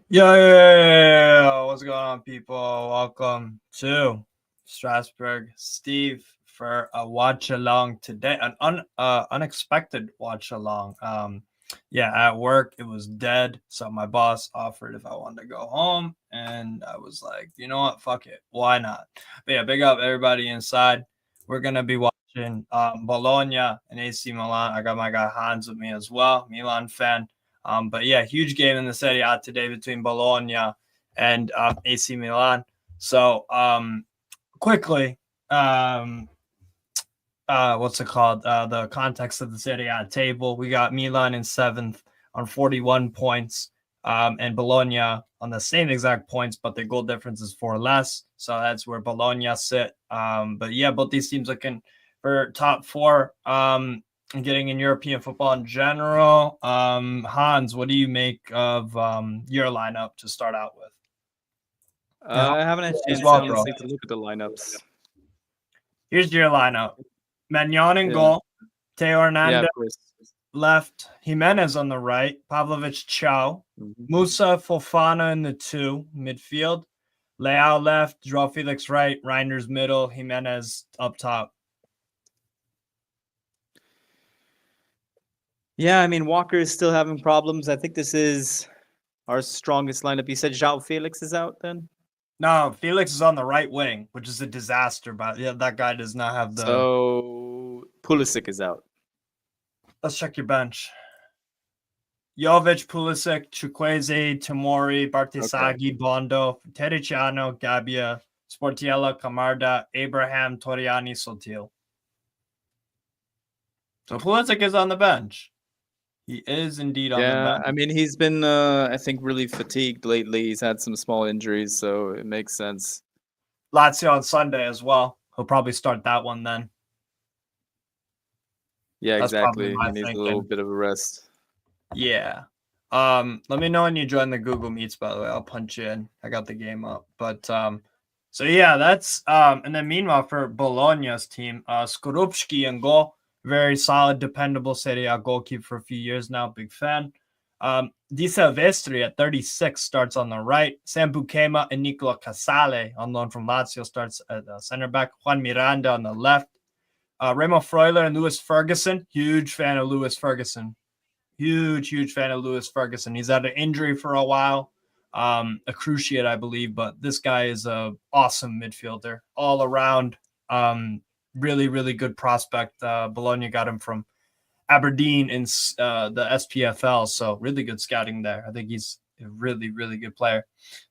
Yo, what's going on, people? Welcome to Strasbourg. Steve for a watch along today, an unexpected watch along. Yeah, at work it was dead, so my boss offered if I wanted to go home, and I was like, you know what, fuck it, why not? But yeah, big up everybody inside. We're gonna be watching Bologna and AC Milan. I got my guy Hans with me as well, Milan fan. But yeah, huge game in the Serie A today between Bologna and AC Milan. So quickly, um, what's it called? The context of the Serie A table. We got Milan in seventh on 41 points, and Bologna on the same exact points, but their goal difference is four less. So that's where Bologna sit. But yeah, both these teams looking for top four. Getting in European football in general. Hans, what do you make of your lineup to start out with? I haven't had a As chance, well, bro. honestly, to look at the lineups. Here's your lineup: Magnon in Yeah, goal, Teo yeah, Hernandez of course. left, Jimenez on the right, Pavlovic Chow, Mhm. Musa Fofana in the two midfield, Leao left, Joao Felix right, Reinders middle, Jimenez up top. Yeah, I mean, Walker is still having problems. I think this is our strongest lineup. You said João Felix is out then? No, Felix is on the right wing, which is a disaster. But yeah, that guy does not have the. So Pulisic is out. Let's check your bench. Jovic, Pulisic, Chukwueze, Tamori, Okay. Bartisagi, Bondo, Tericiano, Gabbia, Sportiella, Camarda, Abraham, Toriani, Sotil. So Pulisic is on the bench. He is indeed on the Yeah, bench. I mean, he's been, I think, really fatigued lately. He's had some small injuries, so it makes sense. Lazio on Sunday as well. He'll probably start that one then. Yeah, That's probably exactly. He my needs a little thinking. bit of a rest. Yeah. Let me know when you join the Google Meets, by the way. I'll punch you in. I got the game up. But so yeah, that's and then meanwhile for Bologna's team, Skorupski and goal. Very solid, dependable Serie A goalkeeper for a few years now. Big fan. Di Silvestri at 36 starts on the right. Sam Bukema and Nicola Casale on loan from Lazio starts at center back. Juan Miranda on the left. Remo Freuler and Lewis Ferguson. Huge fan of Lewis Ferguson. Huge fan of Lewis Ferguson. He's had an injury for a while, a cruciate, I believe, but this guy is a awesome midfielder all around. Really good prospect. Bologna got him from Aberdeen in the SPFL, so really good scouting there. I think he's a really good player.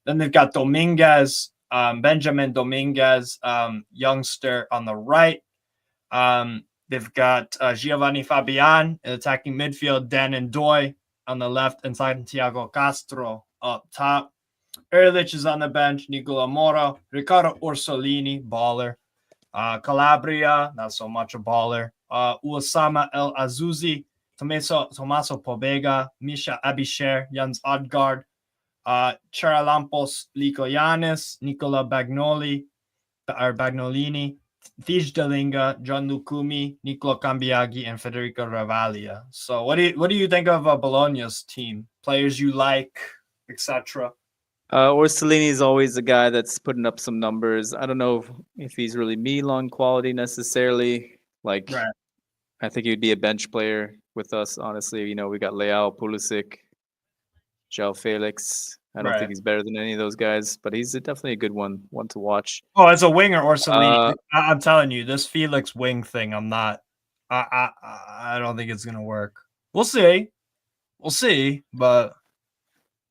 Then they've got Dominguez, Benjamin Dominguez, youngster on the right. They've got Giovanni Fabian in attacking midfield, Dan and Doy on the left, and Santiago Castro up top. Ehrlich is on the bench, Nicola Mora, Riccardo Orsolini, baller. Calabria, not so much a baller. Usama El Azuzi, Tomaso Pobega, Misha Abisher, Jans Odgaard, Charalampos Likoyanis, Nicola Bagnolini, Fij Delinga, John Lukumi, Nicolo Cambiaghi, and Federico Ravaglia. So, what do you think of Bologna's team? Players you like, etc. Orsolini is always a guy that's putting up some numbers. I don't know if he's really Milan quality necessarily. Like, Right, I think he'd be a bench player with us, honestly. You know, we got Leao, Pulisic, João Felix. I don't think right. he's better than any of those guys, but he's definitely a good one to watch. Oh, as a winger, Orsolini, Uh, I'm telling you, this Felix wing thing, I'm not. I don't think it's gonna work. We'll see. We'll see. But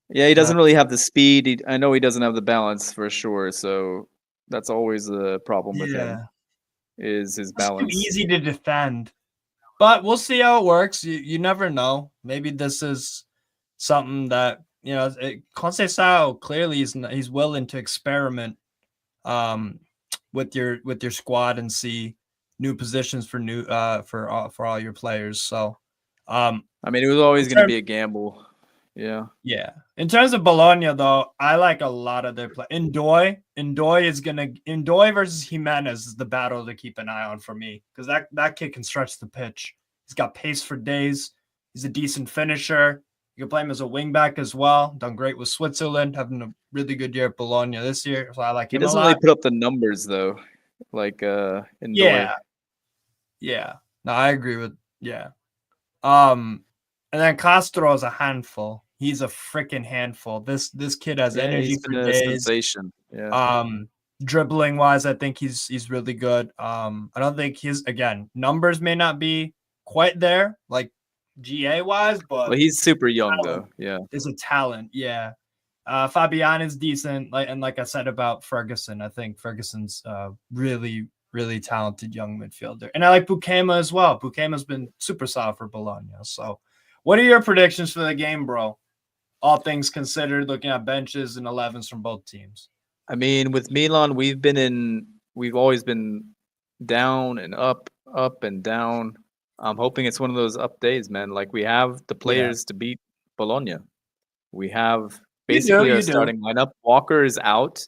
yeah, he uh, doesn't really have the speed. I know he doesn't have the balance for sure. So that's always the problem with him yeah, is his it's too balance. easy to defend. But we'll see how it works. You never know. Maybe this is something that Conceição clearly he's willing to experiment um, with your squad and see new positions for new for all your players. So um, I mean, it was in always going to terms, be a gamble. Yeah. yeah, in terms of Bologna though, I like a lot of their play. Indoy versus Jimenez is the battle to keep an eye on for me because that kid can stretch the pitch. He's got pace for days. He's a decent finisher. You can play him as a wingback as well. Done great with Switzerland, having a really good year at Bologna this year. So I like He him a doesn't really lot. put up the numbers though, like in Yeah, Doy. yeah. No, I agree with and then Castro is a handful. He's a freaking handful. This kid has Yeah, energy he's for been a days. sensation. Yeah. Dribbling wise, I think he's really good. I don't think his again numbers may not be quite there like GA wise, Well, but he's super young talent though. Yeah. is a talent. Yeah. Fabian is decent, like I said about Ferguson, I think Ferguson's really really talented young midfielder, and I like Bukema as well. Bukema's been super solid for Bologna. So, what are your predictions for the game, bro? All things considered, looking at benches and 11s from both teams. I mean, with Milan, we've always been down and up and down. I'm hoping it's one of those up days, man. Like we have the Yeah, players to beat Bologna. We have you do, basically our you do. starting lineup. Walker is out,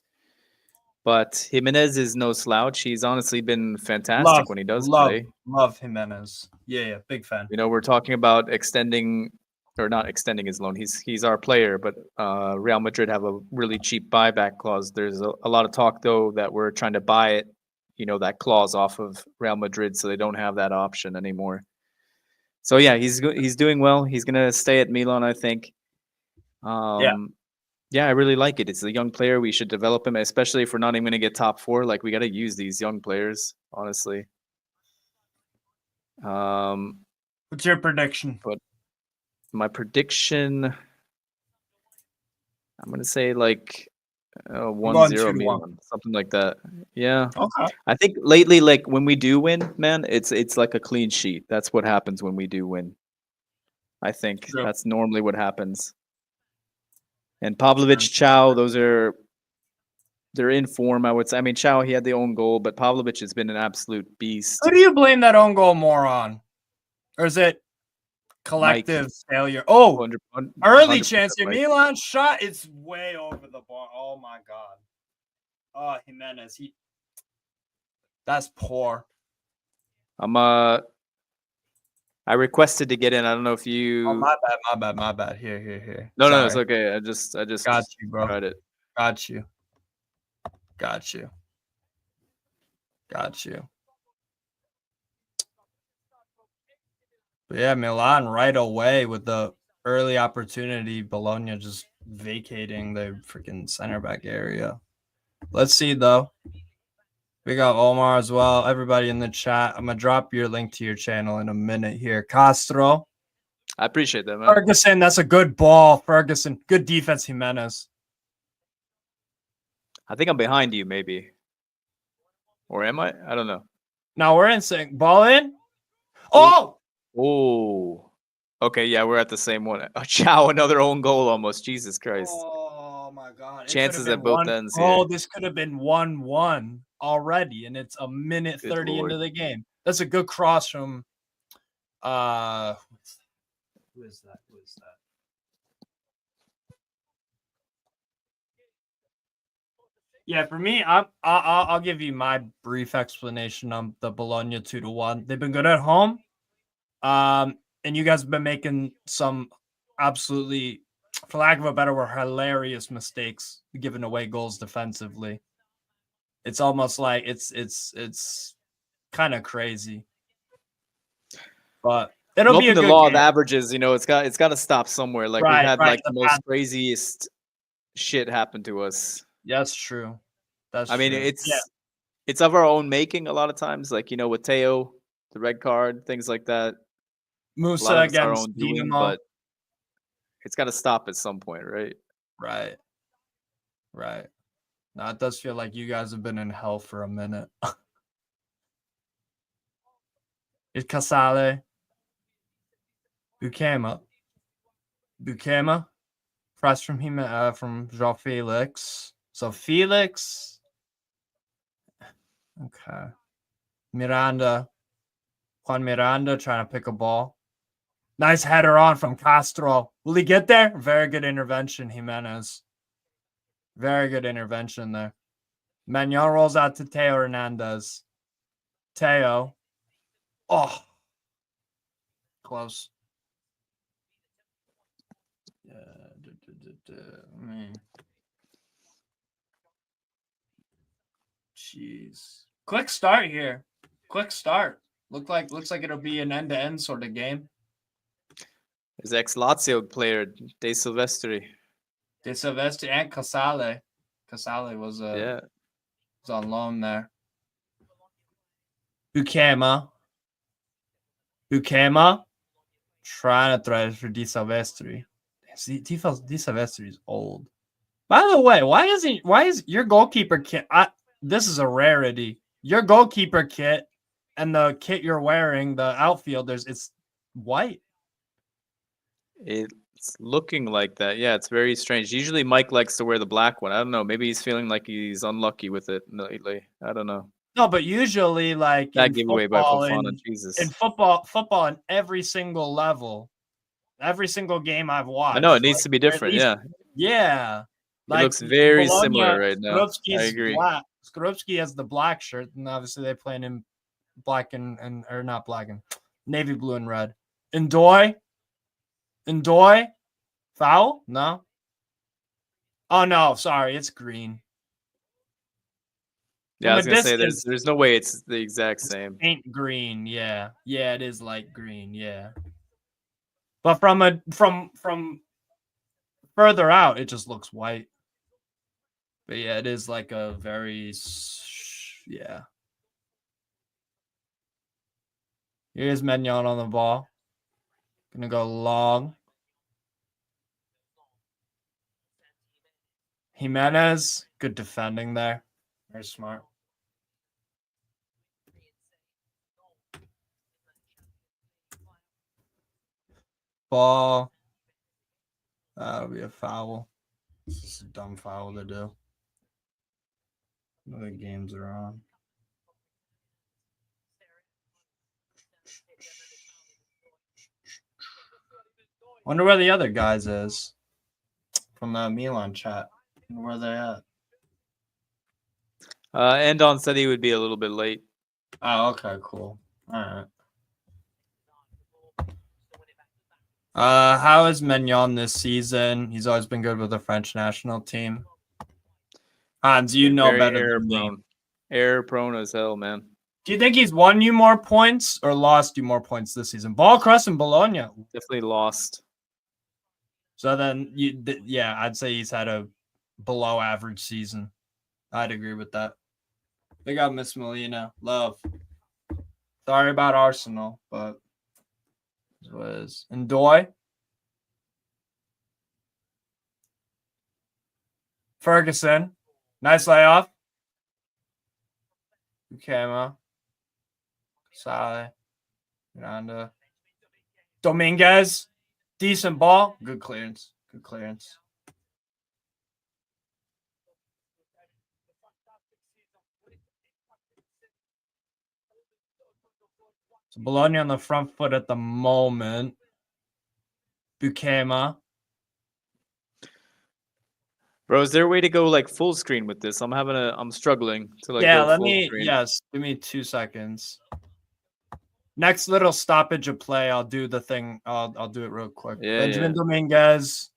but Jimenez is no slouch. He's honestly been fantastic when he does play. Love Jimenez. Yeah, big fan. You know, we're talking about extending or not extending his loan. He's our player, but Real Madrid have a really cheap buyback clause. There's a lot of talk though that we're trying to buy it, you know, that clause off of Real Madrid, so they don't have that option anymore. So yeah, he's doing well. He's gonna stay at Milan, I think. Yeah, Yeah, I really like it. It's a young player. We should develop him, especially if we're not even gonna get top four. Like we got to use these young players, honestly. what's your prediction? But my prediction, I'm gonna say like I'm going 1-0 2-1. Milan, something like that. Yeah, Okay. I think lately, like when we do win, man, it's like a clean sheet. That's what happens when we do win. I think True. that's normally what happens. And True. Pavlovic, Chow, they're in form. I would say. I mean, Chow he had the own goal, but Pavlovic has been an absolute beast. Who do you blame that own goal more on? Or is it collective Mikey, failure? Oh, 100, early 100% chance here. Mikey. Milan shot. It's way over the bar. Oh my god. Oh, Jimenez. That's poor. I requested to get in. I don't know if Oh, you. my bad. Here. No, it's Sorry. okay. I just Got you, bro. tried it. Got you. But yeah, Milan right away with the early opportunity. Bologna just vacating the freaking center back area. Let's see though. We got Omar as well. Everybody in the chat. I'm gonna drop your link to your channel in a minute here. Castro. I appreciate that, man. Ferguson, that's a good ball. Ferguson. Good defense, Jimenez. I think I'm behind you, maybe. Or am I? I don't know. Now we're in sync. Ball in. Oh! Oh. Okay, yeah, we're at the same one. Oh, Chow, another own goal almost. Jesus Christ. Oh my god. Chances at both ends here. Oh, this could have been 1-1 already, and it's a minute Good 30 Lord. into the game. That's a good cross from who is that? Yeah, for me, I'll give you my brief explanation on the Bologna 2-1. They've been good at home. And you guys have been making some absolutely, for lack of a better word, hilarious mistakes, giving away goals defensively. It's almost like it's kind of crazy, but it'll be a The good law game. of averages, you know, it's got to stop somewhere. Like we've had like the most craziest shit happen to us. That's true. I mean, it's of our own making a lot of times, like, you know, with Teo, the red card, things like that. Musa A lot of it's our against own doing, Dinamo. but it's got to stop at some point, right? Right. Now it does feel like you guys have been in hell for a minute. It's Casale. Bukema. Press from him from Joao Felix. So Felix. Okay. Juan Miranda trying to pick a ball. Nice header on from Castro. Will he get there? Very good intervention, Jimenez. Very good intervention there. Magnon rolls out to Teo Hernandez. Teo. Oh. Close. Jeez. Quick start here. Quick start. Looks like it'll be an end-to-end sort of game. His ex-Lazio player, De Silvestri. De Silvestri and Casale. Casale was on loan there. Bukema. Trying to thread for De Silvestri. De Silvestri is old. By the way, why is your goalkeeper kit? This is a rarity. Your goalkeeper kit and the kit you're wearing, the outfielders, it's white. It's looking like that. Yeah, it's very strange. Usually Mike likes to wear the black one. I don't know. Maybe he's feeling like he's unlucky with it lately. I don't know. No, but usually, like That in giveaway by football, Fofana, Jesus. in football, in every single level, every single game I've watched, I know it needs to be different. least, Yeah. Like It looks very Bologna, similar right now. I Skorupski's agree. black. Skorupski has the black shirt, and obviously they playing in black and or not black and navy blue and red. Ndoye, foul? No. Oh no, sorry, it's green. Yeah, I was gonna say there's no way it's the exact same. Paint green, yeah, it is light green, yeah. But from further out, it just looks white. But yeah, it is like a very Here's Mignon on the ball. Gonna go long. Jimenez, good defending there. Very smart. Ball. That'll be a foul. This is a dumb foul to do. The games are on. Wonder where the other guys is from the Milan chat. Where are they at? Endon said he would be a little bit late. Oh, okay, cool. All right. How is Mignon this season? He's always been good with the French national team. Hans, you know better than me. Error prone as hell, man. Do you think he's won you more points or lost you more points this season? Ball cross in Bologna. Definitely lost. So then, I'd say he's had a below average season. I'd agree with that. Big up Miss Molina. Love. Sorry about Arsenal, but it was Ndoye. Ferguson. Nice layoff. Bukema. Sale. Miranda. Dominguez. Decent ball. Good clearance. So Bologna on the front foot at the moment. Bukema. Bro, is there a way to go like full screen with this? I'm struggling to like Yeah, go full screen. Yes, give me 2 seconds. Next little stoppage of play, I'll do the thing. I'll do it real quick. Yeah, Benjamin Dominguez.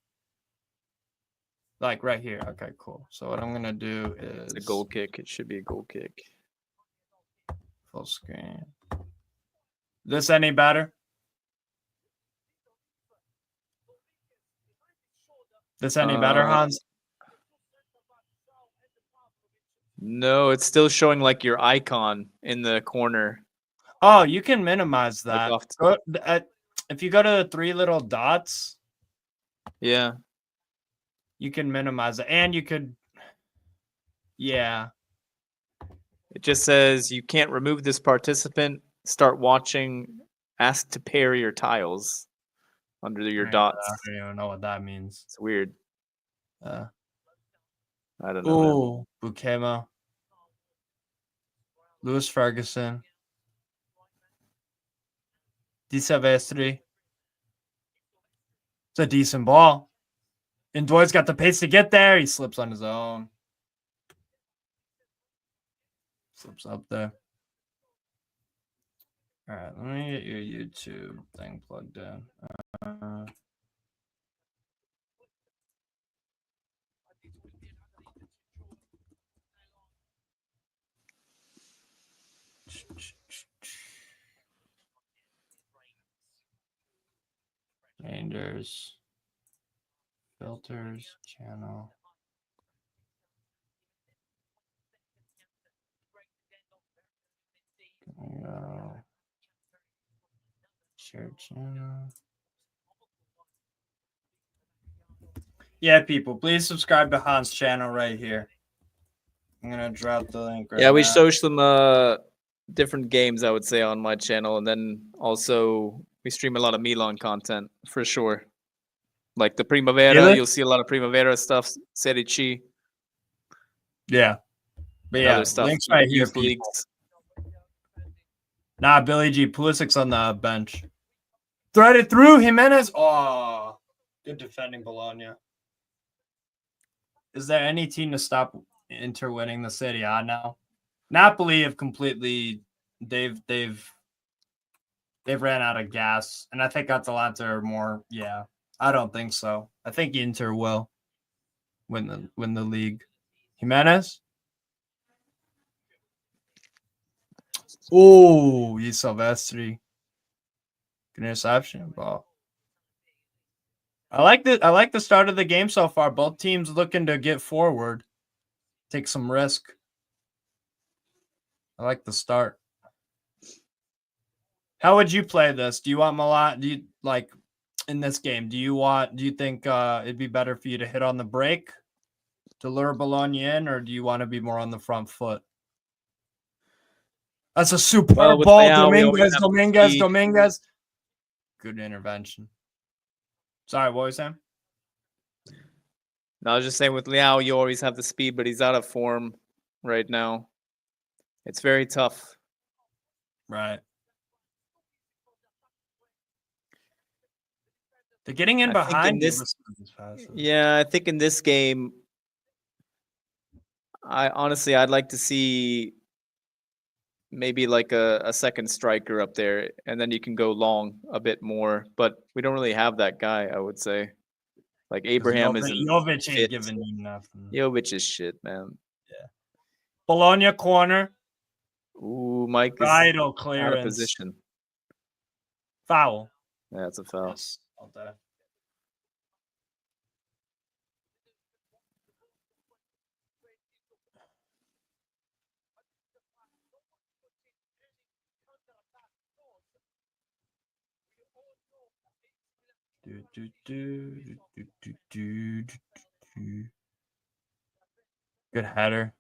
Like right here. Okay, cool. So what I'm gonna do is it's a goal kick. It should be a goal kick. Full screen. This any better? This any better, Hans? No, it's still showing like your icon in the corner. Oh, you can minimize that. Like if you go to the 3 little dots, yeah, you can minimize it, and you could, yeah. It just says you can't remove this participant. Start watching. Ask to pair your tiles under your dots. I don't even know what that means. It's weird. I don't know. Oh, Bukema. Lewis Ferguson. De Silvestri. It's a decent ball. Ndoye's got the pace to get there. He slips on his own. Slips up there. All right, let me get your YouTube thing plugged in. Rangers. Filters. Channel. Share channel. Yeah, people, please subscribe to Han's channel right here. I'm gonna drop the link right now. Yeah, we show some different games, I would say, on my channel, and then also we stream a lot of Milan content for sure. Like the Primavera, Really? you'll see a lot of Primavera stuff, Serie C, Yeah. But and yeah, other stuff. links right here, Youth people. leagues. Nah, Billy G. Pulisic's on the bench. Threaded through Jimenez. Oh, good defending Bologna. Is there any team to stop Inter winning the Serie A now? Napoli have completely they've ran out of gas, and I think Atalanta are more. Yeah, I don't think so. I think Inter will win the league. Jimenez. Oh, Silvestri. Good interception ball. I like the start of the game so far. Both teams looking to get forward, take some risk. I like the start. How would you play this? Do you want Milan? Do you like in this game? Do you think it'd be better for you to hit on the break to lure Bologna in, or do you want to be more on the front foot? That's a superb ball. Dominguez. Good intervention. Sorry, what was that? No, I was just saying with Leao, you always have the speed, but he's out of form right now. It's very tough. Right. They're getting in behind this. Yeah, I think in this game, I'd like to see maybe like a second striker up there, and then you can go long a bit more. But we don't really have that guy, I would say. Like Abraham isn't. Jovic ain't giving you nothing. Jovic is shit, man. Yeah. Bologna corner. Ooh, Mike is Vital clearance. out of position. Foul. Yeah, it's a foul. Yes, all day. Good header.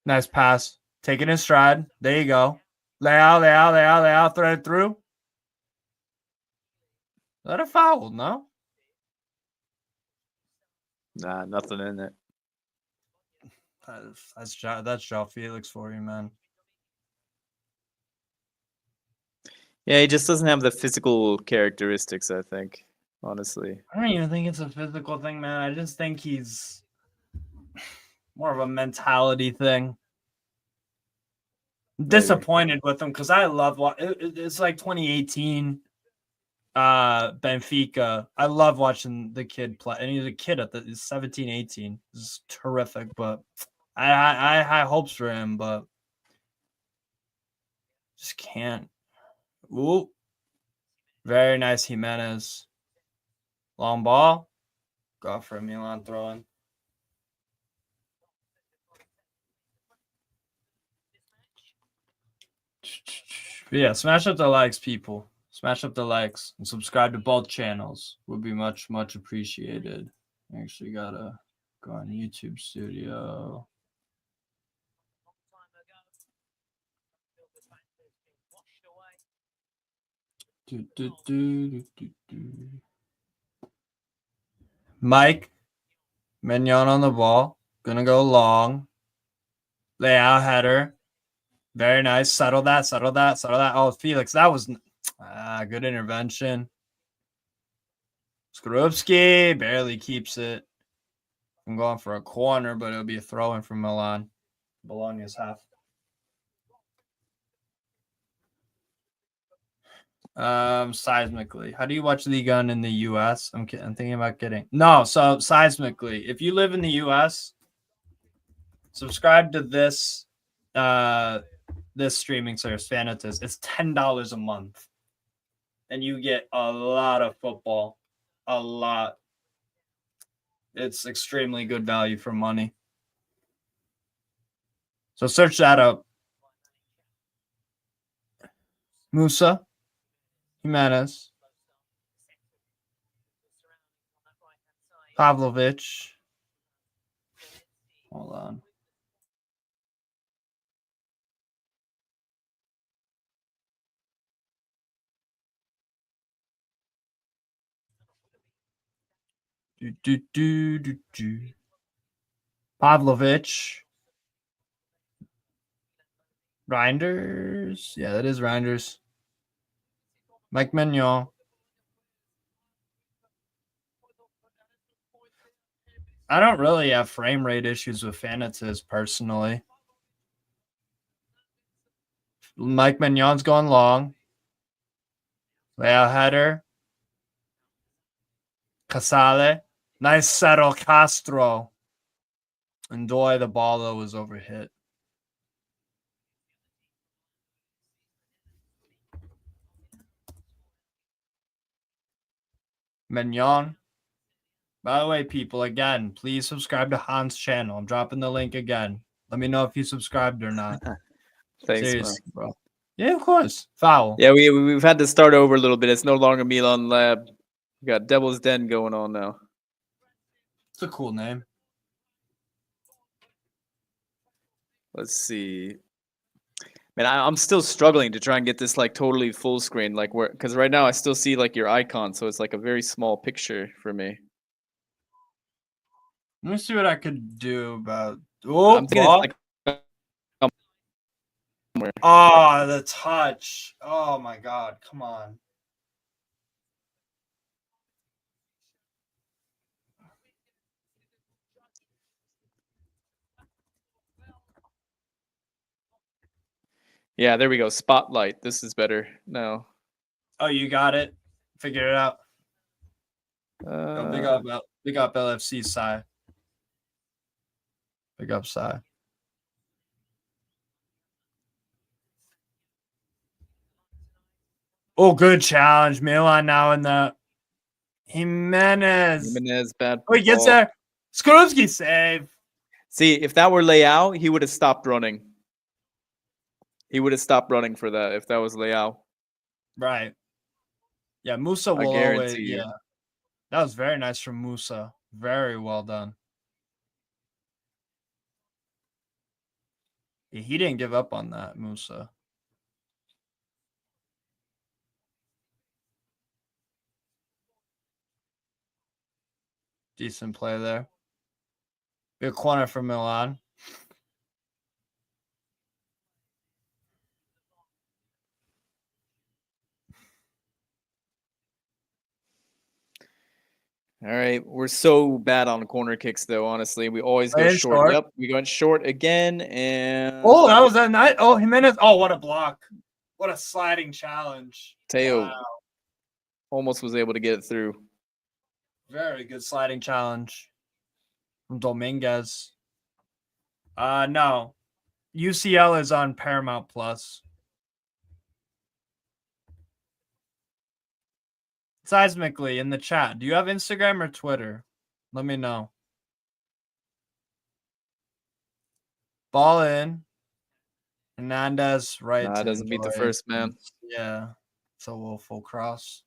Nice pass. Taking in stride. There you go. Lay out, thread through. Is that a foul? No? Nah, nothing in it. That's João Felix for you, man. Yeah, he just doesn't have the physical characteristics, I think, honestly. I don't even think it's a physical thing, man. I just think he's more of a mentality thing. I'm disappointed with him because I love it's like 2018 Benfica. I love watching the kid play, and he's a kid he's 17, 18. It's terrific, but I high hopes for him, but just can't. Ooh, very nice Jimenez. Long ball. Go for a Milan throw-in. But yeah, smash up the likes, people. Smash up the likes and subscribe to both channels. Would be much, much appreciated. Actually gotta go on YouTube Studio. Mike Mignon on the ball. Gonna go long. Layout header. Very nice. Settle that. Oh, Felix, that was good intervention. Skorupski barely keeps it. I'm going for a corner, but it'll be a throw-in from Milan. Bologna's half. Seismically. How do you watch League One in the US? I'm thinking about getting. No, so seismically. If you live in the US, subscribe to this this streaming service, Fanatis. It's $10 a month. And you get a lot of football. A lot. It's extremely good value for money. So search that up. Musa, Jimenez, Pavlovic. Hold on. Pavlovic. Reinders. Yeah, that is Reinders. Mike Mignon. I don't really have frame rate issues with Fanatis personally. Mike Mignon's going long. Leo header. Casale. Nice settle, Castro. Enjoy the ball, though, was overhit. Mignon. By the way, people, again, please subscribe to Han's channel. I'm dropping the link again. Let me know if you subscribed or not. Thanks, Seriously, man. bro. Yeah, of course. Foul. Yeah, we've had to start over a little bit. It's no longer Milan Lab. We got Devil's Den going on now. It's a cool name. Let's see. Man, I'm still struggling to try and get this like totally full screen, like where, because right now I still see like your icon, so it's like a very small picture for me. Let me see what I could do about. Oh, I'm thinking it's like oh, the touch. Oh my God! Come on. Yeah, there we go. Spotlight. This is better now. Oh, you got it. Figure it out. Big up LFC side. Big up side. Oh, good challenge. Milan now in the Jimenez. Bad. Oh, he gets there. Skorupski save. See, if that were Leao, he would have stopped running. He would have stopped running for that if that was Leao. Right. Yeah, Musa will always. Yeah, that was very nice from Musa. Very well done. Yeah, he didn't give up on that, Musa. Decent play there. Good corner for Milan. All right, we're so bad on corner kicks, though. Honestly, we always go short. Yep, we went short again, and oh, that was a night. Oh, Jimenez. Oh, what a block! What a sliding challenge. Teo almost was able to get it through. Very good sliding challenge from Dominguez. No, UCL is on Paramount Plus. Seismically in the chat, do you have Instagram or Twitter? Let me know. Ball in. Hernandez right. Nah, doesn't beat the first man. Yeah, it's a little full cross.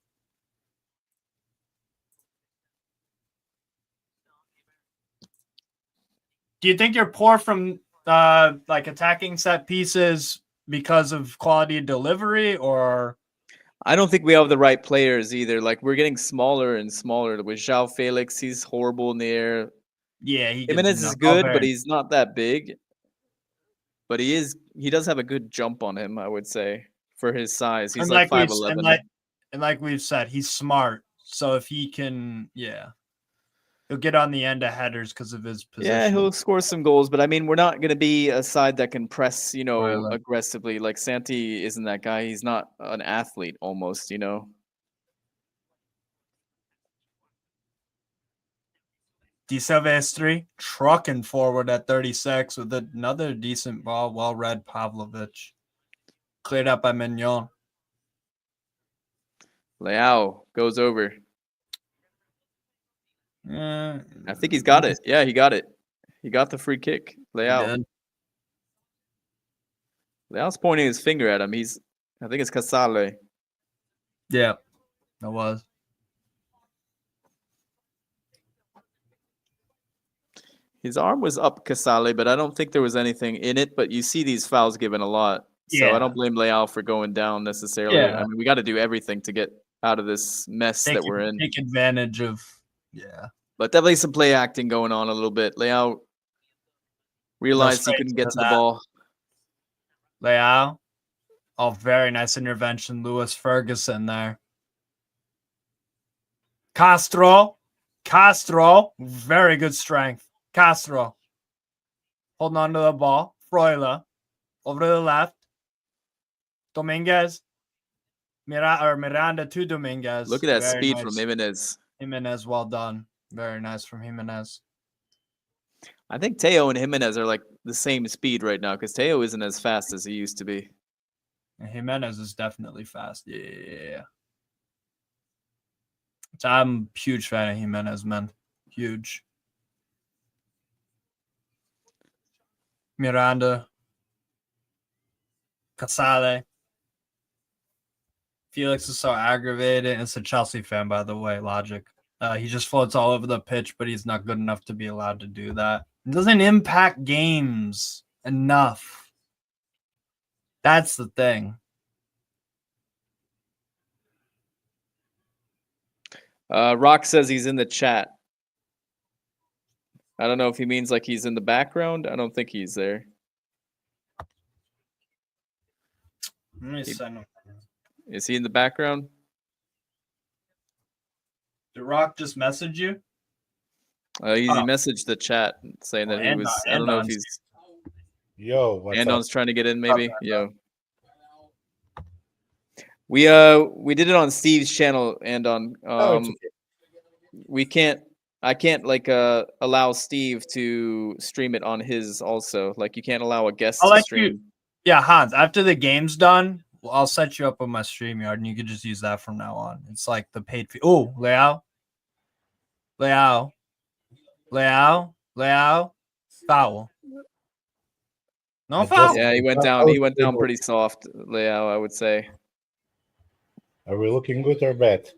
Do you think you're poor from like attacking set pieces because of quality of delivery, or? I don't think we have the right players either. Like we're getting smaller and smaller. With João Felix, he's horrible in the air. Yeah, Jimenez is good, but he's not that big. But he does have a good jump on him, I would say, for his size. He's like 5'11". And like we've said, he's smart. So if he can, yeah. He'll get on the end of headers because of his position. Yeah, he'll score some goals, but I mean, we're not going to be a side that can press, Right. aggressively. Like Santi isn't that guy. He's not an athlete almost, Di Silvestri trucking forward at 36 with another decent ball. Well read Pavlovic. Cleared up by Mignon. Leao goes over. I think he's got it. Yeah, he got it. He got the free kick. Leao. Leao's pointing his finger at him. I think it's Casale. Yeah, it was. His arm was up Casale, but I don't think there was anything in it. But you see these fouls given a lot. So I don't blame Leao for going down necessarily. Yeah. I mean, we got to do everything to get out of this mess that we're in. Take advantage of, But definitely some play acting going on a little bit. Leao realized he couldn't get to the ball. Leao. Oh, very nice intervention. Lewis Ferguson there. Castro. Very good strength. Castro. Holding on to the ball. Froila. Over to the left. Dominguez. Miranda to Dominguez. Look at that speed from Jimenez. Jimenez, well done. Very nice from Jimenez. I think Teo and Jimenez are like the same speed right now because Teo isn't as fast as he used to be. And Jimenez is definitely fast. Yeah. So I'm a huge fan of Jimenez, man. Huge. Miranda. Casale. Felix is so aggravated. It's a Chelsea fan, by the way. Logic. He just floats all over the pitch, but he's not good enough to be allowed to do that. It doesn't impact games enough. That's the thing. Rock says he's in the chat. I don't know if he means like he's in the background. I don't think he's there. Let me send him. Is he in the background? Did Rock just message you? He messaged the chat saying that he was. I don't know if he's. Yo, what's Andon's trying to get in, maybe. Yo. We did it on Steve's channel, Andon. We can't. I can't like allow Steve to stream it on his also. Like you can't allow a guest to stream. Yeah, Hans. After the game's done, I'll set you up with my StreamYard, and you can just use that from now on. It's like the paid fee. Oh, Leao, foul. No foul. Yeah, he went down. He went down pretty soft, Leao, I would say. Are we looking good or bad?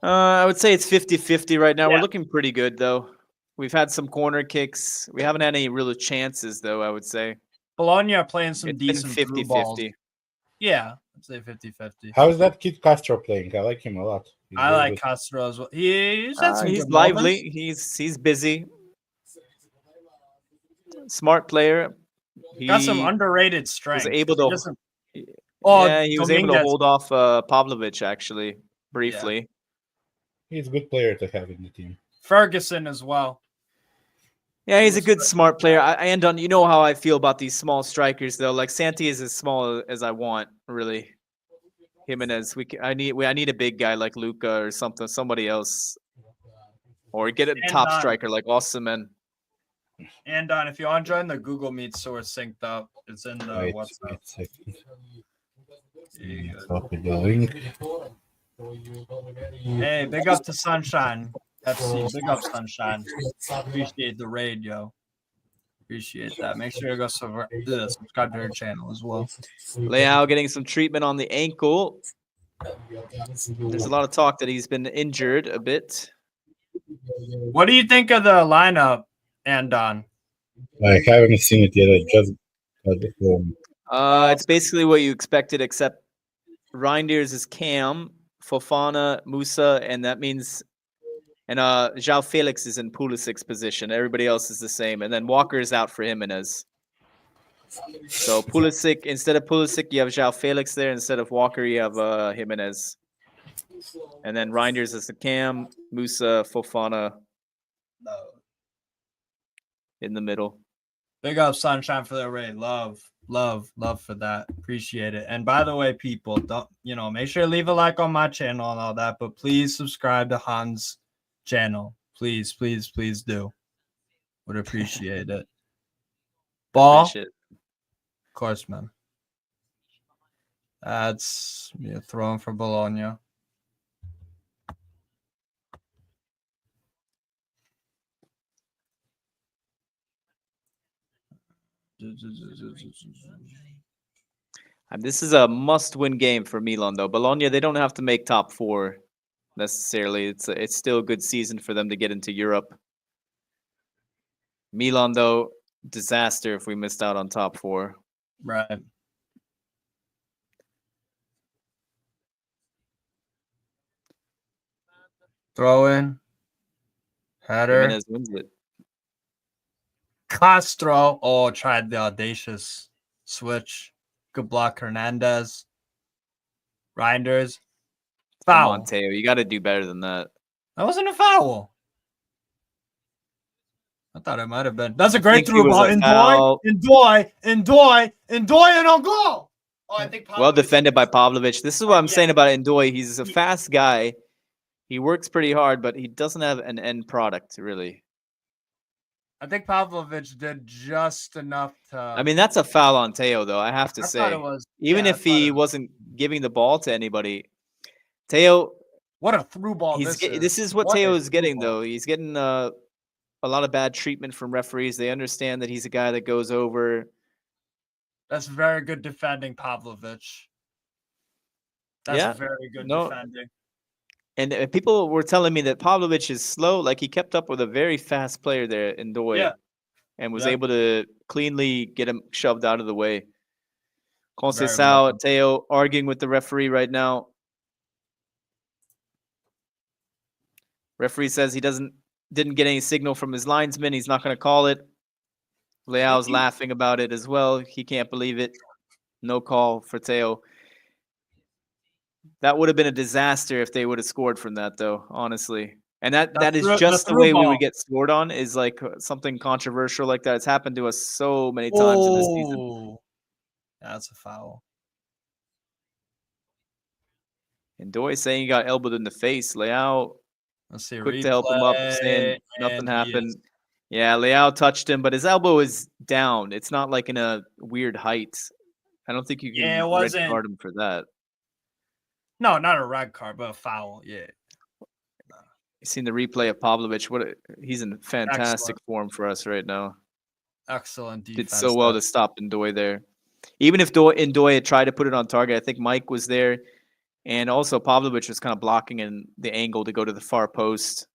I would say it's 50-50 right now. Yeah. We're looking pretty good, though. We've had some corner kicks. We haven't had any real chances, though, I would say. Bologna are playing some decent 50-50. Yeah, I'd say 50-50. How's that kid Castro playing? I like him a lot. I like Castro as well. He's lively. He's busy. Smart player. He got some underrated strength. Was able to. He was able to hold off Pavlovic actually briefly. Yeah. He's a good player to have in the team. Ferguson as well. Yeah, he's a good, smart player. You know how I feel about these small strikers, though. Like Santi is as small as I want, really. Jimenez, I need a big guy like Luca or somebody else, or get a top striker like Osimhen. And if you want to join the Google Meet, so we're synced up. It's in the WhatsApp. Copy the link. Hey, big up to Sunshine FC. Big up Sunshine. Appreciate the raid, yo. Appreciate that. Make sure to go subscribe to her channel as well. Leao getting some treatment on the ankle. There's a lot of talk that he's been injured a bit. What do you think of the lineup, Andon? I haven't seen it yet. I just got the phone. It's basically what you expected, except Reinders is Cam, Fofana, Musa, and that means João Felix is in Pulisic's position. Everybody else is the same. And then Walker is out for Jimenez. So Pulisic, instead of Pulisic, you have João Felix there. Instead of Walker, you have Jimenez. And then Reinders is the Cam, Musa, Fofana, No. in the middle. Big up Sunshine for the raid. Love for that. Appreciate it. And by the way, people, don't make sure to leave a like on my channel and all that, but please subscribe to Hans' channel. Please do. Would appreciate it. Ball. Appreciate it. Of course, man. That's throwing for Bologna. This is a must-win game for Milan, though. Bologna, they don't have to make top 4 necessarily. It's still a good season for them to get into Europe. Milan, though, disaster if we missed out on top 4. Right. Throw in. Header. Jimenez wins it. Castro. Oh, tried the audacious switch. Good block, Hernandez. Reinders. Come Foul. on, Teo. You got to do better than that. That wasn't a foul. I thought it might have been. That's a great think it through was ball. a foul. Endoy, and on goal. Oh, I think Well Pavlovic- defended by Pavlovic. This is what I'm Yeah. saying about Ndoye. He's a fast guy. He works pretty hard, but he doesn't have an end product, really. I think Pavlovic did just enough to. I mean, that's a foul on Teo, though, I have to I say. thought it was. Even yeah, I if thought he it was- wasn't giving the ball to anybody, Teo, What a through ball this is what What a Teo is through getting, ball. though. He's getting a lot of bad treatment from referees. They understand that he's a guy that goes over. That's very good defending, Pavlovic. That's Yeah, very good no. defending. And people were telling me that Pavlovic is slow. Like, he kept up with a very fast player there, Ndoye, Yeah. and was Yeah. able to cleanly get him shoved out of the way. Very Conceição, well. Teo arguing with the referee right now. Referee says he didn't get any signal from his linesman. He's not going to call it. Leao's laughing about it as well. He can't believe it. No call for Teo. That would have been a disaster if they would have scored from that, though, honestly. And that is just the way we would get scored on, is like something controversial like that. It's happened to us so many times in this season. Oh, that's a foul. And Ndoye saying he got elbowed in the face. Leao Let's see. quick to help him up, saying nothing happened. Yeah, Leao touched him, but his elbow is down. It's not like in a weird height. I don't think you can Yeah, it red wasn't. card him for that. No, not a red card, but a foul. Yeah. You've seen the replay of Pavlovic. He's in fantastic Excellent. form for us right now. Excellent defense. Did so well to stop Ndoye there. Even if Ndoye had tried to put it on target, I think Mike was there. And also Pavlovic was kind of blocking in the angle to go to the far post.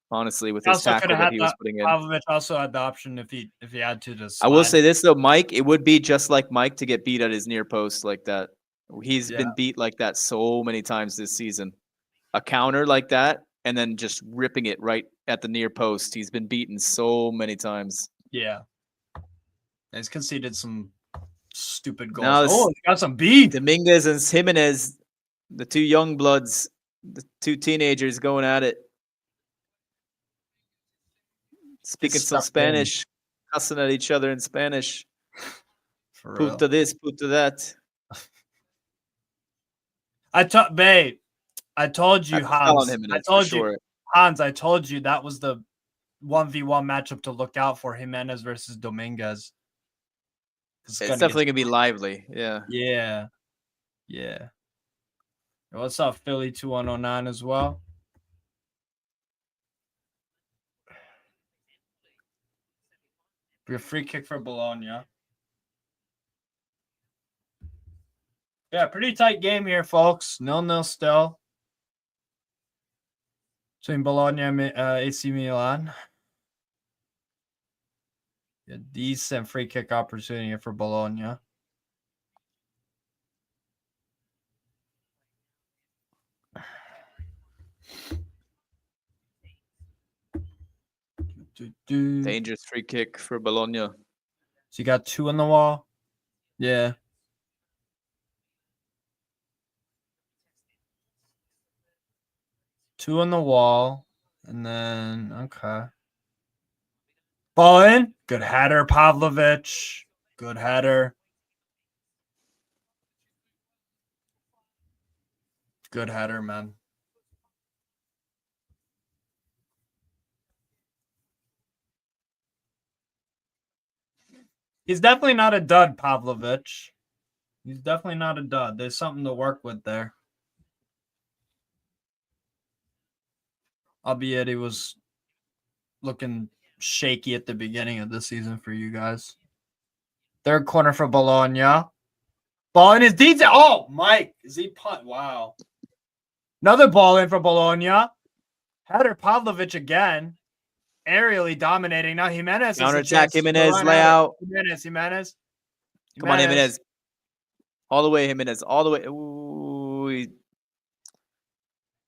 Honestly, with his tackle that he was putting in. Pavlovic also had the option if he had to just. I will say this though, Mike, it would be just like Mike to get beat at his near post like that. He's been beat like that so many times this season. A counter like that, and then just ripping it right at the near post. He's been beaten so many times. Yeah. He's conceded some stupid goals. Now He got some beat. Dominguez and Jimenez, the two young bloods, the two teenagers going at it. Speaking some Spanish, cussing at each other in Spanish. For real. Puta this, puta that. Babe, I told you, Hans. I told you, sure. Hans. I told you that was the 1v1 matchup to look out for: Jimenez versus Dominguez. It's definitely gonna be lively. Yeah. Yeah. Yeah. What's up, Philly 2109 as well? Be a free kick for Bologna. Yeah, pretty tight game here, folks. 0-0 still. Between Bologna and AC Milan. A decent free kick opportunity for Bologna. Dangerous free kick for Bologna. So you got 2 on the wall? Yeah. Two on the wall. And then, okay. Ball in. Good header, Pavlovic. Good header. Good header, man. He's definitely not a dud, Pavlovic. He's definitely not a dud. There's something to work with there. Albeit he was looking shaky at the beginning of the season for you guys. Third corner for Bologna. Ball in his detail. Oh, Mike. Is he punt? Wow. Another ball in for Bologna. Header Pavlovic again. Aerially dominating. Now Jimenez Counter attack. Jimenez layout. Jimenez. Come on, Jimenez. All the way, Jimenez. All the way. Ooh.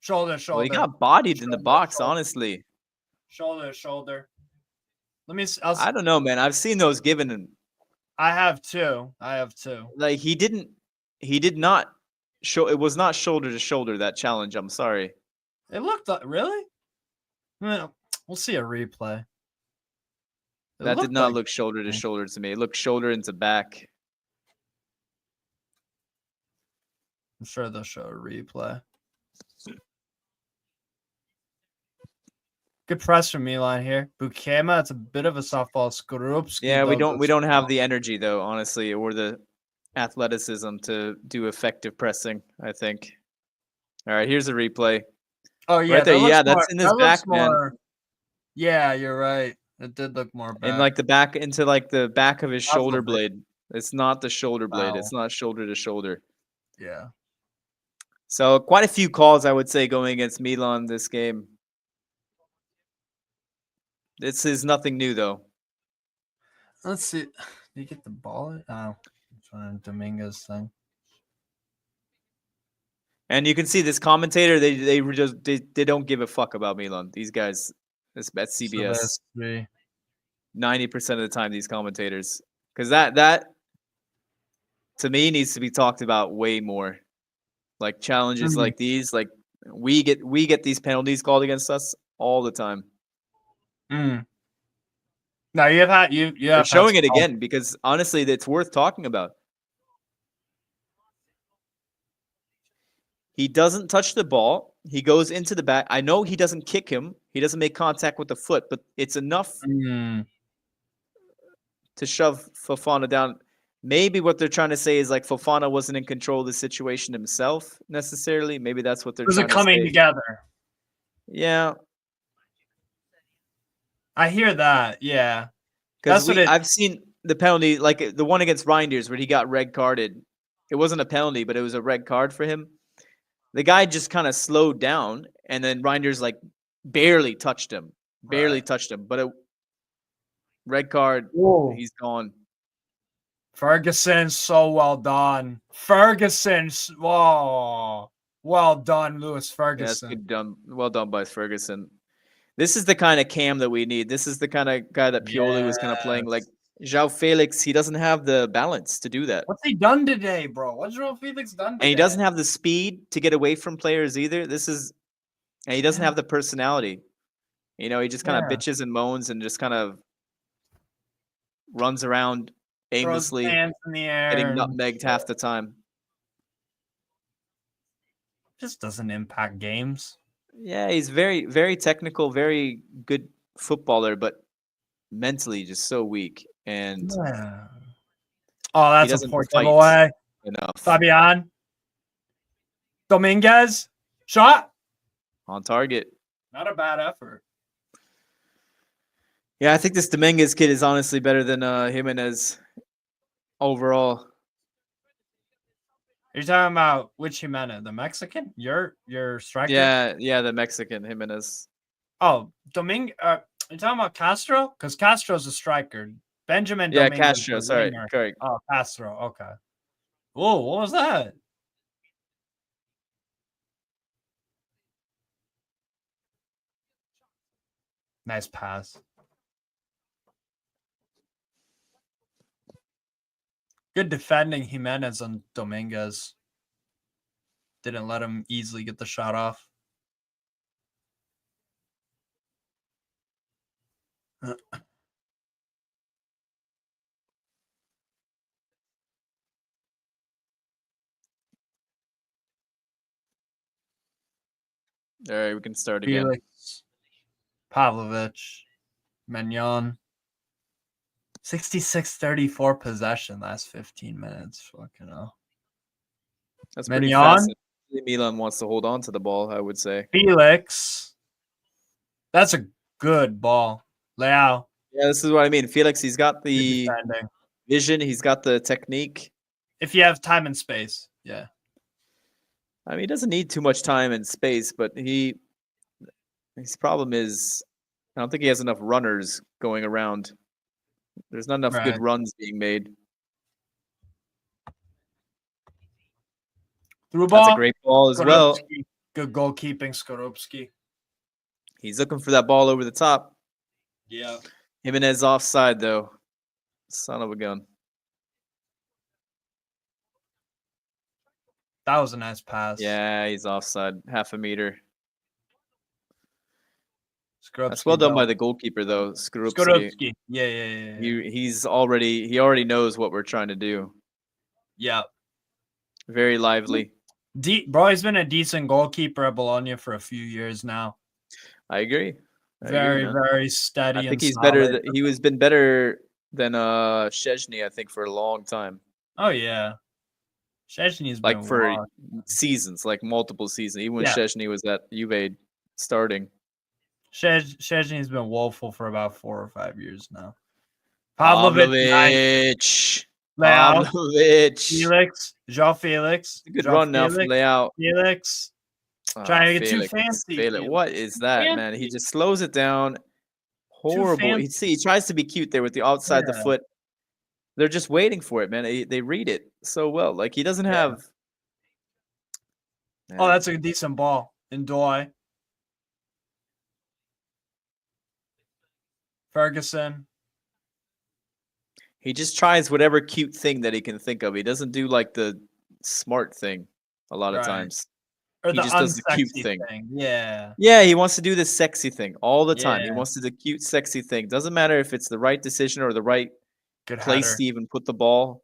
Shoulder. Well, he got bodied in the box, honestly. Shoulder. Let me. I don't know, man. I've seen those given. I have two. Like he did not show. It was not shoulder to shoulder, that challenge. I'm sorry. It looked really. Well, we'll see a replay. That did not look shoulder to shoulder to me. It looked shoulder into back. I'm sure they'll show a replay. Good press from Milan here. Bukema, it's a bit of a softball. Skorupski. Yeah, we don't have the energy though, honestly, or the athleticism to do effective pressing, I think. All right, here's a replay. Oh yeah, right there. Yeah, that's in his back, man. Yeah, you're right. It did look more back. And like the back into like the back of his shoulder blade. It's not the shoulder blade. It's not shoulder to shoulder. Yeah. So quite a few calls, I would say, going against Milan this game. This is nothing new, though. Let's see. Did you get the ball? Oh, I'm trying Dominguez thing. And you can see this commentator. They don't give a fuck about Milan. These guys, at CBS, 90% of the time, these commentators, because that to me needs to be talked about way more. Like challenges like these, like we get these penalties called against us all the time. Now you're showing it again because honestly, it's worth talking about. He doesn't touch the ball. He goes into the back. I know he doesn't kick him. He doesn't make contact with the foot, but it's enough to shove Fofana down. Maybe what they're trying to say is like Fofana wasn't in control of the situation himself necessarily. Maybe that's what they're trying to say. Coming together. Yeah. I hear that. Yeah. Because I've seen the penalty, like the one against Reinders where he got red carded. It wasn't a penalty, but it was a red card for him. The guy just kind of slowed down, and then Reinders like barely touched him. But a red card, he's gone. Ferguson, so well done. Ferguson, whoa. Well done, Lewis Ferguson. Yeah, that's good done. Well done by Ferguson. This is the kind of cam that we need. This is the kind of guy that Pioli was kind of playing. Like João Felix, he doesn't have the balance to do that. What's he done today, bro? What's João Felix done today? And he doesn't have the speed to get away from players either. And he doesn't have the personality. You know, he just kind of bitches and moans and just kind of runs around aimlessly, hands in the air, getting nutmegged half the time. Just doesn't impact games. Yeah, he's very, very technical, very good footballer, but mentally just so weak. And that's a poor giveaway. Enough. Fabian. Dominguez. Shot. On target. Not a bad effort. Yeah, I think this Dominguez kid is honestly better than Jimenez overall. You're talking about which Jimenez? The Mexican? Your striker? Yeah, the Mexican Jimenez. Oh, you're talking about Castro? Because Castro's a striker. Benjamin Dominguez. Yeah, Castro, sorry. Correct. Oh, Castro, okay. Whoa, what was that? Nice pass. Good defending Jimenez on Dominguez. Didn't let him easily get the shot off. All right, we can start again. Felix, Pavlovich, Mignon. 66-34 possession last 15 minutes. Fucking hell. That's pretty Mignon? fast. Milan wants to hold on to the ball, I would say. Felix. That's a good ball. Leao. Yeah, this is what I mean. Felix, he's got the Defending. vision. He's got the technique. If you have time and space. Yeah. I mean, he doesn't need too much time and space, but his problem is I don't think he has enough runners going around. There's not enough good runs being made. Through ball. That's a great ball as well. Good goalkeeping, Skorupski. He's looking for that ball over the top. Yeah. Jimenez offside, though. Son of a gun. That was a nice pass. Yeah, he's offside. Half a meter. Skorupski, that's well done by the goalkeeper, though. Skorupski. Yeah. He already knows what we're trying to do. Yeah. Very lively. Bro, he's been a decent goalkeeper at Bologna for a few years now. I agree. Very steady. I think he's better. He was been better than Szczęsny, I think, for a long time. Oh yeah, Szczęsny's been like for seasons, like multiple seasons. Even when Szczęsny was at Juve starting. Szczęsny's been woeful for about 4 or 5 years now. Pavlovich. Felix. João Felix. Good run now from Leao. Felix. Trying to get too fancy. Felix. What is that, man? He just slows it down. Horrible. He tries to be cute there with the outside the foot. They're just waiting for it, man. They read it so well. Like he doesn't have. Man. Oh, that's a decent ball. Ndoye. Ferguson. He just tries whatever cute thing that he can think of. He doesn't do like the smart thing a lot of times. Or he just does the cute thing. Yeah. Yeah, he wants to do the sexy thing all the time. He wants to do the cute, sexy thing. Doesn't matter if it's the right decision or the right place to even put the ball.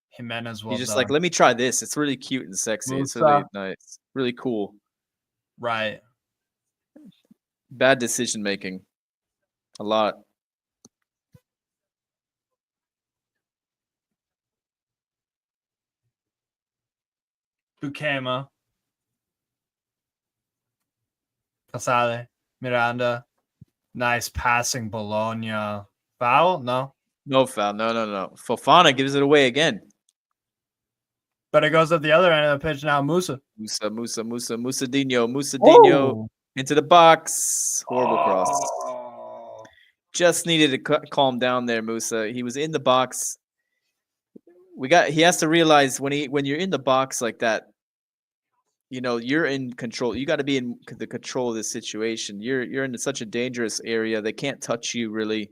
Jimenez He's just like, let me try this. It's really cute and sexy. It's really nice. Really cool. Right. Bad decision making. A lot. Bukema. Casale. Miranda. Nice passing, Bologna. Foul? No. No foul. No. Fofana gives it away again. But it goes at the other end of the pitch now. Musadinho. Musadinho into the box. Horrible cross. Just needed to calm down there, Musa. He was in the box. He has to realize when you're in the box like that, you're in control. You got to be in the control of the situation. You're in such a dangerous area. They can't touch you really.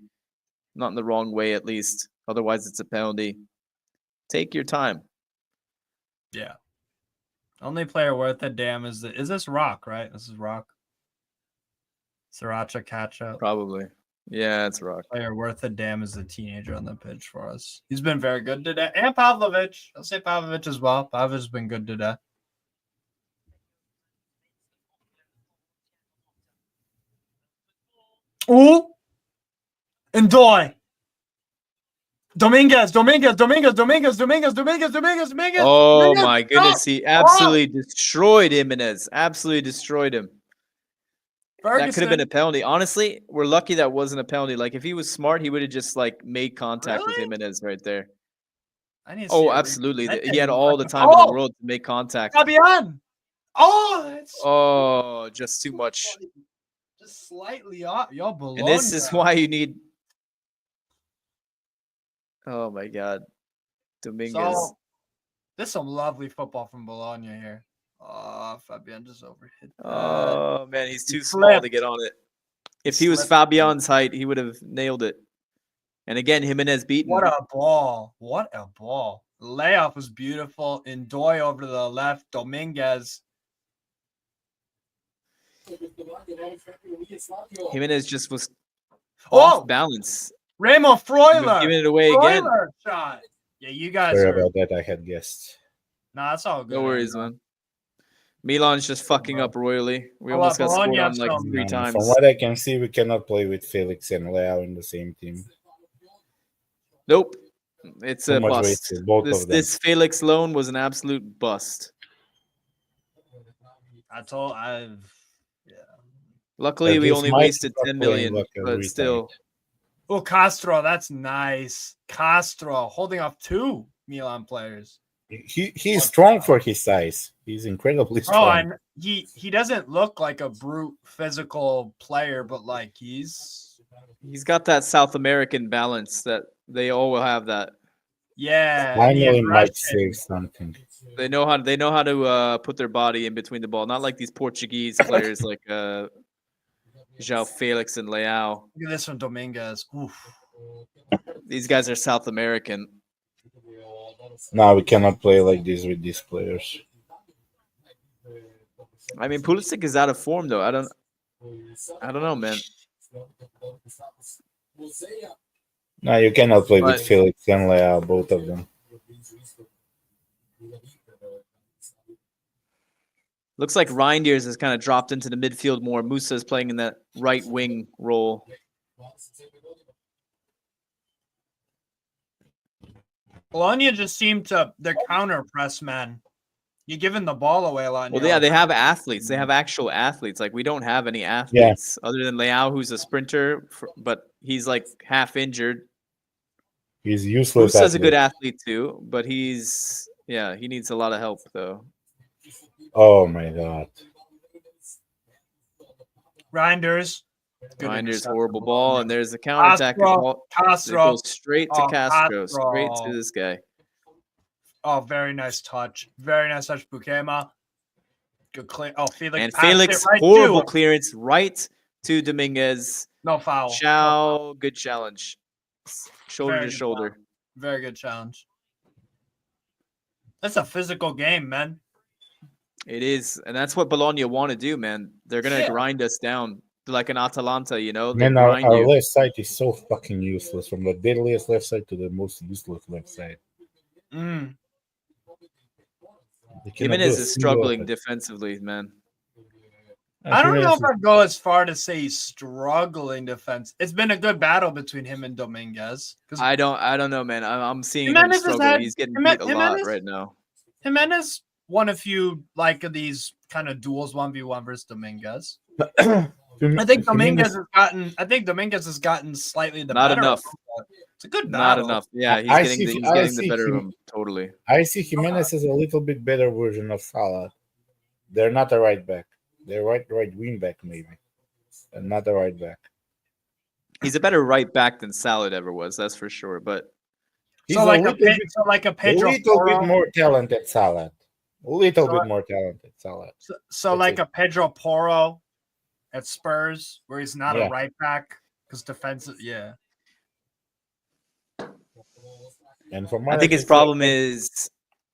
Not in the wrong way, at least. Otherwise, it's a penalty. Take your time. Yeah. Only player worth a damn is this Rock, right? This is Rock. Sriracha catch-up. Probably. Yeah, it's Rock. Player worth a damn is the teenager on the pitch for us. He's been very good today. And Pavlovich. I'll say Pavlovich as well. Pavlovich's been good today. Ooh. Ndoye. Dominguez. Oh my goodness. He absolutely destroyed Jimenez. Absolutely destroyed him. Ferguson. That could have been a penalty. Honestly, we're lucky that wasn't a penalty. Like if he was smart, he would have just like made contact with Jimenez right there. Absolutely. He had all the time in the world to make contact. Fabian. Just too much. Just slightly off. Y'all Bologna. And this is why you need. Oh my God, Dominguez. So, there's some lovely football from Bologna here. Oh, Fabian just overhit. Oh man, he's too small to get on it. If he was Fabian's height, he would have nailed it. And again, Jimenez beaten. What a ball! Layoff was beautiful. Ndoye over to the left. Dominguez. Jimenez just was off balance. Remo Freuler giving it away again. Shot. Yeah, you guys. Sorry about that. I had guessed. Nah, that's all good. No worries, man. Milan's just fucking up royally. We Well, almost got scored Bologna on like some- 3 times. From what I can see, we cannot play with Felix and Leao in the same team. Nope. It's Too a much bust. wasted, both of them. This Felix loan was an absolute bust. Luckily, But we this only might wasted start 10 playing million, like a but retard. still. Oh, Castro, that's nice. Castro holding off 2 Milan players. He's strong for his size. He's incredibly Bro, strong. and he doesn't look like a brute physical player, but like he's He's got that South American balance that they all will have that. yeah. and the Finally, might aggression. save something. They know how to put their body in between the ball. Not like these Portuguese players like João Felix and Leao. Look at this from Dominguez. Oof. These guys are South American. No, we cannot play like this with these players. I mean, Pulisic is out of form though. I don't know, man. No, you cannot play with But- Felix and Leao, both of them. Looks like Reinders has kind of dropped into the midfield more. Musa is playing in that right wing role. Bologna just seemed to their counter press, man. You're giving the ball away a lot. and Well, you're yeah, like, they have athletes. They have actual athletes. Like we don't have any athletes other than Leao, who's a sprinter, but he's like half injured. He's useless. Musa's a good athlete. athlete too, but he needs a lot of help though. Oh my god. Reinders. Good Reinders interception, horrible Bologna. ball, and there's the counter attack. It Castro. goes straight to Oh, Castro, straight Castro. to this guy. Oh, very nice touch. Very nice touch, Bukema. Good clear. Oh, Felix. And passed it Felix, right horrible to- clearance right to Dominguez. No foul. Chow, good challenge. Shoulder Very to good shoulder. Very good challenge. That's a physical game, man. It is, and that's what Bologna want to do, man. They're gonna Yeah. grind us down like an Atalanta, you know. They Man, our grind you. left side is so fucking useless. From the deadliest left side to the most useless left side. Mm. They cannot Jimenez do a is single struggling attack. defensively, man. I don't know Jimenez if I'd go as far to say he's struggling defense. It's been a good battle between him and Dominguez. Because I don't know, man. I'm seeing him Jimenez has struggle. had- He's getting Jimenez- beat a lot Jimenez- right now. Jimenez won a few like of these kind of duels 1v1 versus Dominguez. I think Dominguez has gotten slightly the Not better enough. of him, but it's a good Not battle. enough. Yeah, he's I getting see- he's I getting the see better of him- him totally. I see Jimenez as a little bit better version of Salah. They're not a right back. They're right wing back maybe, and not a right back. He's a better right back than Salad ever was, that's for sure. But He's So like a a Pedro little Porro. bit more talented Salah. A little So- bit more talented Salah. So That's like it. a Pedro Porro at Spurs, where he's not Yeah. a right back because defensive. Yeah, And from I what think his can see, problem is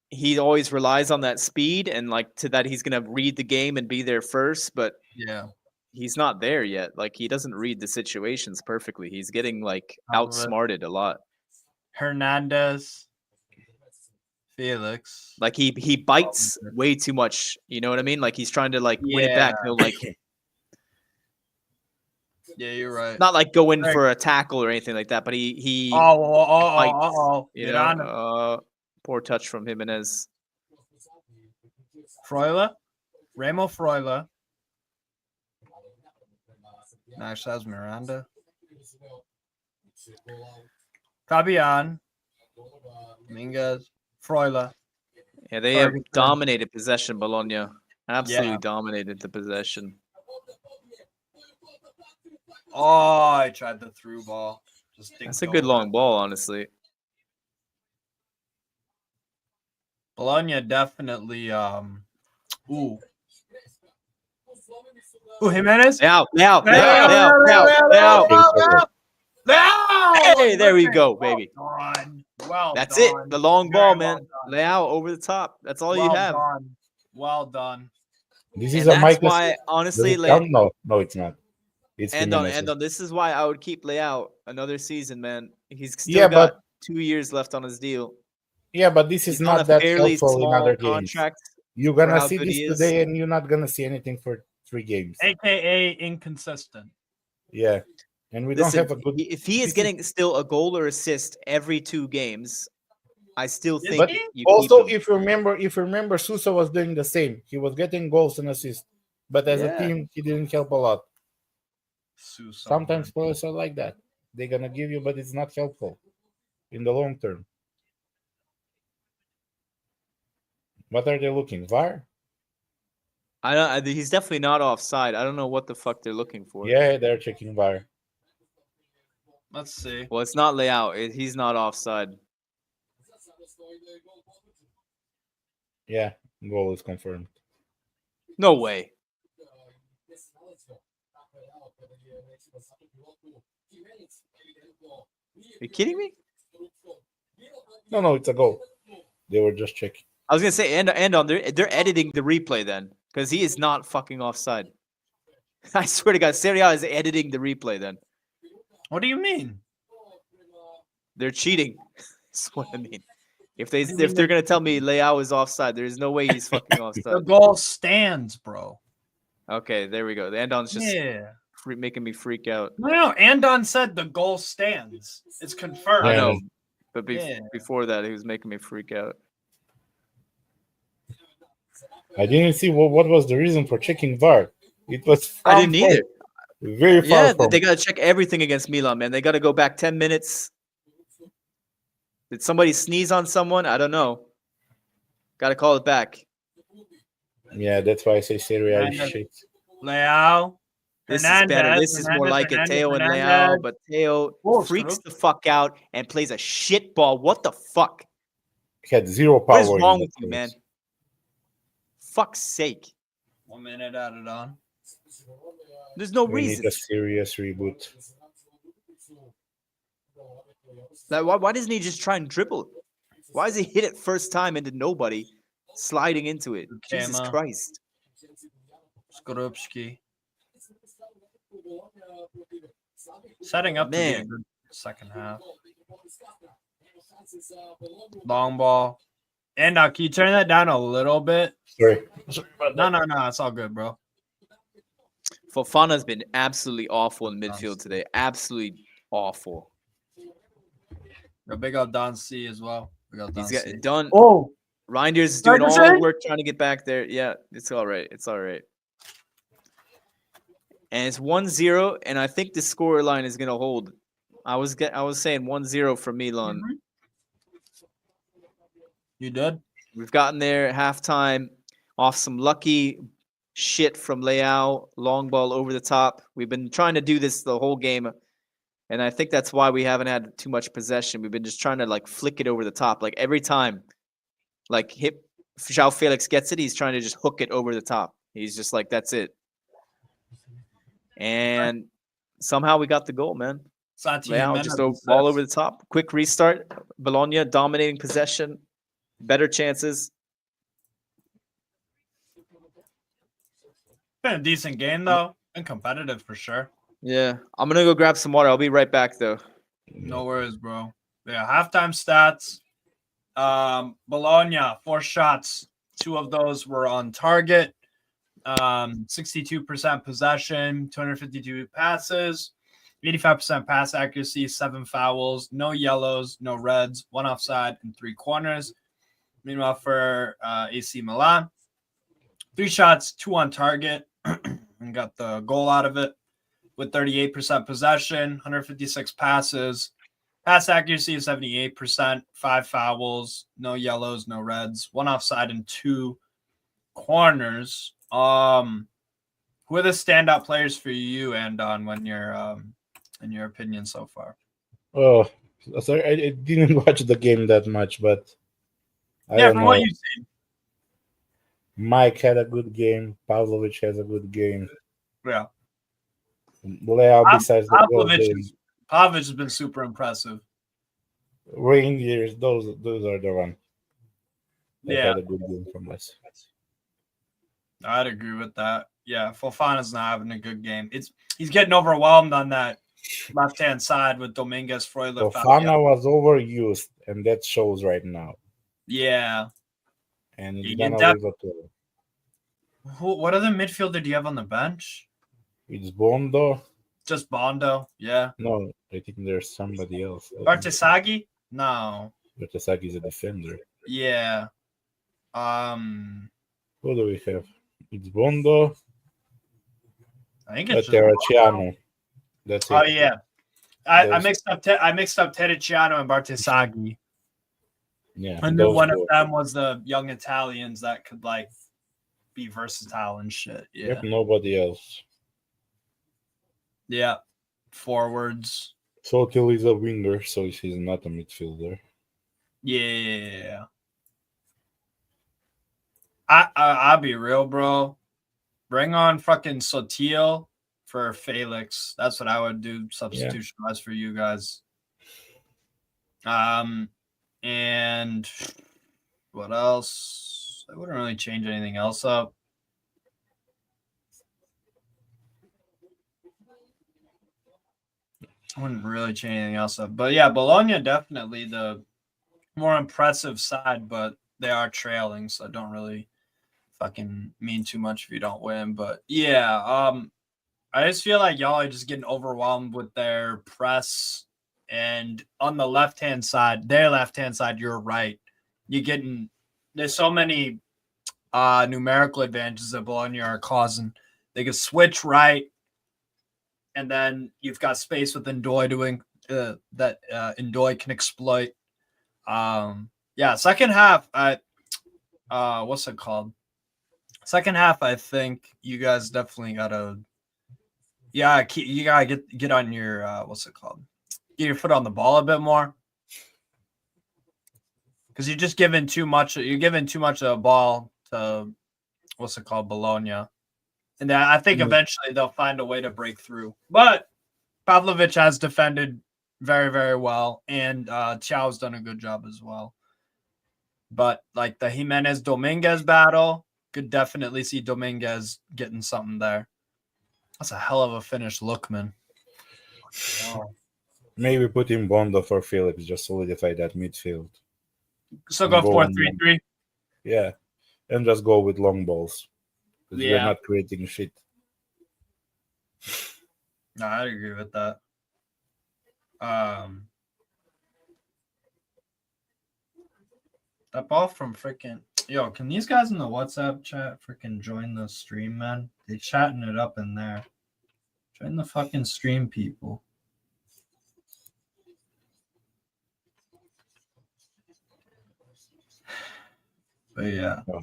he always relies on that speed and like to that he's gonna read the game and be there first, but yeah. he's not there yet. Like he doesn't read the situations perfectly. He's getting like Some of it. outsmarted a lot. Hernandez, Felix. Like he bites way too much. You know what I mean? Like he's trying to like win it back. He'll like Yeah, you're right. not like go in Right. for a tackle or anything like that, but he Oh, you get know, on him. poor touch from Jimenez. Freuler, Remo Freuler. Nice, that's Miranda. Fabian, Dominguez, Freuler. Yeah, they have Ferguson. dominated possession, Bologna. Absolutely Yeah. dominated the possession. Oh, I tried the through ball. Just That's a good long ball, honestly. Bologna definitely. Ooh, Jimenez. Now. Hey, there we go, baby. Well done. Well That's done. it. The long Very ball, well man. done. Leao over the top. That's all you Well have. done. Well done. This And is a that's Mike. why, honestly, No, it's not. It's and Jimenez. on. This is why I would keep Leao another season, man. He's still Yeah, got 2 years left on his deal. Yeah, but this is He's on not a that fairly helpful in small other games. contract. You're for gonna how see good this he is. today, and you're not gonna see anything for 3 games. AKA inconsistent. Yeah, and we don't Listen, have a good. if he is this getting still a goal or assist every 2 games, I still Is think he? you Also, keep him. if you remember, Sousa was doing the same. He was getting goals and assists, but as a Yeah. team, he didn't help a lot. Sousa, Sometimes man. players are like that. They're gonna give you, but it's not helpful in the long term. What are they looking? VAR? He's definitely not offside. I don't know what the fuck they're looking for. Yeah, they're checking VAR. Let's see. Well, it's not layout. He's not offside. Yeah, goal is confirmed. No way. Are you kidding me? No, it's a goal. They were just checking. I was gonna say, and on they're editing the replay then, because he is not fucking offside. I swear to God, Serie A is editing the replay then. What do you mean? They're cheating. That's what I mean. If What do you mean they're gonna tell me Leao is offside, there's no way he's fucking The offside. goal stands, bro. Okay, there we go. The Andon's just Yeah. making me freak out. No, Andon said the goal stands. It's confirmed. I Yeah. know, but Yeah. before that, he was making me freak out. I didn't see what was the reason for checking VAR. It was I didn't either. Very far Yeah, from. they got to check everything against Milan, man. They got to go back 10 minutes. Did somebody sneeze on someone? I don't know. Got to call it back. Yeah, that's why I say Serie A is Hernandez. shit. Leao. This is better. This is more like it. Teo and Leao, but Teo Oh, freaks screw. the fuck out and plays a shit ball. What the fuck? He had zero power. What is wrong in with that you, place. man? Fuck's sake. 1 minute added on. There's no We reason. need a serious reboot. Like, why doesn't he just try and dribble? Why does he hit it first time into nobody, sliding into it? Jesus Ukema. Christ. Skorupski. Setting up to be a Man. good second half. Long ball. And can you turn that down a little bit? Sorry. No, it's all good, bro. Fofana's been absolutely awful in midfield today. Absolutely awful. A big up Don C as well. Big up Don He's got C. done. Oh, Reinders is doing all the Ferguson? work trying to get back there. Yeah, it's all right. It's all right. And it's 1-0, and I think the score line is going to hold. I was saying 1-0 for Milan. Mhm. You did? We've gotten there at halftime off some lucky shit from Leao, long ball over the top. We've been trying to do this the whole game, and I think that's why we haven't had too much possession. We've been just trying to like flick it over the top. Like every time, like João Felix gets it, he's trying to just hook it over the top. He's just like, that's it. And somehow we got the goal, man. Santi Leao Jimenez just assists. all over the top. Quick restart. Bologna dominating possession. Better chances. Been a decent game though, and competitive for sure. Yeah. I'm going to go grab some water. I'll be right back, though. No worries, bro. Yeah, halftime stats. Bologna, 4 shots. 2 of those were on target. 62% possession, 252 passes, 85% pass accuracy, 7 fouls, no yellows, no reds, 1 offside, and 3 corners. Meanwhile, for AC Milan, 3 shots, 2 on target, and got the goal out of it with 38% possession, 156 passes, pass accuracy of 78%, 5 fouls, no yellows, no reds, 1 offside, and 2 corners. Who are the standout players for you, Andon, when you're in your opinion so far? Oh, sorry, I didn't watch the game that much, but I don't from know. what you've seen. Mike had a good game. Pavlovic has a good game. Yeah. Leao, besides the goal, Pavlovic has been super impressive. Rangers, those are the one that Yeah, had a good game from us. I'd agree with that. Yeah, Fofana's not having a good game. He's getting overwhelmed on that left-hand side with Dominguez, Freuler. Fofana was overused, and that shows right now. Yeah. and it's You gonna get leave a 12. What other midfielder do you have on the bench? It's Bondo. Just Bondo, yeah. No, I think there's somebody else. Bartisagi? No. Bertasaki is a defender. Yeah. Who do we have? It's Bondo, I think it's just Bondo. Terracciano. That's it. Oh yeah. I Those- mixed up Terracciano and Bartisagi. Yeah, And then those one of two. them was the young Italians that could like be versatile and shit. Yeah. Yep, nobody else. Yeah. Forwards. Sotil is a winger, so he's not a midfielder. Yeah. I'll be real, bro. Bring on fucking Sotil for Felix. That's what I would do substitution wise for you guys. And what else? I wouldn't really change anything else up. I wouldn't really change anything else up. But yeah, Bologna definitely the more impressive side, but they are trailing, so don't really fucking mean too much if you don't win. But yeah, I just feel like y'all are just getting overwhelmed with their press. And on the left-hand side, their left-hand side, you're right. There's so many numerical advantages that Bologna are causing. They can switch right, and then you've got space with Ndoye doing that Ndoye can exploit. Second half, what's it called? Second half, I think you guys definitely gotta, you gotta get on your what's it called? Get your foot on the ball a bit more, because you're just giving too much. You're giving too much of a ball to what's it called, Bologna, and I think eventually they'll find a way to break through. But Pavlovic has defended very, very well, and Thiao's done a good job as well. But like the Jimenez Dominguez battle, could definitely see Dominguez getting something there. That's a hell of a finished look, man. Wow. Maybe put in Bondo for Felix, just solidify that midfield. So go 4-3-3. Yeah, and just go with long balls. Because we're Yeah. not creating shit. No, I agree with that. That ball from freaking can these guys in the WhatsApp chat freaking join the stream, man? They chatting it up in there. Join the fucking stream, people. But yeah. Oh.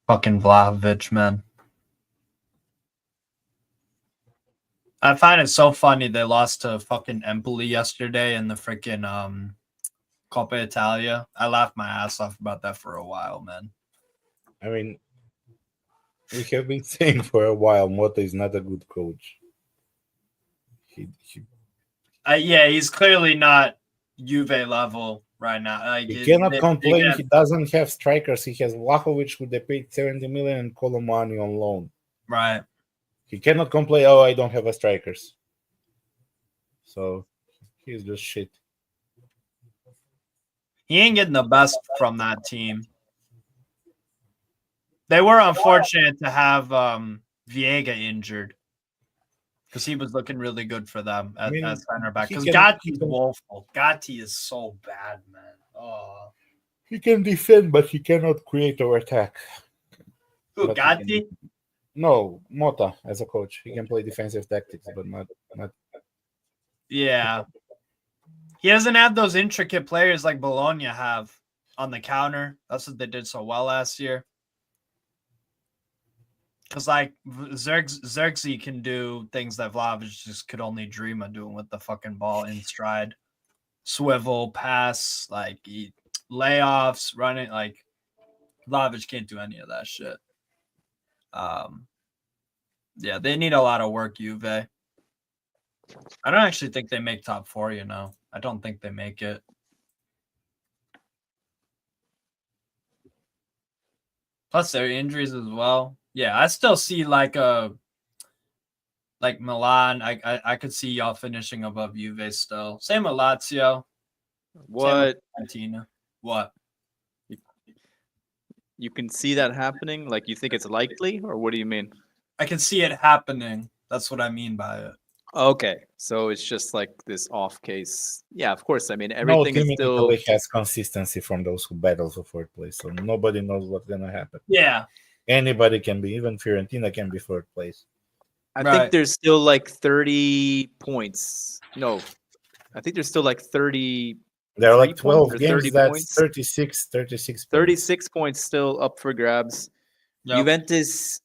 Fucking Vlahovic, man. I find it so funny they lost to fucking Empoli yesterday in the freaking Coppa Italia. I laughed my ass off about that for a while, man. I mean, we have been saying for a while Motta is not a good coach. He's clearly not Juve level right now. Like, he cannot complain. He doesn't have strikers. He has Vlahovic, who they paid 70 million, and Colomani on loan. Right. He cannot complain, oh, I don't have a strikers. So he's just shit. He ain't getting the best from that team. They were unfortunate to have Viega injured, because he was looking really good for them at center back. Because Gatti's woeful. Gatti is so bad, man. Oh. He can defend, but he cannot create or attack. Who, Gatti? No, Motta as a coach. He can play defensive tactics, but not. Yeah. He doesn't have those intricate players like Bologna have on the counter. That's what they did so well last year. Because like Xerxes can do things that Vlahovic just could only dream of doing with the fucking ball in stride. Swivel, pass, like layoffs, running. Like Vlahovic can't do any of that shit. Yeah, they need a lot of work, Juve. I don't actually think they make top 4, I don't think they make it. Plus their injuries as well. Yeah, I still see like Milan. I could see y'all finishing above Juve still. Same with Lazio. What? Same with Argentina. What? You can see that happening? Like, you think it's likely, or what do you mean? I can see it happening. That's what I mean by it. Okay, so it's just like this off case. Yeah, of course. I mean, No everything team is in still. Italy has consistency from those who battle for fourth place, so nobody knows what's gonna happen. Yeah. Anybody can be, even Fiorentina can be fourth place. I Right. think there's still like 30 points. No, I think there's still like 30. There are like 3 points 12 or games, 30 that's points? 36 points. 36 points still up for grabs. Yep. Juventus,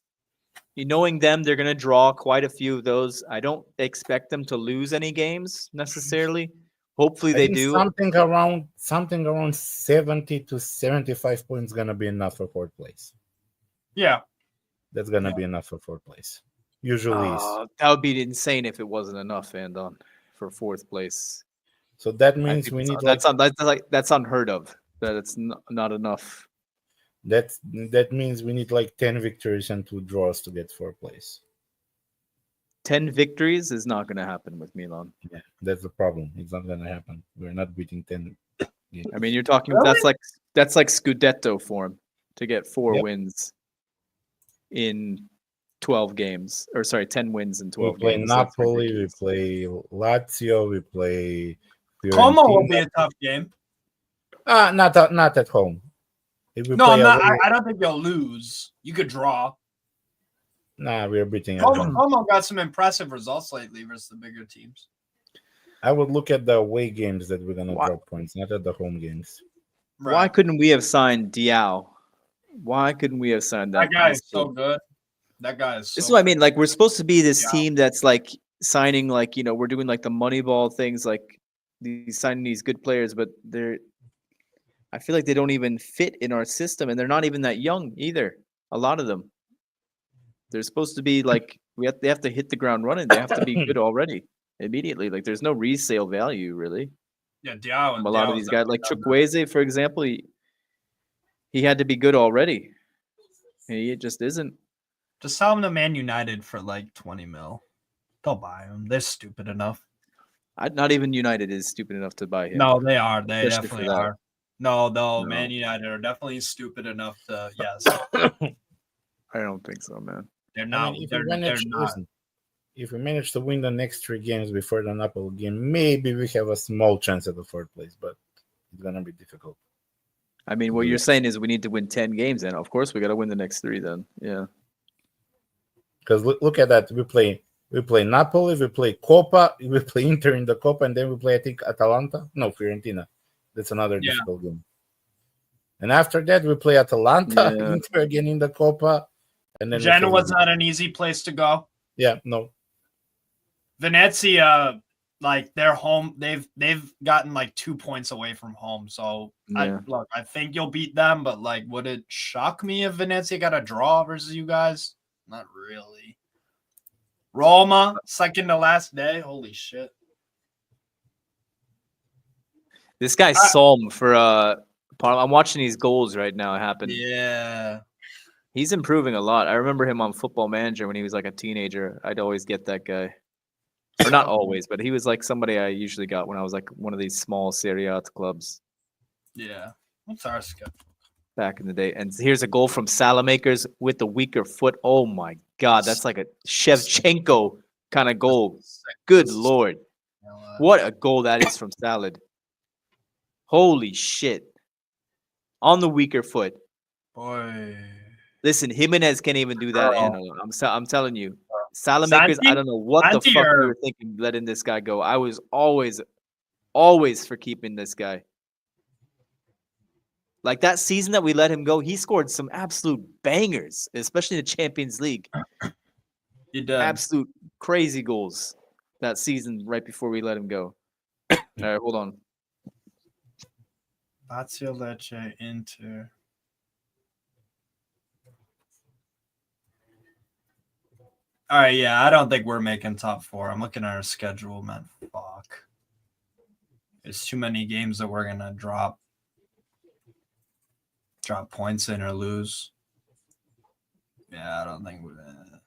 knowing them, they're going to draw quite a few of those. I don't expect them to lose any games necessarily. Hopefully I they think do. something around 70 to 75 points gonna be enough for fourth place. Yeah. That's gonna be enough for fourth place. Usually is. That would be insane if it wasn't enough, Andon, for fourth place. So that I means think we need that's unheard of. That it's not enough. that means we need like 10 victories and 2 draws to get fourth place. 10 victories is not going to happen with Milan. Yeah, that's the problem. It's not gonna happen. We're not beating 10 games. I mean, you're talking Really? that's like Scudetto form to get 4 Yep. wins in 12 games, or sorry, 10 wins in we 12 play games. That's Napoli, we ridiculous. play Lazio, we play Como will be Fiorentina. a tough game. Not at home. If we No, play I'm not. away, I don't think you'll lose. You could draw. we're beating at Como, home. Como got some impressive results lately versus the bigger teams. I would look at the away games that we're gonna Why- drop points, not at the home games. Right. Why couldn't we have signed Diao? Why couldn't we have signed that guy is nice so kid? good. That guy is so This is what I mean. Like, we're supposed to be this Yeah. team that's like signing, like, we're doing like the Moneyball things, like signing these good players, but I feel like they don't even fit in our system, and they're not even that young either. A lot of them. They're supposed to be like they have to hit the ground running. They have to be good already immediately. Like, there's no resale value really. Yeah, Diao. From a lot of these guys, like Chukwueze, for example, he had to be good already. He just isn't. Just sell him to Man United for like 20 mil. They'll buy him. They're stupid enough. Not even United is stupid enough to buy him. No, they are. They Especially for definitely that. are. No, No. Man United are definitely stupid enough to. Yes, I don't think so, man. they're I not. mean, they're not. listen, if we manage to win the next 3 games before the Napoli game, maybe we have a small chance at the fourth place, but it's gonna be difficult. I mean, what you're saying is we need to win 10 games, and of course we got to win the next 3 then. Yeah. Because look at that, we play Napoli, we play Copa, we play Inter in the Copa, and then we play, I think, Atalanta. No, Fiorentina. That's another Yeah. difficult game. And after that, we play Atalanta, Yeah. Inter again in the Copa, and then Genoa's not an easy place to go. Yeah, no. Venezia, like they're home. They've gotten like 2 points away from home. So Yeah. I think you'll beat them. But like, would it shock me if Venezia got a draw versus you guys? Not really. Roma, second to last day. Holy shit. This guy Solm for I'm watching these goals right now happen. Yeah. He's improving a lot. I remember him on Football Manager when he was like a teenager. I'd always get that guy. Or not always, but he was like somebody I usually got when I was like one of these small Serie A clubs Yeah. What's our schedule? back in the day. And here's a goal from Salamakers with the weaker foot. Oh my God, that's like a Shevchenko kind of goal. Good Lord. What a goal that is from Salad. Holy shit. On the weaker foot. Boy. Listen, Jimenez can't even do that. I'm telling you. Salamakers, Santi? I don't know what the Santi fuck we or- were thinking letting this guy go. I was always for keeping this guy. Like that season that we let him go, he scored some absolute bangers, especially in the Champions League. He did. Absolute crazy goals that season right before we let him go. All right, hold on. Lazio, Lecce, Inter. All right, yeah, I don't think we're making top 4. I'm looking at our schedule, man. Fuck. There's too many games that we're gonna drop points in or lose. Yeah, I don't think we're gonna.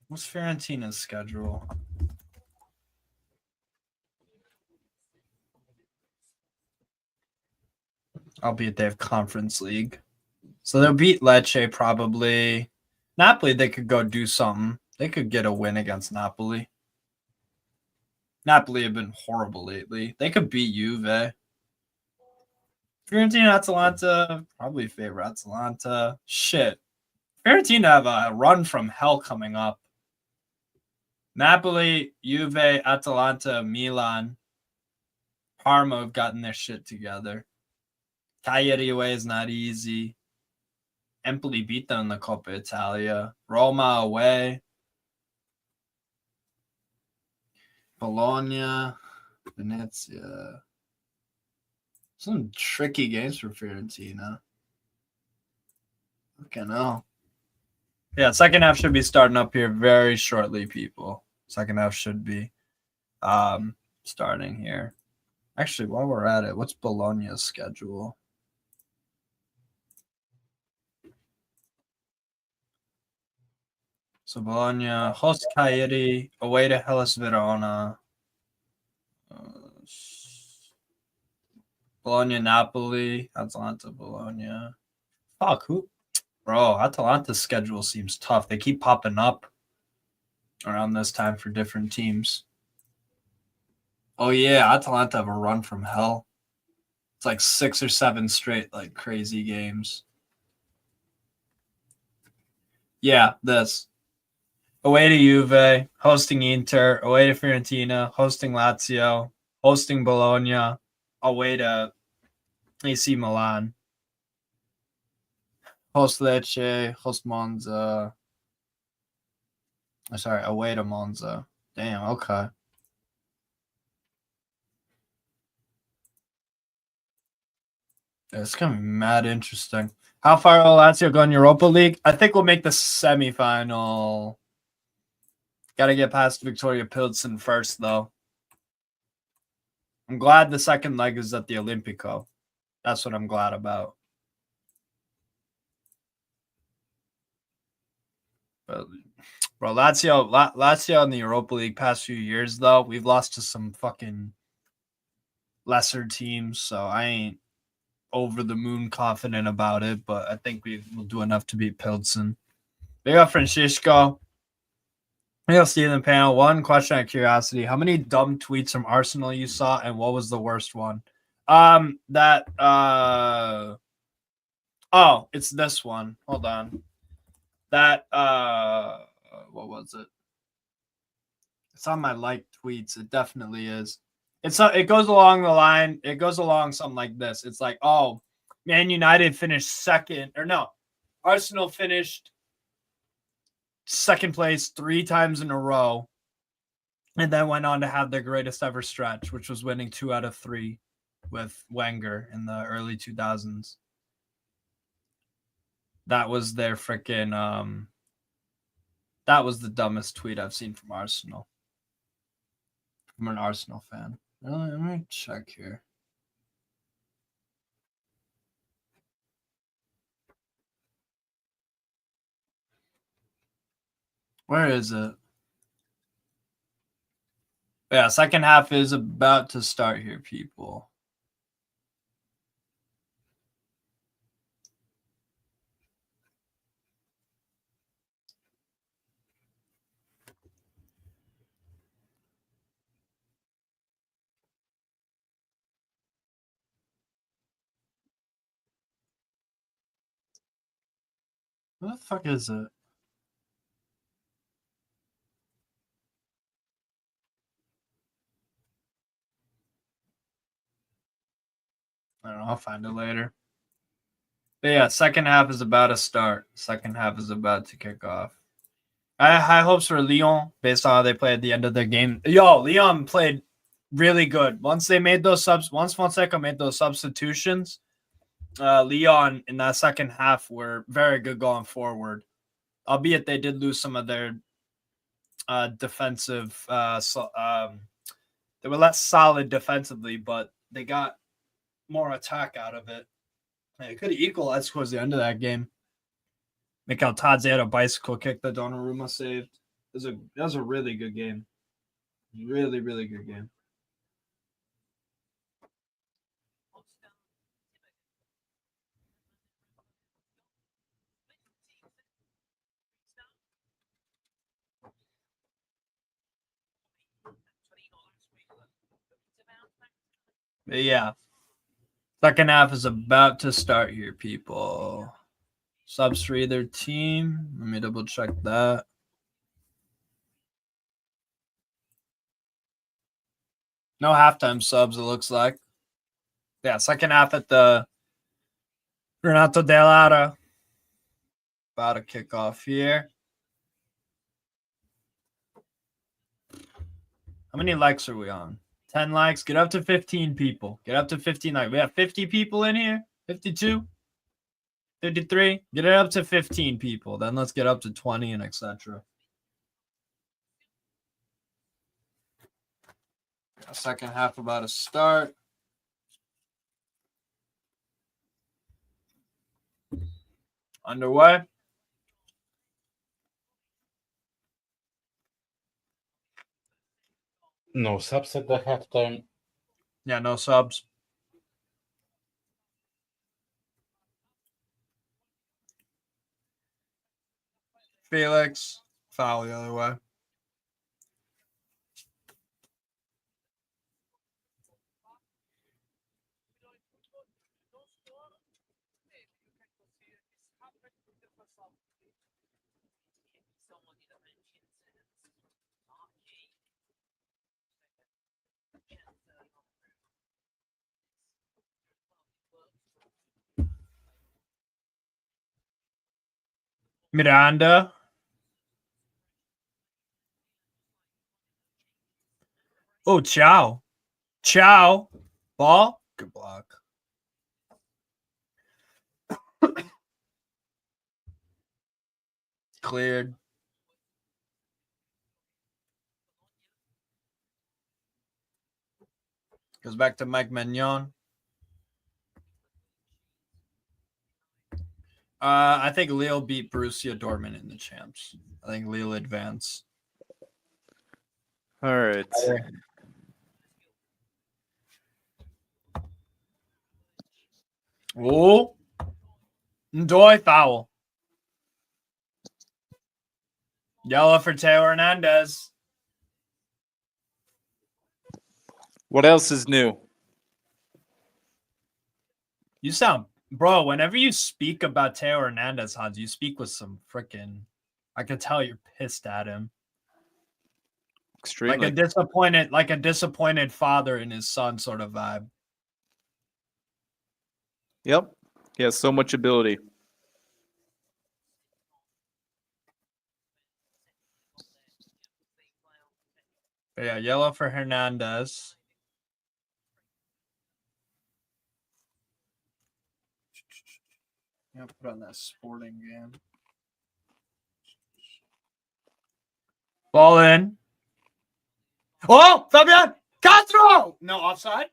What's Fiorentina's schedule? albeit they have Conference League. So they'll beat Lecce probably. Napoli, they could go do something. They could get a win against Napoli. Napoli have been horrible lately. They could beat Juve. Fiorentina, Atalanta, probably favor Atalanta. Shit. Fiorentina have a run from hell coming up. Napoli, Juve, Atalanta, Milan, Parma have gotten their shit together. Cagliari away is not easy. Empoli beat them in the Coppa Italia. Roma away. Bologna, Venezia. Some tricky games for Fiorentina. Okay, no. Yeah, second half should be starting up here very shortly, people. Second half should be starting here. Actually, while we're at it, what's Bologna's schedule? So Bologna, host Cagliari, away to Hellas Verona. Bologna, Napoli, Atalanta, Bologna. Fuck, who? Bro, Atalanta's schedule seems tough. They keep popping up around this time for different teams. Oh, yeah, Atalanta have a run from hell. It's like 6 or 7 straight, like, crazy games. Yeah, this. Away to Juve, hosting Inter, away to Fiorentina, hosting Lazio, hosting Bologna, away to AC Milan, host Lecce, host Monza. Sorry, away to Monza. Damn, okay. It's gonna be mad interesting. How far will Lazio go in Europa League? I think we'll make the semifinal. Got to get past Victoria Pilsen first, though. I'm glad the second leg is at the Olimpico. That's what I'm glad about. But, bro, Lazio in the Europa League past few years, though, we've lost to some fucking lesser teams, so I ain't over the moon confident about it, but I think we will do enough to beat Pilsen. Big up Francisco. Hey, Steven panel. One question of curiosity: how many dumb tweets from Arsenal you saw, and what was the worst one? Oh, it's this one. Hold on. What was it? It's on my liked tweets. It definitely is. It goes along the line. It goes along something like this. It's like, oh, Man United finished second, or no, Arsenal finished second place 3 times in a row, and then went on to have their greatest ever stretch, which was winning 2 out of 3 with Wenger in the early 2000s. That was their freaking that was the dumbest tweet I've seen from Arsenal. I'm an Arsenal fan. Let me check here. Where is it? Yeah, second half is about to start here, people. What the fuck is it? I don't know. I'll find it later. But yeah, second half is about to start. Second half is about to kick off. I have high hopes for Lyon based on how they played at the end of their game. Yo, Lyon played really good. Once Fonseca made those substitutions, Lyon in that second half were very good going forward. Albeit they did lose some of their defensive. They were less solid defensively, but they got more attack out of it. It could have equalized towards the end of that game. Mikel Tadze had a bicycle kick that Donnarumma saved. That was a really good game. Really, really good game. But yeah. Second half is about to start here, people. Subs for either team. Let me double check that. No halftime subs, it looks like. Yeah, second half at the Renato Dell'Ara. About to kick off here. How many likes are we on? 10 likes. Get up to 15 people. Get up to 15 likes. We have 50 people in here. 52. 53. Get it up to 15 people. Then let's get up to 20 and etc. Second half about to start. Underway. No subs at the halftime. Yeah, no subs. Felix. Foul the other way. Miranda. Oh, Ciao. Ciao. Ball. Good block. Cleared. Goes back to Mike Magnon. I think Lille beat Borussia Dortmund in the champs. I think Lille advance. All right. Oh. Ndoy foul. Yellow for Teo Hernandez. What else is new? You sound, bro, whenever you speak about Teo Hernandez, Hans, you speak with some freaking, I can tell you're pissed at him. Extremely. Like a disappointed father in his son sort of vibe. Yep. He has so much ability. But yeah, yellow for Hernandez. Yeah, put on that sporting game. Ball in. Oh, Fabian Castro! No, offside?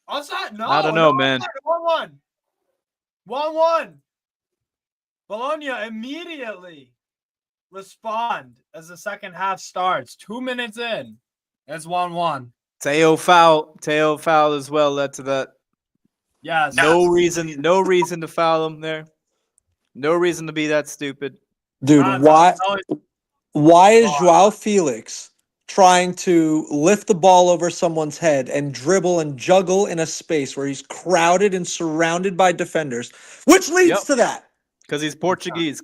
Offside? No. I don't know, man. 1-1. 1-1. Bologna immediately respond as the second half starts. 2 minutes in. It's 1-1. Teo foul as well led to that. Yes. No reason to foul him there. No reason to be that stupid. Dude, Hans, why is Joao Felix trying to lift the ball over someone's head and dribble and juggle in a space where he's crowded and surrounded by defenders, which leads to that? Because he's Portuguese.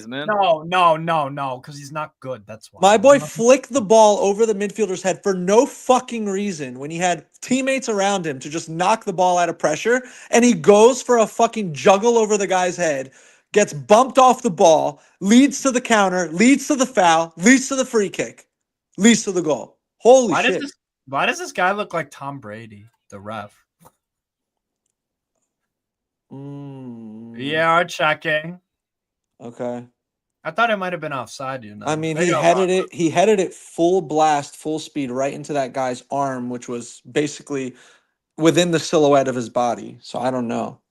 Man. No, because he's not good. That's why. My boy flicked the ball over the midfielder's head for no fucking reason when he had teammates around him to just knock the ball out of pressure, and he goes for a fucking juggle over the guy's head, gets bumped off the ball, leads to the counter, leads to the foul, leads to the free kick, leads to the goal. Holy shit. Why does this guy look like Tom Brady, the ref? Yeah, checking. Okay. I thought it might have been offside, you know. I mean, he headed it full blast, full speed right into that guy's arm, which was basically within the silhouette of his body. So I don't know.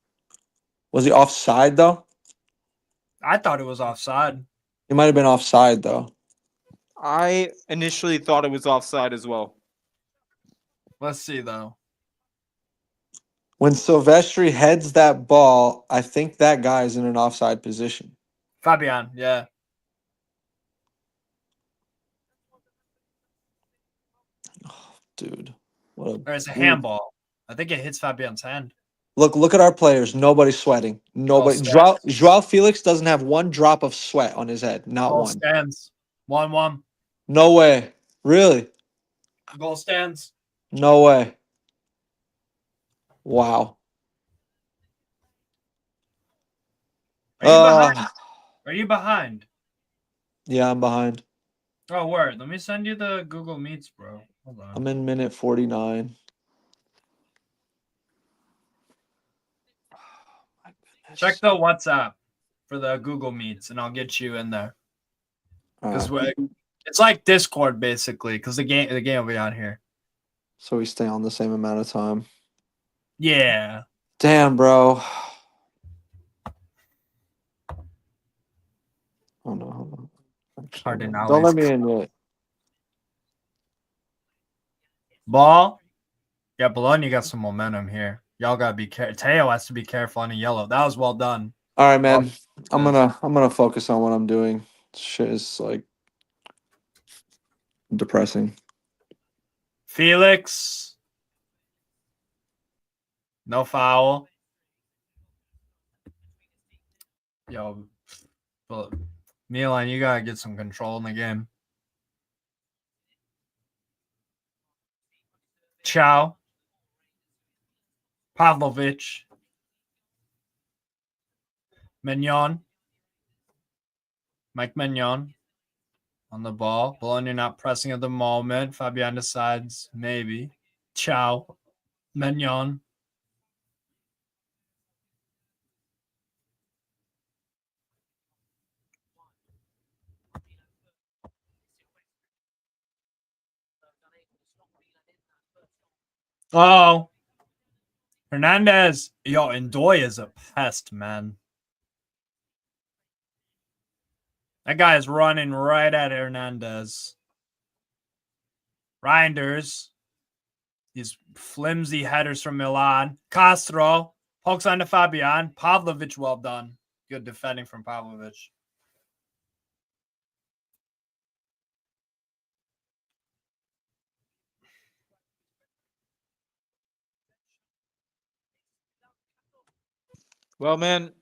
Was he offside though? I thought it was offside. He might have been offside though. I initially thought it was offside as well. Let's see though. When Silvestri heads that ball, I think that guy's in an offside position. Fabian, yeah. Oh, dude, what What Or it's a a- handball. I think it hits Fabian's hand. Look at our players. Nobody's sweating. Nobody. Goal Joao Felix doesn't have one drop of sweat on his head. Not Goal one. stands. 1-1. No way. Really? Goal stands. No way. Wow. Are you behind? Are you behind? Yeah, I'm behind. Oh, word. Let me send you the Google Meets, bro. Hold on. I'm in minute 49. My goodness. Check the WhatsApp for the Google Meets, and I'll get you in there. Because it's like Discord, basically, because the game will be on here. So we stay on the same amount of time. Yeah. Damn, bro. Oh no, hold on. Actually, Cardinales. don't let me in yet. Ball. Yeah, Bologna got some momentum here. Y'all gotta be careful. Teo has to be careful on a yellow. That was well done. All right, man. I'm gonna focus on what I'm doing. Shit is like depressing. Felix. No foul. Yo, Milan, you gotta get some control in the game. Chow. Pavlovic. Mignon. Mike Mignon on the ball. Bologna not pressing at the moment. Fabian decides maybe. Chow. Mignon. Oh. Hernandez. Yo, Ndoye is a pest, man. That guy is running right at Hernandez. Reinders. These flimsy headers from Milan. Castro. Pokes on to Fabian. Pavlovic, well done. Good defending from Pavlovic. Well, man,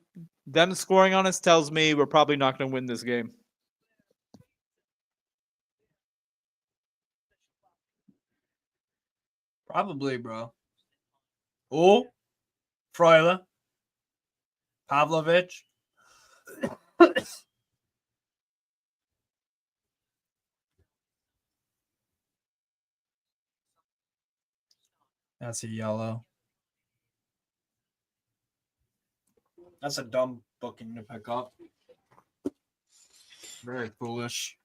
them scoring on us tells me we're probably not going to win this game. Probably, bro. Oh, Freuler. Pavlovic. That's a yellow. That's a dumb booking to pick up. Very foolish.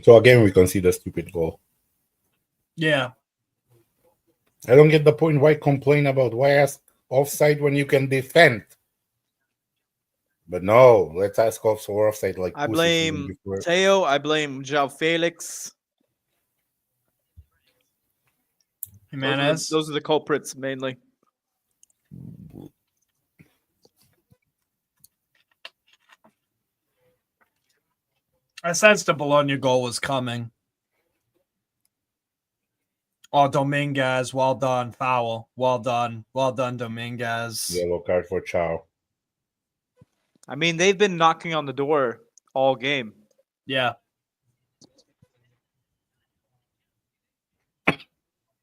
So again, we concede a stupid goal. Yeah. I don't get the point. Why complain about why ask offside when you can defend? But no, let's ask for offside like I pussies even blame before. Teo. I blame Joao Felix. Jimenez. Those are the culprits mainly. I sensed the Bologna goal was coming. Oh, Dominguez, well done. Foul. Well done. Well done, Dominguez. Yellow card for Chow. I mean, they've been knocking on the door all game. Yeah.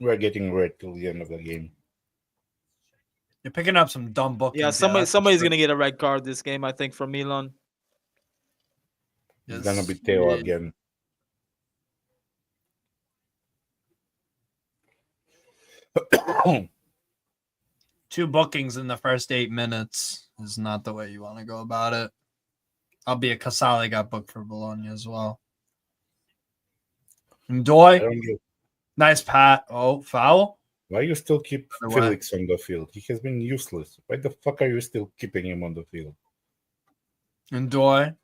We're getting red till the end of the game. You're picking up some dumb bookings. Yeah, somebody's going to get a red card this game, I think, from Milan. It's gonna be Teo again. Two bookings in the first 8 minutes is not the way you want to go about it. Albeit Casale got booked for Bologna as well. Ndoye, nice pat. Oh, foul. Why you still keep Other Felix on the field? He has been useless. Why the fuck are you still keeping him on the field? Ndoye.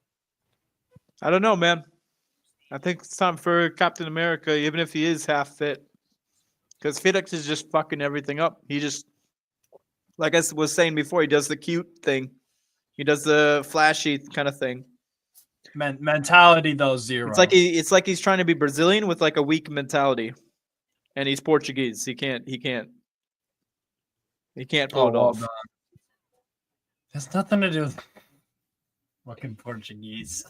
I don't know, man. I think it's time for Captain America, even if he is half fit. Because Felix is just fucking everything up. He just, like I was saying before, he does the cute thing. He does the flashy kind of thing. Mentality though, zero. It's like he's trying to be Brazilian with like a weak mentality, and he's Portuguese. He can't pull it well off. done. Has nothing to do with fucking Portuguese.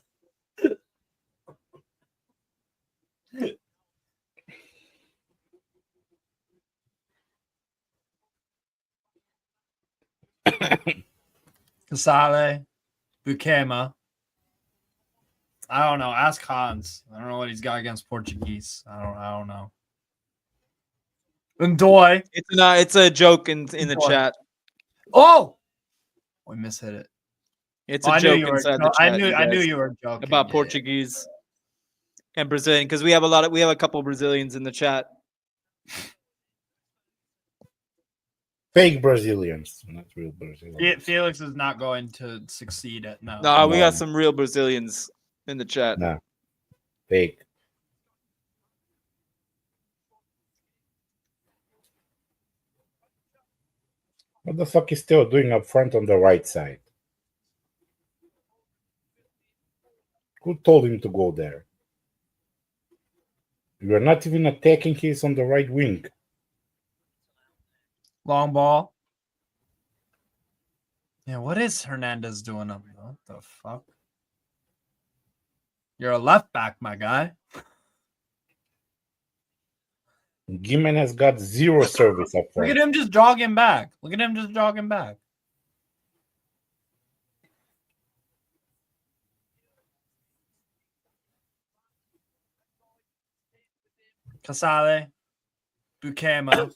Casale, Bukema. I don't know. Ask Hans. I don't know what he's got against Portuguese. I don't know. Ndoy. It's a joke in the Boy. chat. Oh, we mishit it. It's a joke inside the chat. I knew you were joking about Portuguese and Brazilian because we have a couple Brazilians in the chat. Fake Brazilians, not real Brazilians. Felix is not going to succeed at no. No, we got some real Brazilians in the chat. Nah, fake. What the fuck is still doing up front on the right side? Who told him to go there? You are not even attacking. He's on the right wing. Long ball. Yeah, what is Hernandez doing up there? What the fuck? You're a left back, my guy. Gimen has got zero service up front. Look at him just jogging back. Look at him just jogging back. Casale. Bukema.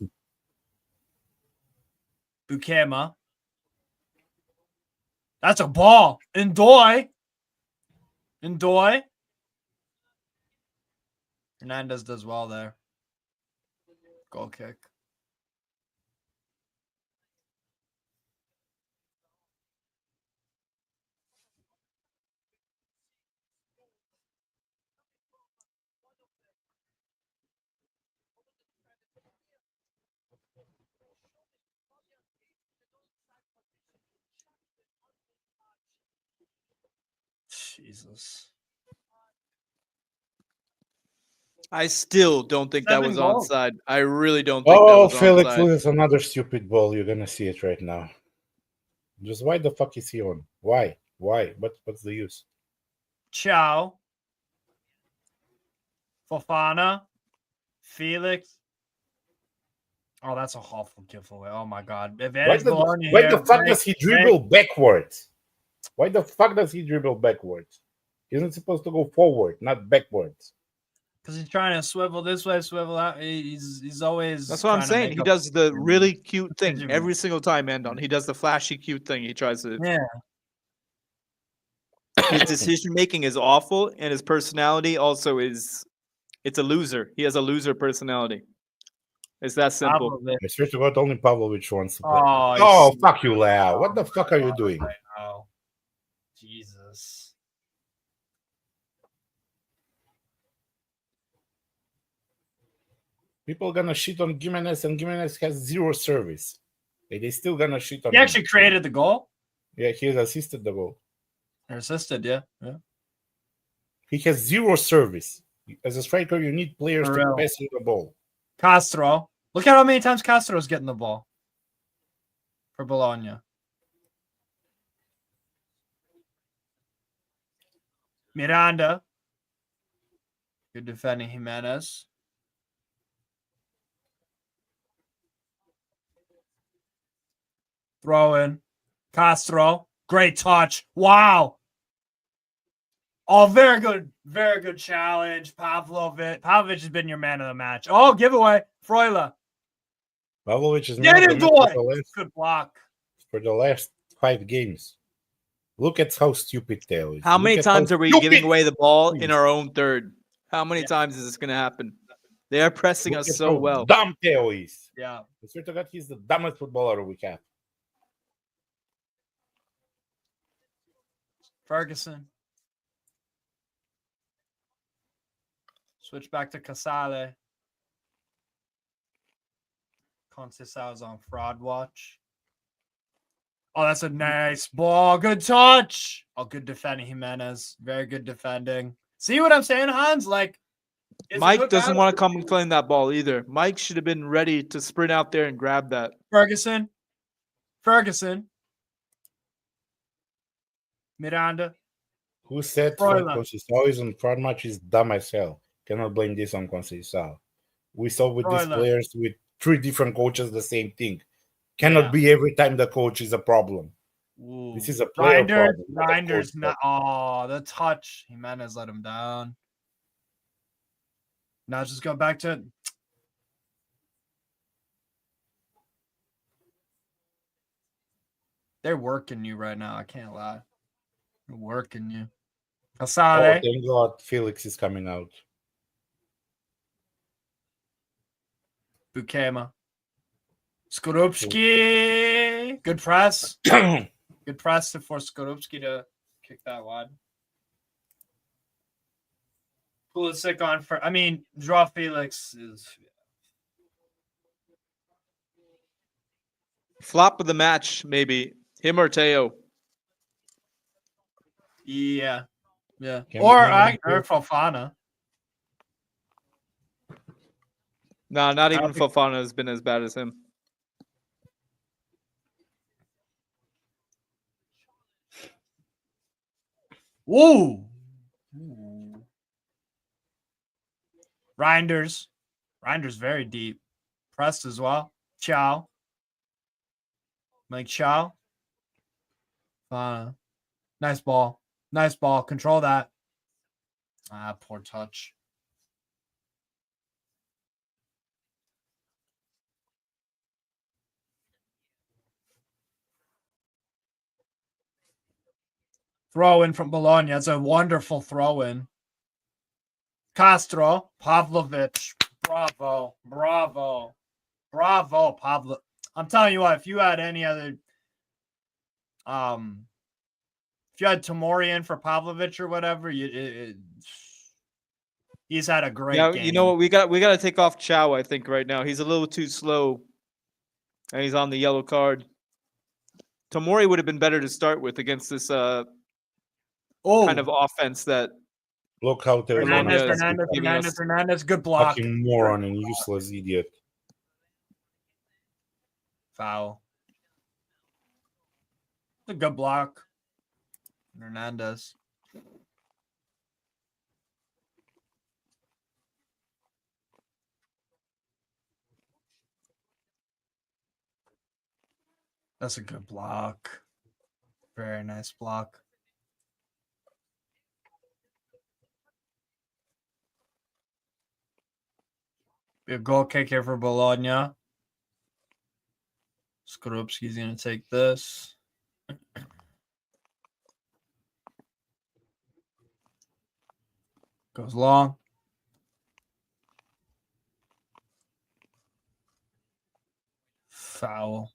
Bukema. That's a ball. Ndoy. Hernandez does well there. Goal kick. Jesus. I still don't think that 7 was goals. onside. I really don't think that Oh, was Felix onside. loses another stupid ball. You're gonna see it right now. Just why the fuck is he on? Why? What's the use? Ciao. Fofana. Felix. Oh, that's a awful giveaway. Oh my god. Why the fuck does he dribble backwards? Why the fuck does he dribble backwards? He isn't supposed to go forward, not backwards. Because he's trying to swivel this way, swivel out. He's always. That's what I'm saying. He does the really cute thing every single time, Andon. He does the flashy, cute thing. He tries to. Yeah. His decision making is awful, and his personality also is. It's a loser. He has a loser personality. It's that simple. I swear to God, only Pavlovich wants to play. Oh, Oh fuck you, Leo. What the fuck are you doing? Oh, Jesus. People gonna shit on Gimenez, and Gimenez has zero service. They still gonna shit on He him. actually created the goal? Yeah, he has assisted the goal. Or assisted, yeah. He has zero service. As a striker, you need players to pass you the ball. Castro. Look at how many times Castro's getting the ball for Bologna. Miranda. Good defending Jimenez. Throw in. Castro. Great touch. Wow. Oh, very good. Very good challenge. Pavlovich. Pavlovich has been your man of the match. Oh, giveaway. Froila. Pavlovich is Get it, boy. Good block. For the last 5 games. Look at how stupid Teo is. How many times are we giving away the ball in our own third? How many times is this going to happen? They are pressing us so well. Dumb Teo is. Yeah. I swear to God, he's the dumbest footballer we have. Ferguson. Switch back to Casale. Conceição's on fraud watch. Oh, that's a nice ball. Good touch. Oh, good defending, Jimenez. Very good defending. See what I'm saying, Hans? Like, it's a Mike good doesn't battle. want to come and claim that ball either. Mike should have been ready to sprint out there and grab that. Ferguson. Miranda. Who said Froylan. Conceição is on front match is dumb as hell. Cannot blame this on Conceição. We saw with these Froylan. players with 3 different coaches the same thing. Cannot be every time the coach is a problem. Ooh. This is a player problem. Reinders not. Oh, the touch. Jimenez let him down. Now just go back to. They're working you right now. I can't lie. They're working you. Casale. Oh, thank God Felix is coming out. Bukema. Skorupski. Good press. Good press to force Skorupski to kick that wide. Pulisic on for. I mean, Joao Felix is. Flop of the match, maybe. Him or Teo. Yeah. Yeah. Can Or we name him? Fofana. No, not I even don't think- Fofana has been as bad as him. Ooh. Reinders. Reinders very deep. Pressed as well. Chow. Mike Chow. Nice ball. Nice ball. Control that. Ah, poor touch. Throw in from Bologna. It's a wonderful throw in. Castro, Pavlovic. Bravo. Bravo. Bravo, Pavlo. I'm telling you what, if you had any other if you had Tomori in for Pavlovic or whatever, he's had a great game. You know what? We got to take off Chow, I think, right now. He's a little too slow. And he's on the yellow card. Tomori would have been better to start with against this kind of offense that Look how they're Hernandez, good block. fucking moron and useless idiot. Foul. A good block. Hernandez. That's a good block. Very nice block. A goal kick here for Bologna. Skorupski's going to take this. Goes long. Foul.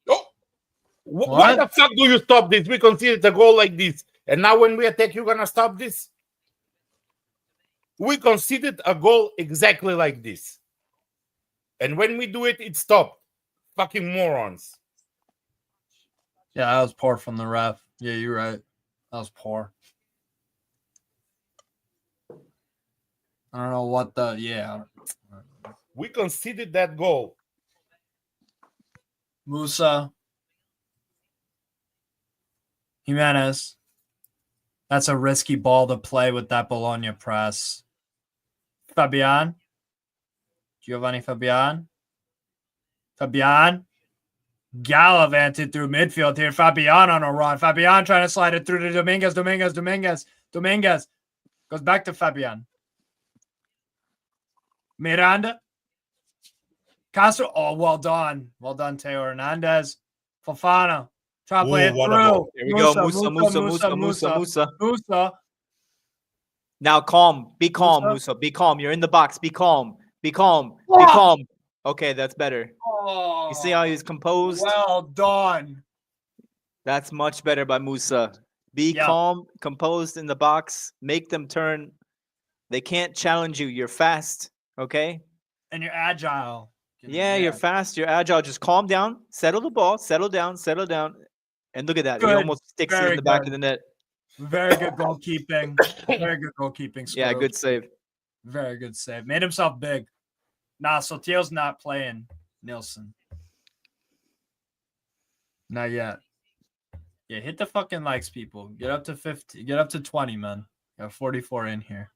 Oh, why the fuck do you stop this? We conceded a goal like this. And now when we attack, you're going to stop this? We conceded a goal exactly like this. And when we do it, it stopped. Fucking morons. Yeah, that was poor from the ref. Yeah, you're right. That was poor. I don't know what the... Yeah. We conceded that goal. Musa. Jimenez. That's a risky ball to play with that Bologna press. Fabian. Giovanni Fabian. Fabian. Gallivanted through midfield here. Fabian on a run. Fabian trying to slide it through to Dominguez. Dominguez. Goes back to Fabian. Miranda. Castro. Oh, well done. Well done, Teo Hernandez. Fofana. Try to play it through. Here we go. Musa. Now calm. Be calm, Musa. Be calm. You're in the box. Be calm. Be calm. Be calm. Okay, that's better. Oh, you see how he's composed? Well done. That's much better by Musa. Be calm, composed in the box. Make them turn. They can't challenge you. You're fast. Okay? And you're agile. Yeah, you're fast, you're agile. Just calm down, settle the ball, settle down. And look at that. He Good. almost sticks it Very in the back good. of the net. Very good goalkeeping. Very good goalkeeping. Yeah, good Skorupski. save. Very good save. Made himself big. Nah, Sotil's not playing Nielsen. Not yet. Yeah, hit the fucking likes, people. Get up to 50. Get up to 20, man. Got 44 in here.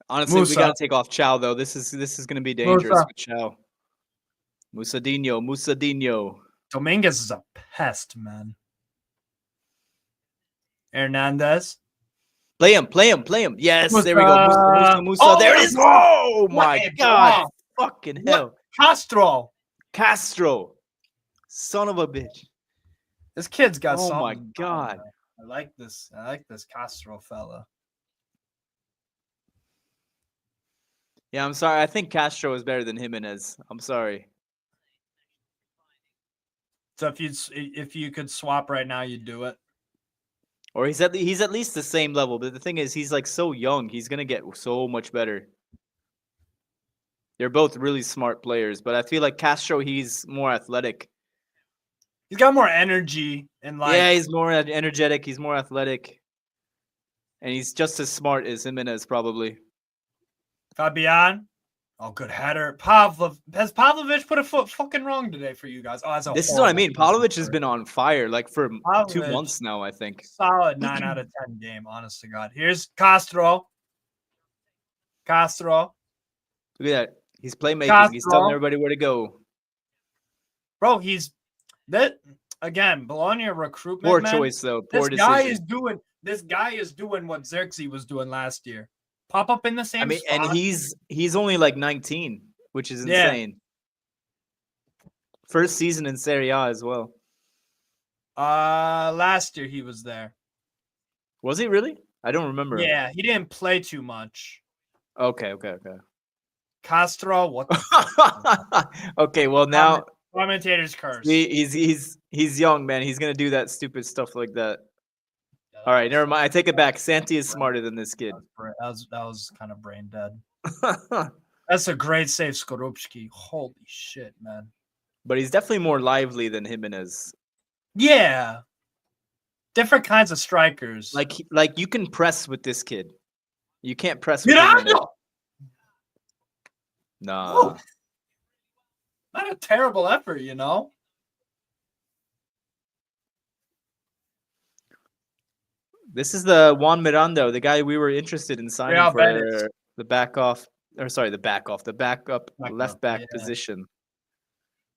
Honestly, we Musa. gotta take off Chow though. This is gonna be dangerous Musa. with Chow. Musadinho. Dominguez is a pest, man. Hernandez. Play him. Yes, Musa. there we go. Musa. Oh, There it is. Musa. Oh What my a god. block. Fucking What? hell. Castro. Son of a bitch. This kid's got Oh something. my god. I like this. I like this Castro fella. Yeah, I'm sorry. I think Castro is better than Jimenez. I'm sorry. So if you could swap right now, you'd do it. Or he's at least the same level. But the thing is, he's like so young. He's gonna get so much better. They're both really smart players, but I feel like Castro, he's more athletic. He's got more energy and like Yeah, he's more energetic. He's more athletic, and he's just as smart as Jimenez probably. Fabian. Oh, good header. Has Pavlovich put a foot fucking wrong today for you guys? Oh, that's This is what I mean. Pavlovich has been on fire like for 2 Pavlovich. months now, I think. Solid 9 out of 10 game, honest to God. Here's Castro. Look at that. He's playmaking. Castro. He's telling everybody where to go. Bro, he's that again, Bologna recruitment. Poor man, choice though. Poor this decision. guy is doing what Xerxes was doing last year. Pop up in the same I mean, spot. and he's only like 19, which is Yeah. insane. First season in Serie A as well. Last year he was there. Was he really? I don't remember. Yeah, he didn't play too much. Okay. Castro, what the Okay, well now commentator's curse. he's young, man. He's gonna do that stupid stuff like that. All right, never mind. I take it back. Santi is smarter than this kid. That was kind of brain dead. That's a great save, Skorupski. Holy shit, man. But he's definitely more lively than Jimenez. Yeah. Different kinds of strikers. Like you can press with this kid. You can't press with Get Jimenez. out! Nah. Not a terrible effort, you know? This is the Juan Miranda, the guy we were interested in signing Real for Betis. the backup left back yeah. position.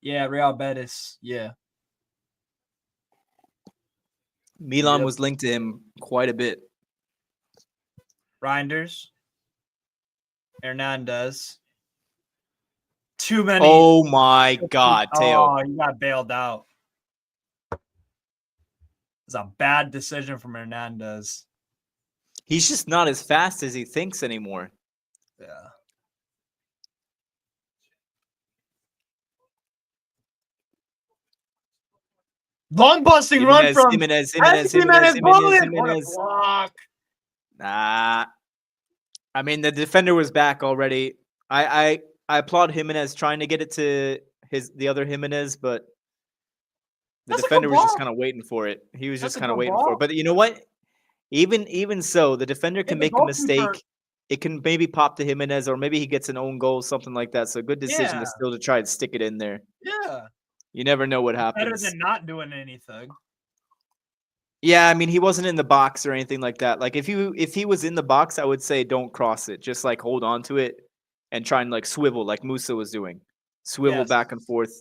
Yeah, Real Betis. Yeah. Milan Yep. was linked to him quite a bit. Reinders. Hernandez. Too many. Oh my God, Teo. Oh, you got bailed out. It's a bad decision from Hernandez. He's just not as fast as he thinks anymore. Yeah. Long busting run from Jimenez. What a block. Nah. I mean, the defender was back already. I applaud Jimenez trying to get it to the other Jimenez, but the That's a good defender was just ball. kind of waiting for it. He was That's just a kind of good waiting ball. for it. But you know what? Even so, the defender can the make a mistake. goalkeeper- It can maybe pop to Jimenez, or maybe he gets an own goal, something like that. So good decision Yeah. to still to try and stick it in there. Yeah. You never know what Better happens. than not doing anything. Yeah, I mean, he wasn't in the box or anything like that. Like if he was in the box, I would say don't cross it. Just like hold on to it and try and like swivel like Musa was doing. Swivel Yes. back and forth.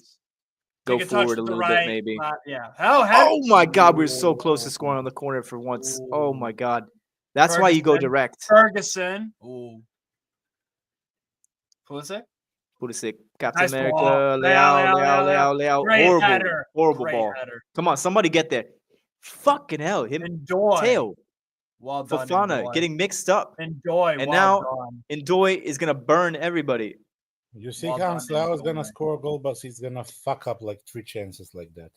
Go Take a touch forward a with the little right, bit maybe. yeah. Oh my God, we were so close to scoring on the corner for once. Oh my God. That's why you go Ferguson. direct. Ferguson. Ooh. Pulisic. Pulisic, Captain Nice America, ball. Leao. Great Horrible, header. horrible Great ball. header. Come on, somebody get there. Fucking hell, him, Enjoy. Teo, Well done. Fofana Enjoy. getting mixed up. Enjoy. And well now done. Ndoye is gonna burn everybody. You see, Well Hans done, Leao is gonna Ndoye. score a goal, but he's gonna fuck up like 3 chances like that.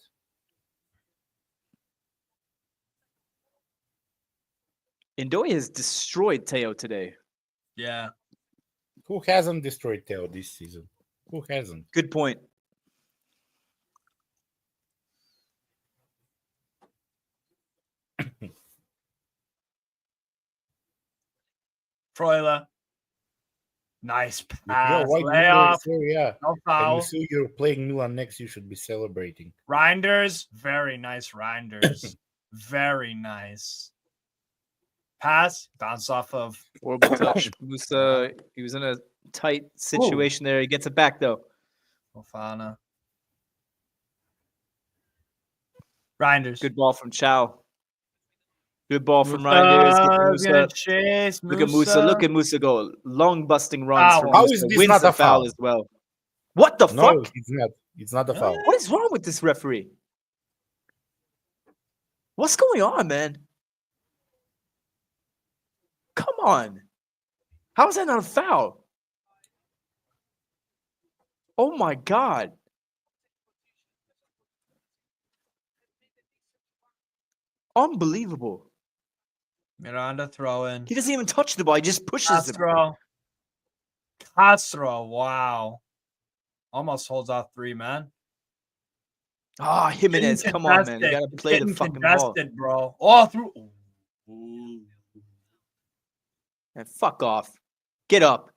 Ndoye has destroyed Teo today. Yeah. Who hasn't destroyed Teo this season? Who hasn't? Good point. Freuler. Nice Yo, pass. why do you Layoff. Serie A? No And you foul. see you're playing Milan next, you should be celebrating. Reinders. Very nice Reinders. Very nice. Pass. Bounce off of. Horrible touch. Musa, he was in a tight situation there. He gets it back though. Fofana. Reinders. Good ball from Chow. Good ball from Reinders. Get to Musa's gonna Musa. chase. Look at Musa. Look at Musa go. Long busting runs Foul. from How Musa. is this Wins not the a foul foul? as well. What the No, fuck? it's not. It's not a foul. What is wrong with this referee? What's going on, man? Come on. How is that not a foul? Oh my God. Unbelievable. Miranda throwing. He doesn't even touch the ball. He just pushes it. Castro. Wow. Almost holds off 3, man. Ah, Jimenez, come on, man. You gotta play the fucking ball. Bro. All through. Ooh. Man, fuck off. Get up.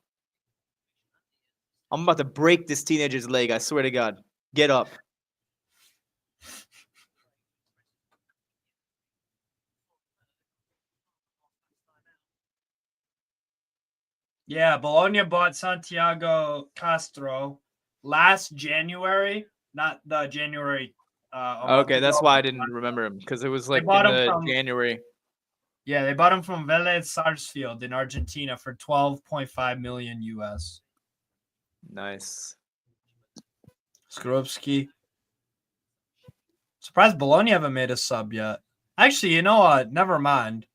I'm about to break this teenager's leg. I swear to God. Get up. Yeah, Bologna bought Santiago Castro last January, not the January. A month Okay, that's ago. why I didn't remember him because it was like in bought him the from- January. Yeah, they bought him from Vélez Sarsfield in Argentina for 12.5 million US. Nice. Skorupski. Surprised Bologna haven't made a sub yet. Actually, you know what? Never mind.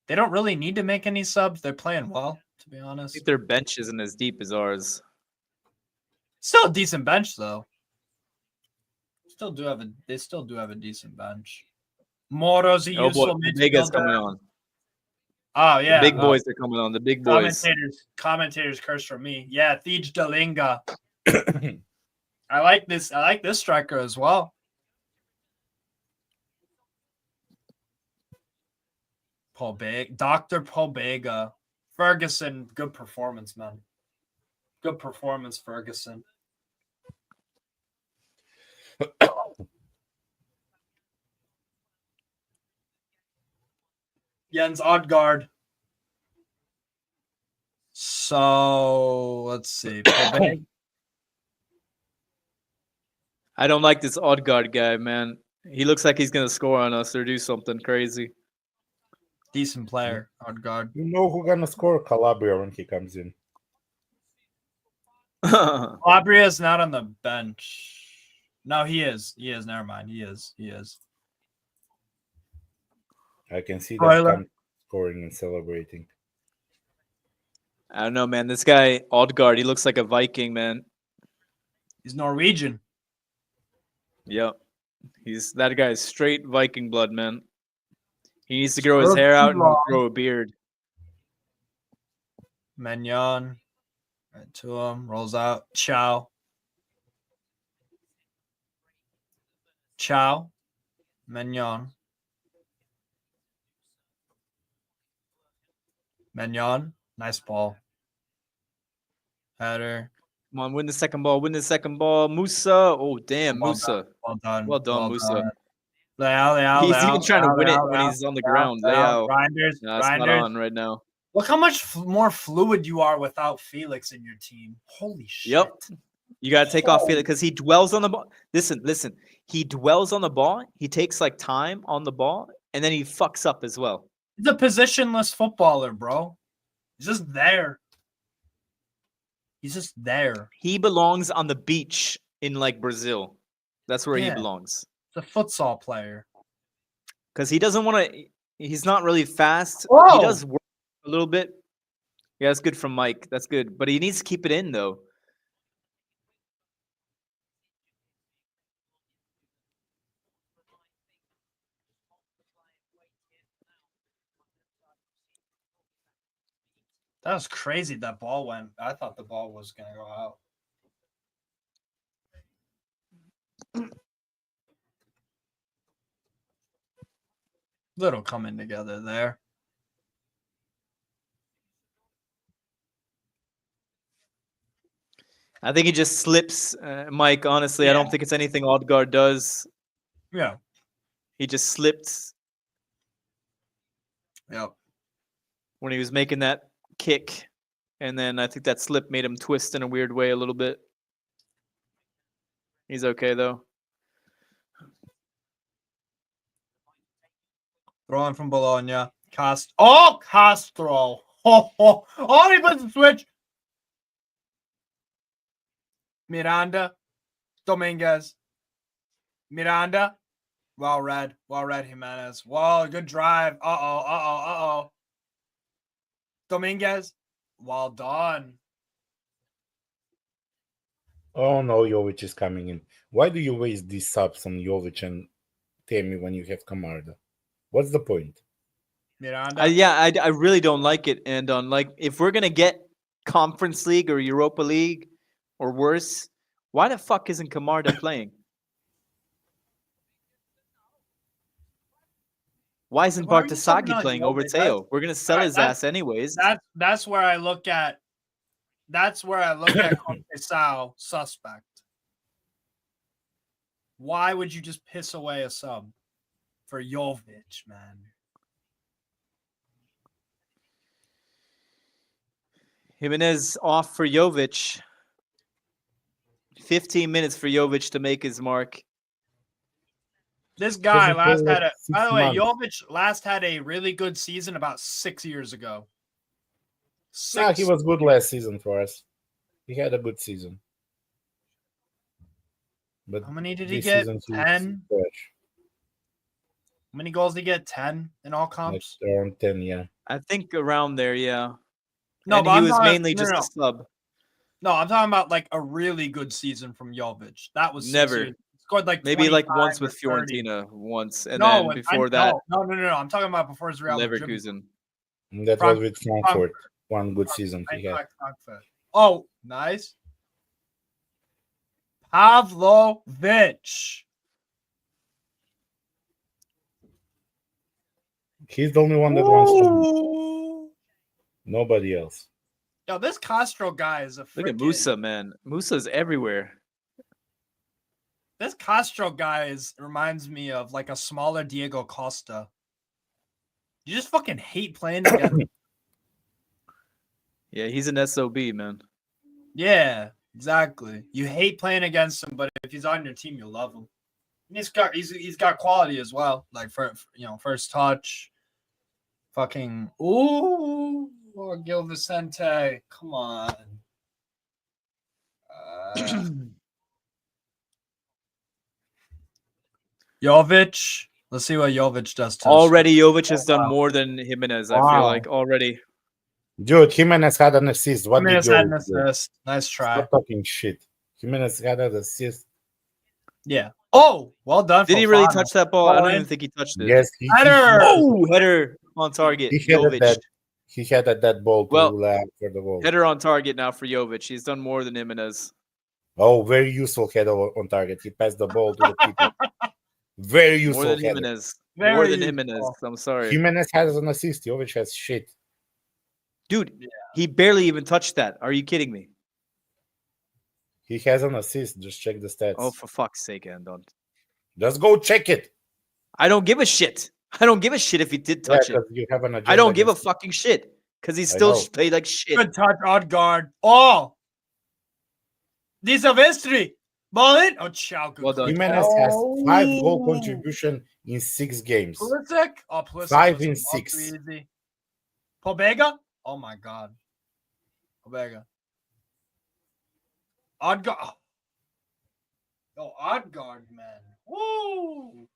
They don't really need to make any subs. They're playing well, to be I honest. think their bench isn't as deep as ours. Still a decent bench, though. They still do have a decent bench. Moro's a Oh boy, useful Vega's midfielder. coming on. Oh yeah, The big boys are coming on. The big boys. Commentators curse from me. Yeah, Thiege Dalinga. I like this striker as well. Dr. Pobega. Ferguson, good performance, man. Good performance, Ferguson. Jens Odgaard. So let's see. Pobega. I don't like this Odegaard guy, man. He looks like he's gonna score on us or do something crazy. Decent player, Odgaard. You know who's gonna score? Calabria when he comes in. Calabria is not on the bench. No, he is. He is. Never mind. He is. I can see Spoiler. that scoring and celebrating. I don't know, man. This guy Odegaard, he looks like a Viking, man. He's Norwegian. Yep. That guy's straight Viking blood, man. He needs to grow his hair out and grow a beard. Mignon. Right to him. Rolls out. Chow. Mignon. Nice ball. Header. Come on, win the second ball. Musa. Oh, damn, Well Musa. done. Well done, Musa. Leao. He's even trying to win it when he's on the ground. Leao. Reinders. No, it's not on right now. Look how much more fluid you are without Felix in your team. Holy shit. Yep. You got to take off Felix because he dwells on the ball. Listen. He dwells on the ball. He takes like time on the ball, and then he fucks up as well. He's a positionless footballer, bro. He's just there. He belongs on the beach in like Brazil. That's where he Yeah. belongs. He's a futsal player. Because he doesn't want to. He's not really fast. Whoa. He does work a little bit. Yeah, that's good from Mike. That's good. But he needs to keep it in though. That was crazy. That ball went. I thought the ball was going to go out. Little coming together there. I think he just slips, Mike. Honestly, I don't think it's anything Odegaard does. Yeah. He just slipped Yep. when he was making that kick, and then I think that slip made him twist in a weird way a little bit. He's okay though. Throwing from Bologna. Castro. Oh, he puts the switch. Miranda. Dominguez. Miranda. Well read, Jimenez. Whoa, good drive. Uh-oh. Dominguez. Well done. Oh no, Jovic is coming in. Why do you waste these subs on Jovic and Temi when you have Camarda? What's the point? Miranda. I really don't like it. And on if we're gonna get Conference League or Europa League or worse, why the fuck isn't Camarda playing? Why isn't Why are you subbing Bartasagi on playing Jovic? over Teo? We're gonna sell his ass anyways. That's where I look at. That's where I look at Conceição suspect. Why would you just piss away a sub for Jovic, man? Jimenez off for Jovic. 15 minutes for Jovic to make his mark. This guy Doesn't play last had like a. By the way, 6 months. Jovic last had a really good season about 6 years ago. Nah, he was good last season for us. He had a good season. But How many did he this get? season he 10. was trash. How many goals did he get? 10 in all Like comps. around 10, yeah. I think around there, yeah. No, And but he I'm was talking- mainly no, just no, a sub. No, I'm talking about like a really good season from Jovic. That was 6 Never. years. He scored like Maybe like 25 once or with 30. Fiorentina once, and No, then when- before I- that, no. I'm talking about before his Real Madrid. Leverkusen. And that Frank- was with Frankfurt. One good season he had. Frankfurt. Oh, nice. Pavlovic. He's the only one that wants to. Ooh. Nobody else. Yo, this Castro guy is a Look at freaking- Musa, man. Musa's everywhere. This Castro guy reminds me of like a smaller Diego Costa. You just fucking hate playing against. Yeah, he's an SOB, man. Yeah, exactly. You hate playing against him, but if he's on your team, you love him. And he's got quality as well. Like for first touch. Fucking Gil Vicente. Come on. Jovic. Let's see what Jovic does to Already, Jovic has done wow. more than Jimenez, I Wow. feel like, already. Dude, Jimenez had an assist. What Jimenez did had an Jovic do? assist. Nice try. Stop talking shit. Jimenez had an assist. Yeah. Oh, well done. Did he really Fofana. touch that ball? I don't Fine. even think he touched it. Yes, Header! Oh, header on target. he had Jovic. that. He had that ball to Well, for the ball. Header on target now for Jovic. He's done more than Jimenez. Oh, very useful header on target. He passed the ball to the keeper. Very More useful than header. Jimenez. Very More than useful. Jimenez. I'm sorry. Jimenez has an assist. Jovic has shit. Dude, he barely even touched that. Are you kidding me? He has an assist. Just check the stats. Oh, for fuck's sake, Andon. Just go check it. I don't give a shit. I don't give a shit if he did touch it. 'cause you have an agenda I don't give a against fucking shit because he I still know. played like shit. Good touch, Odegaard. Oh, these are history. Ball in. Oh, ciao. Good Well done. click. Jimenez has 5 goal Oh. contribution in 6 games. Pulisic. Oh, Pulisic 5 was in all 6. too easy. Pobega. Oh my God. Pobega. Odegaard. Oh, Odegaard, man. Woo.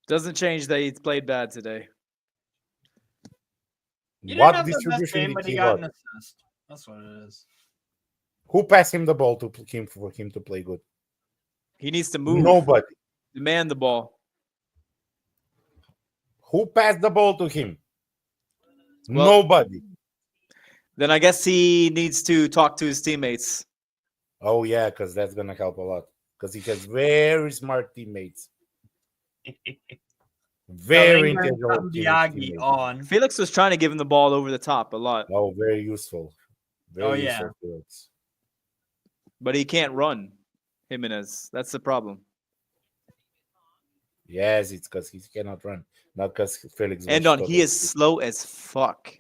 Doesn't change that he's played bad today. He didn't What have the best distribution game, did but he he got got? an assist. That's what it is. Who passed him the ball to him for him to play good? He needs to move. Nobody. Demand the ball. Who passed the ball to him? Well- Nobody. Then I guess he needs to talk to his teammates. Oh yeah, because that's gonna help a lot. Because he has very smart teammates. Very Bellingham, intelligent Cambiaghi teammates. on. Felix was trying to give him the ball over the top a lot, Oh, very useful. Very Oh, yeah. useful. Felix. but he can't run. Jimenez. That's the problem. Yes, it's because he cannot run, not because Felix. And was on, he totally is slow as fuck.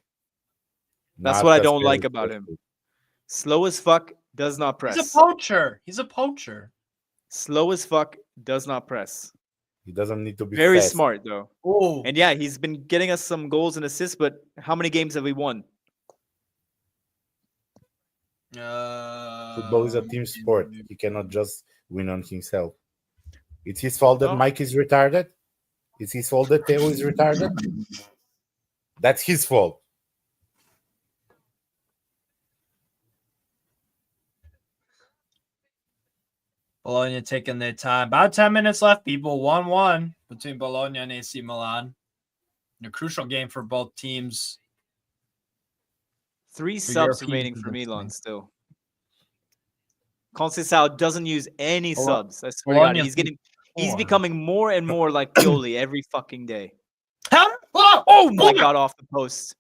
That's Not what I 'cause don't like Felix about was him. good. Slow as fuck, does not He's press. a poacher. He's a poacher. Slow as fuck, does not press. He doesn't need to be Very fast. smart though. Oh, And yeah, he's been getting us some goals and assists, but how many games have we won? Football is a team sport. He cannot just win on himself. It's his fault that No. Mike is retarded. It's his fault that Theo is retarded. That's his fault. Bologna taking their time. About 10 minutes left, people. 1-1 between Bologna and AC Milan. A crucial game for both teams. 3 For subs European remaining for positioning. Milan still. Conceição doesn't use any Bolo- subs. I swear to God, Bologna he's 4. becoming more and more like Pioli every fucking day. Oh My God, off the post.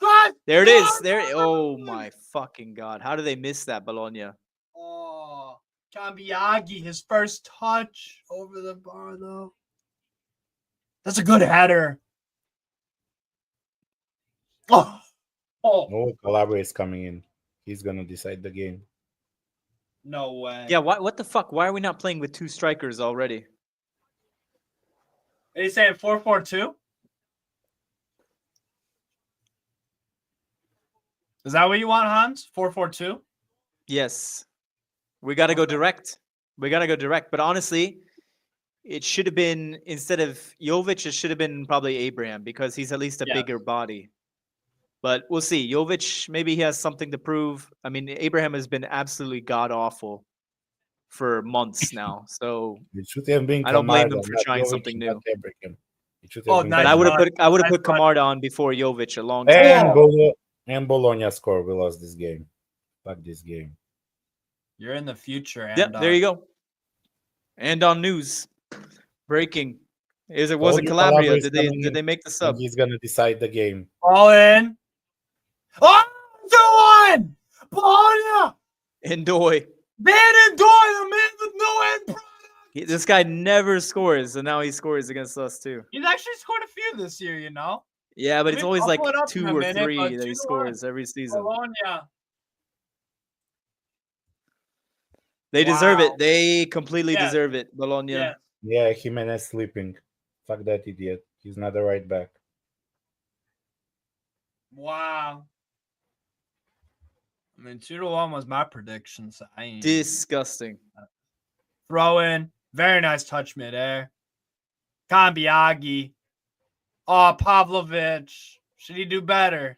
God! There it No, is. There. no, Oh no. my fucking God! How do they miss that, Bologna? Oh, Cambiaghi, his first touch over the bar, though. That's a good header. Oh, No, Calabria is coming in. He's gonna decide the game. no way. Yeah. What the fuck? Why are we not playing with 2 strikers already? Are you saying 4-4-2? Is that what you want, Hans? 4-4-2? Yes. We got to go Okay. direct. We got to go direct. But honestly, it should have been, instead of Jovic, it should have been probably Abraham because he's at least a Yes. bigger body. But we'll see. Jovic, maybe he has something to prove. I mean, Abraham has been absolutely god awful for months now. So It should have been I don't blame Camarda, them for not trying Jovic, something not new. Abraham. It should Oh, have been nice But I would have Camarda. put Nice Camarda on before Jovic a long And time. Bologna score. We lost this game. Fuck this game. You're in the future. And, Yep, there you go. And on news, breaking. Was Told it you Calabria? Calabria is Did coming they in, make the And sub? he's gonna decide the game. All in. Oh, 2-1! Bologna! Endoy. Van and Doy, the man with no end product. This guy never scores, and now he scores against us too. He's actually scored a few this year, you know? Yeah, but it's always I'll like pull it up in 2 a or minute, 3 but that he 2-1. scores every season. Bologna. They deserve it. Wow. They completely Yeah. deserve it. Bologna. Yeah. Yeah, Jimenez sleeping. Fuck that idiot. He's not the right back. Wow. I mean, 2-1 was my prediction. So I ain't Disgusting. throw in. Very nice touch midair. Cambiaghi. Oh, Pavlovich. Should he do better?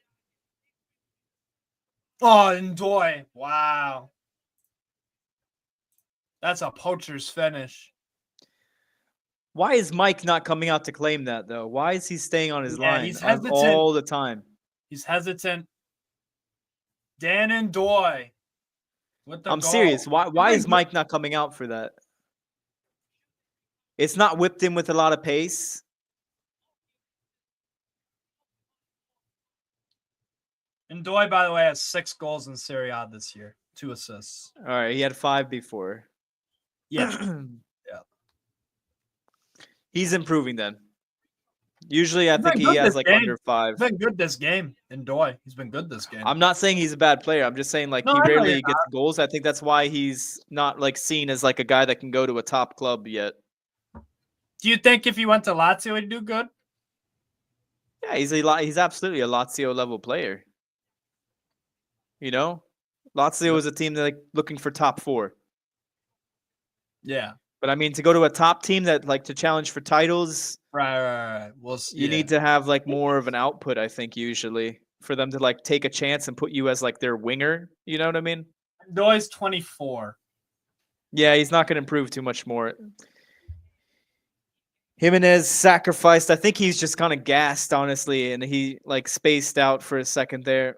Oh, Ndoy. Wow. That's a poacher's finish. Why is Mike not coming out to claim that though? Why is he staying on his Yeah, line he's hesitant. all the time? He's hesitant. Dan Ndoy. With the I'm goal. serious. Why been is good. Mike not coming out for that? It's not whipped in with a lot of pace. Ndoy, by the way, has 6 goals in Serie A this year. 2 assists. All right, he had 5 before. Yeah. He's improving then. Usually, I He's think been he good has this like game. under 5. He's been good this game. Ndoy. He's been good this game. I'm not saying he's a bad player. I'm just saying like No, he I know rarely you're gets goals. I think that's why he's not like seen as like a guy that can go to a top club yet. Do you think if he went to Lazio, he'd do good? Yeah, he's absolutely a Lazio level player. You know, Lazio is a team that like looking for top 4. Yeah. But I mean, to go to a top team that like to challenge for titles, Right. Well, you need to have like more of an output. I think usually for them to like take a chance and put you as like their winger. You know what I mean? Ndoy's 24. Yeah, he's not going to improve too much more. Jimenez sacrificed. I think he's just kind of gassed, honestly, and he like spaced out for a second there.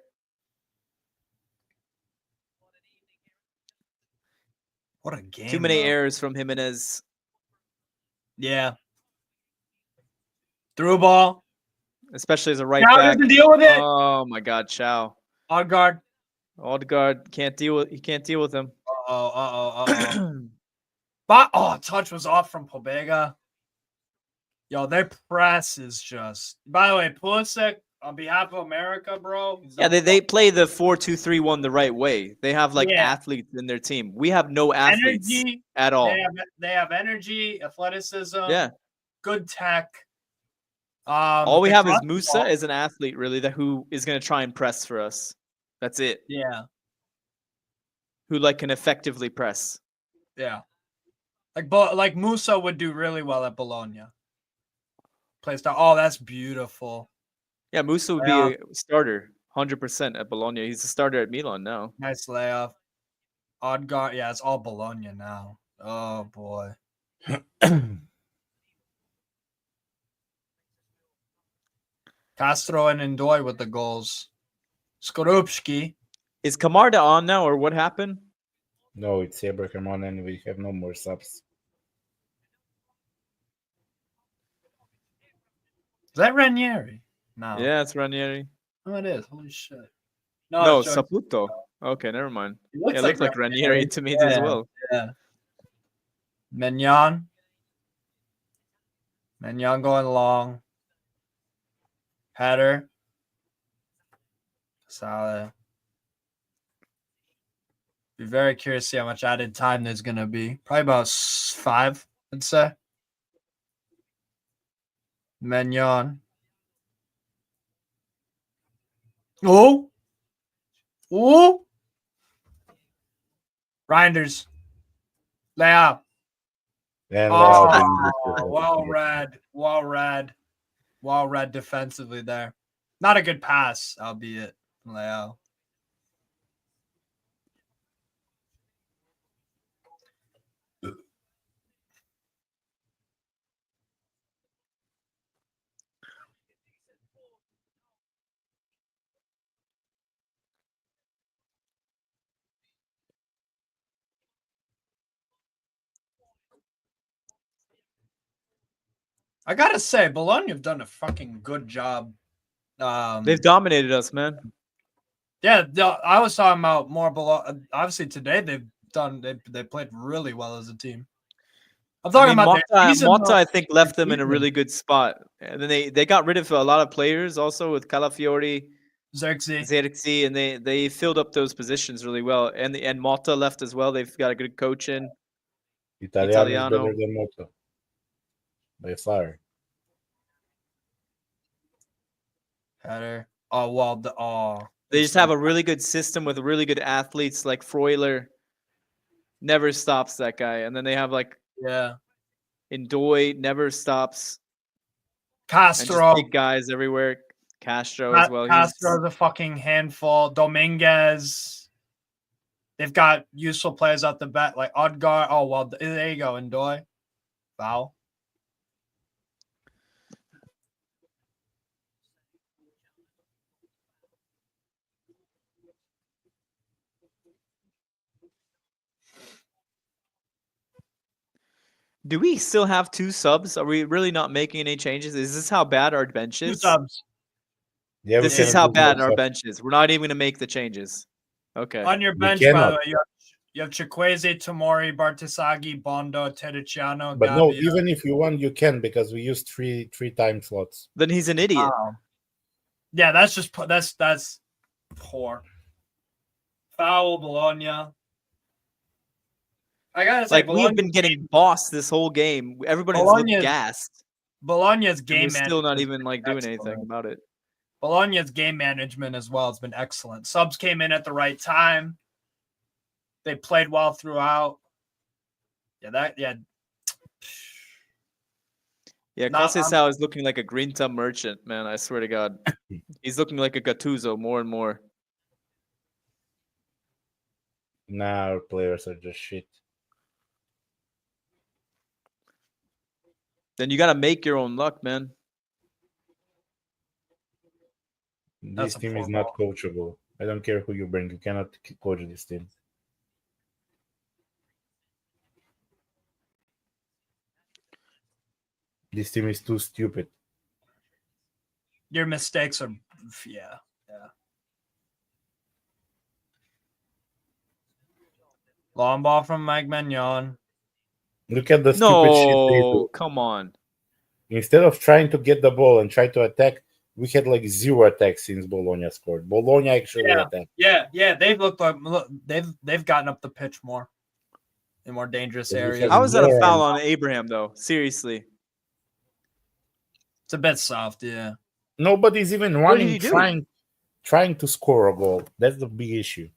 What a game. Too many though. errors from Jimenez. Yeah. Through ball. Especially as a right Chow back. doesn't deal with it. Oh my God, Chow. Odegaard. Odegaard can't deal with. He can't deal with him. But touch was off from Pobega. Yo, their press is just. By the way, Pulisic on behalf of America, bro. Yeah, they play the 4-2-3-1 the right way. They have like athletes in their team. We have no athletes energy at all. They have energy, athleticism. Yeah. Good tech. All we have is Musa as an athlete, really, who is going to try and press for us. That's it. Yeah. Who like can effectively press. Yeah. Like Musa would do really well at Bologna. Play style. Oh, that's beautiful. Yeah, Musa would be a starter 100% at Bologna. He's a starter at Milan now. Nice layoff. Odegaard. Yeah, it's all Bologna now. Oh, boy. Castro and Ndoye with the goals. Skorupski. Is Camarda on now, or what happened? No, it's Abraham on, and we have no more subs. Is that Ranieri? No. Yeah, it's Ranieri. Oh, it is. Holy shit. No, it's Saputo. Okay, never mind. It looks It looked like Ranieri to me as well. Yeah. Mignon. Mignon going long. Header. Solid. Be very curious to see how much added time there's going to be. Probably about 5, I'd say. Mignon. Oh. Oh. Reinders. Lay up. And Well read. Well read defensively there. Not a good pass, albeit from Leao. I gotta say, Bologna have done a fucking good job. They've dominated us, man. Yeah, I was talking about more Bologna. Obviously, today they played really well as a team. I'm talking about Motta, I think, left them in a really good spot. And then they got rid of a lot of players also with Calafiori, Xerxes, and they filled up those positions really well. And Motta left as well. They've got a good coach in. Italiano is better than Motta. By far. Header. Oh, well, they just have a really good system with really good athletes like Freuler. Never stops that guy. And then they have Ndoye never stops. Castro. Big guys everywhere. Castro as well. Castro's a fucking handful. Dominguez. They've got useful players out the back like Odegaard. Oh, well, there you go. Ndoye. Foul. Do we still have 2 subs? Are we really not making any changes? Is this how bad our bench is? 2 subs. Yeah, this is how bad our bench is. We're not even going to make the changes. Okay. On your bench, by the way, you have Chikwueze, Tomori, Bartisagi, Bondo, Terriciano. But no, even if you want, you can because we used three time slots. Then he's an idiot. Yeah, that's just that's poor. Foul, Bologna. I gotta say, we've been getting bossed this whole game. Everybody's looked gassed. Bologna's game management still not even doing anything about it. Bologna's game management as well has been excellent. Subs came in at the right time. They played well throughout. Yeah. Conceição is looking like a Grinta merchant, man. I swear to God. He's looking like a Gattuso more and more. Nah, our players are just shit. Then you got to make your own luck, man. That's This a team poor is not ball. coachable. I don't care who you bring. You cannot coach this team. This team is too stupid. Your mistakes are, yeah. Long ball from Mike Mignon. Look at the stupid shit they No, do. come on. Instead of trying to get the ball and try to attack, we had like 0 attacks since Bologna scored. Bologna actually attacked. Yeah. They've looked like they've gotten up the pitch more in more dangerous But we areas. had How is that a more foul on- on Abraham, though? Seriously. It's a bit soft, yeah. Nobody's even did running he do? trying to score a goal. That's the big issue.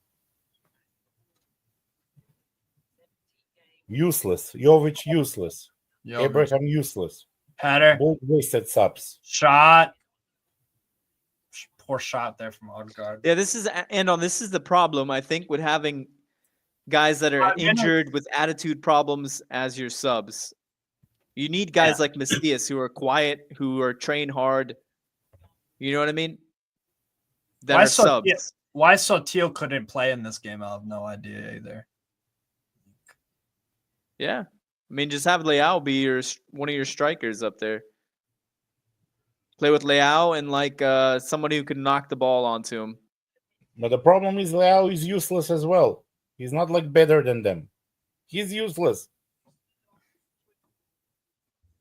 Useless. Jovic useless. Yo, Abraham useless. Header, Both wasted subs. shot. Poor shot there from Odegaard. Yeah, this is the problem, I think, with having guys that are 5 minutes. injured with attitude problems as your subs. You need guys like Macias who are quiet, who are train hard. You know what I mean? That Why are so- subs. yeah. Why Sotil couldn't play in this game, I have no idea either. Yeah. I mean, just have Leao be one of your strikers up there. Play with Leao and like somebody who can knock the ball onto him. But the problem is Leao is useless as well. He's not like better than them. He's useless.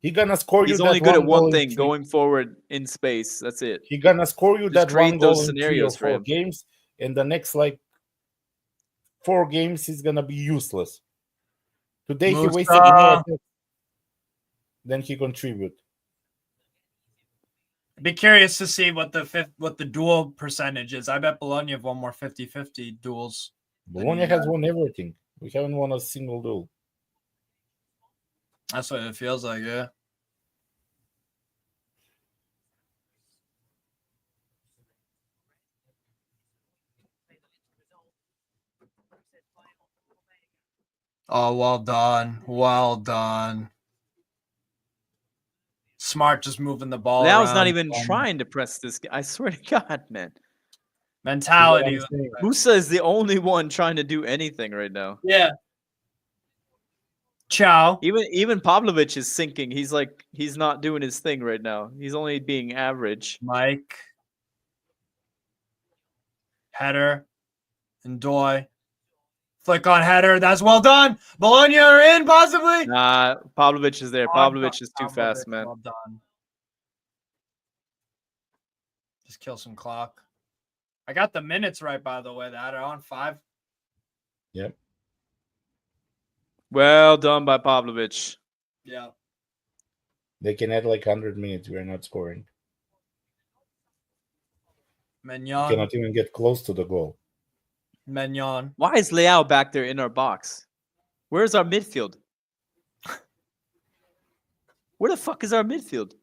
He gonna score He's you only that good at goal one in thing, three- going forward in space. That's it. He gonna score you Just that create one those goal in 3 or scenarios for 4 him. games, and the next like 4 games he's gonna be useless. Today he wasted more Musa. attacks than he contribute. Be curious to see what the duel percentage is. I bet Bologna have won more 50-50 duels. Bologna has won everything. We haven't won a single duel. That's what it feels like, yeah. Oh, well done. Well done. Smart just moving the ball Leao's around. not even trying to press this. I swear to God, man. Mentality. See what I'm saying? Musa is the only one trying to do anything right now. Yeah. Ciao. Even Pavlovic is sinking. He's like he's not doing his thing right now. He's only being average. Mike. Header. Endoy. Flick on header. That's well done. Bologna are in, possibly. Nah, Pavlovic is there. Well Pavlovic is too done. fast, man. Well done. Just kill some clock. I got the minutes right, by the way. That are on 5. Yep. Well done by Pavlovic. Yeah. They can add like 100 minutes. We are not scoring. Mignon. Cannot even get close to the goal. Mignon. Why is Leao back there in our box? Where's our midfield? Where the fuck is our midfield?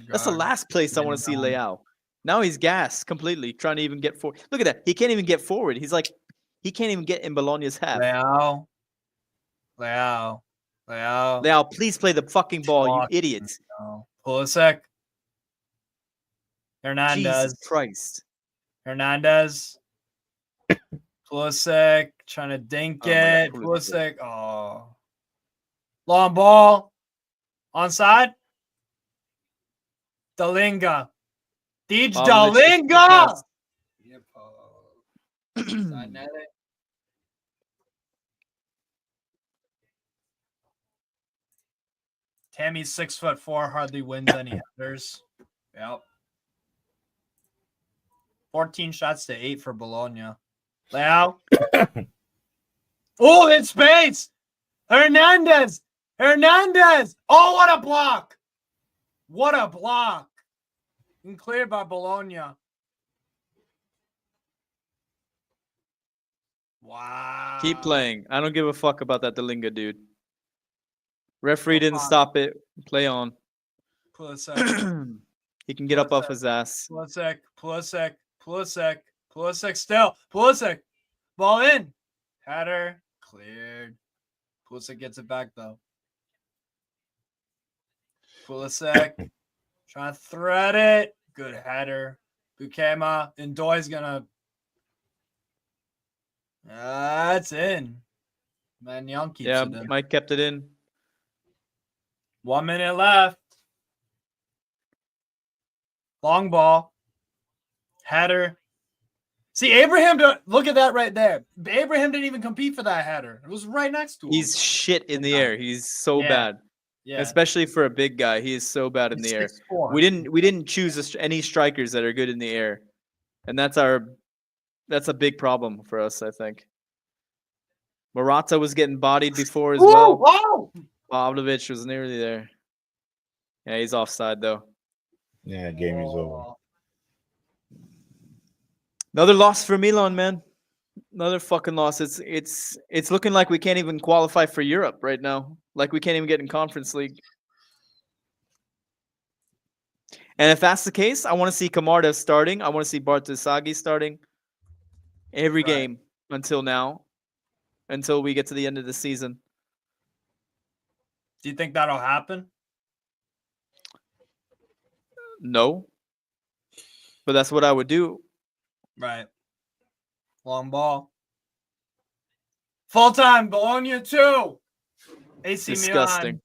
That's the last place I want to see Leao. Now he's gassed completely, trying to even get forward. Look at that. He can't even get forward. He's like, he can't even get in Bologna's half. Leao. Leao, please play the fucking ball, you Fuck. idiots. No. Pulisic. Hernandez. Jesus Christ. Hernandez. Pulisic trying to dink Oh my God, it. Pulisic. Pulisic. Oh. Long ball. Onside. Dalinga. Deej Pavlovic is too Dalinga. fast. Tammy's 6'4", hardly wins any headers. Yep. 14 shots to 8 for Bologna. Leao. Oh, in space. Hernandez. Oh, what a block. What a block. And cleared by Bologna. Wow. Keep playing. I don't give a fuck about that Dalinga, dude. Referee didn't stop it. Play on. Pulisic. He can get up off his ass. Pulisic still. Pulisic. Ball in. Header. Cleared. Pulisic gets it back, though. Pulisic trying to thread it. Good header. Bukema. Ndoye's gonna. That's in. Man, Young keeps Yeah, it in. Mike kept it in. 1 minute left. Long ball. Header. See, Abraham, look at that right there. Abraham didn't even compete for that header. It was right next to him. He's shit in the air. He's so Yeah. bad. Yeah. Especially for a big guy. He is so bad in the air. 6'4". We didn't choose any strikers that are good in the air. And that's a big problem for us, I think. Morata was getting bodied before as well. Whoa! Pavlovic was nearly there. Yeah, he's offside though. Yeah, game is over. Another loss for Milan, man. Another fucking loss. It's looking like we can't even qualify for Europe right now. Like we can't even get in Conference League. And if that's the case, I want to see Camarda starting. I want to see Bartosagi starting every game until now, until we get to the end of the season. Do you think that'll happen? No. But that's what I would do. Right. Long ball. Full time. Bologna 2. AC Disgusting.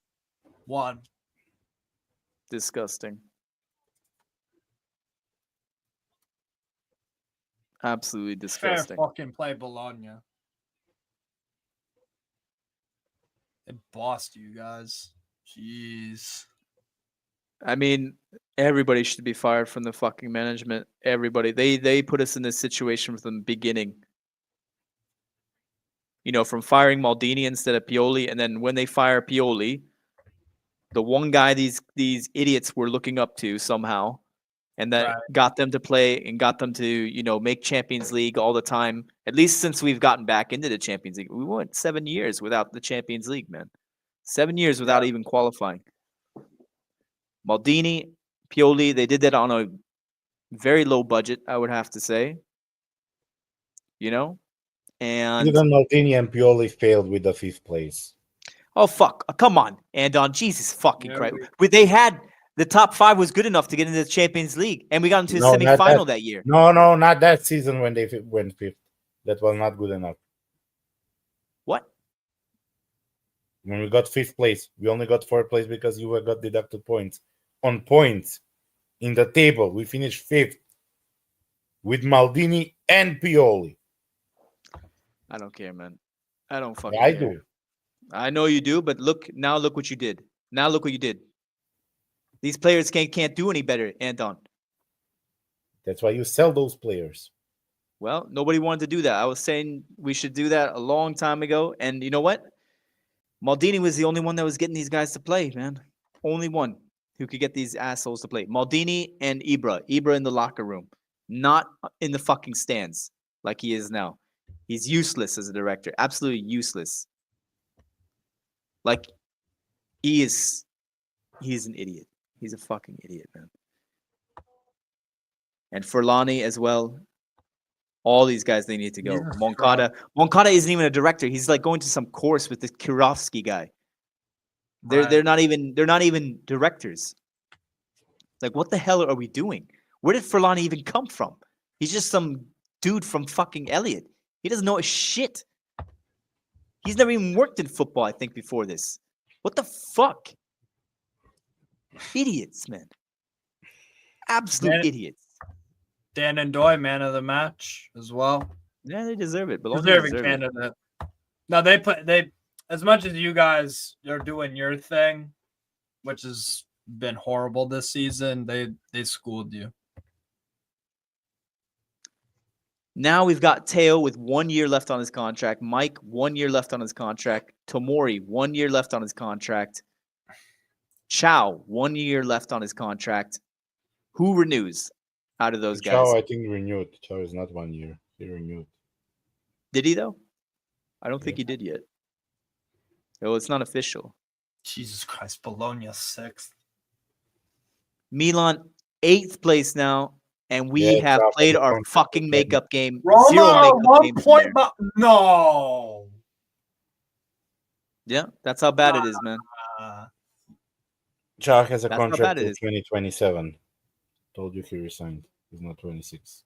Milan 1. Disgusting. Absolutely disgusting. Fair fucking play, Bologna. They bossed you guys. Jeez. I mean, everybody should be fired from the fucking management. Everybody. They put us in this situation from the beginning. You know, from firing Maldini instead of Pioli, and then when they fire Pioli, the one guy these idiots were looking up to somehow, and that got them to play and got them to, you know, make Champions League all the time. At least since we've gotten back into the Champions League. We went 7 years without the Champions League, man. 7 years without even qualifying. Maldini, Pioli, they did that on a very low budget, I would have to say. You know? And Even Maldini and Pioli failed with the 5th place. oh, fuck. Come on. And on Jesus fucking Christ. They had the top 5 was good enough to get into the Champions League. And we got into the semifinal that year. No, not that season when they went 5th. That was not good enough. What? When we got 5th place, we only got 4th place because you got deducted points. On points in the table, we finished 5th with Maldini and Pioli. I don't care, man. I don't fucking I care. do. I know you do, but look what you did. Now look what you did. These players can't do any better, Anton. That's why you sell those players. Well, nobody wanted to do that. I was saying we should do that a long time ago. And you know what? Maldini was the only one that was getting these guys to play, man. Only one who could get these assholes to play. Maldini and Ibra. Ibra in the locker room. Not in the fucking stands like he is now. He's useless as a director. Absolutely useless. Like, he's an idiot. He's a fucking idiot, man. And Furlani as well. All these guys, they need to go. Moncada isn't even a director. He's like going to some course with this Kirovsky guy. They're not even directors. Like, what the hell are we doing? Where did Furlani even come from? He's just some dude from fucking Elliot. He doesn't know a shit. He's never even worked in football, I think, before this. What the fuck? Idiots, man. Absolute idiots. Dan Ndoye, man of the match as well. Yeah, they deserve it. Deserving candidate. No, they as much as you guys are doing your thing, which has been horrible this season, they schooled you. Now we've got Teo with 1 year left on his contract. Mike, 1 year left on his contract. Tomori, 1 year left on his contract. Chow, 1 year left on his contract. Who renews out of those guys? Chow, I think, renewed. Chow is not 1 year. He renewed. Did he, though? I don't think he did yet. Oh, it's not official. Jesus Christ, Bologna 6th. Milan, 8th place now. And we have played our fucking makeup game. Roma, 0 makeup 1 games. point. No. Yeah, that's how bad it is, man. Char has a That's how contract bad it till is. 2027. Told you he resigned. He's not 26.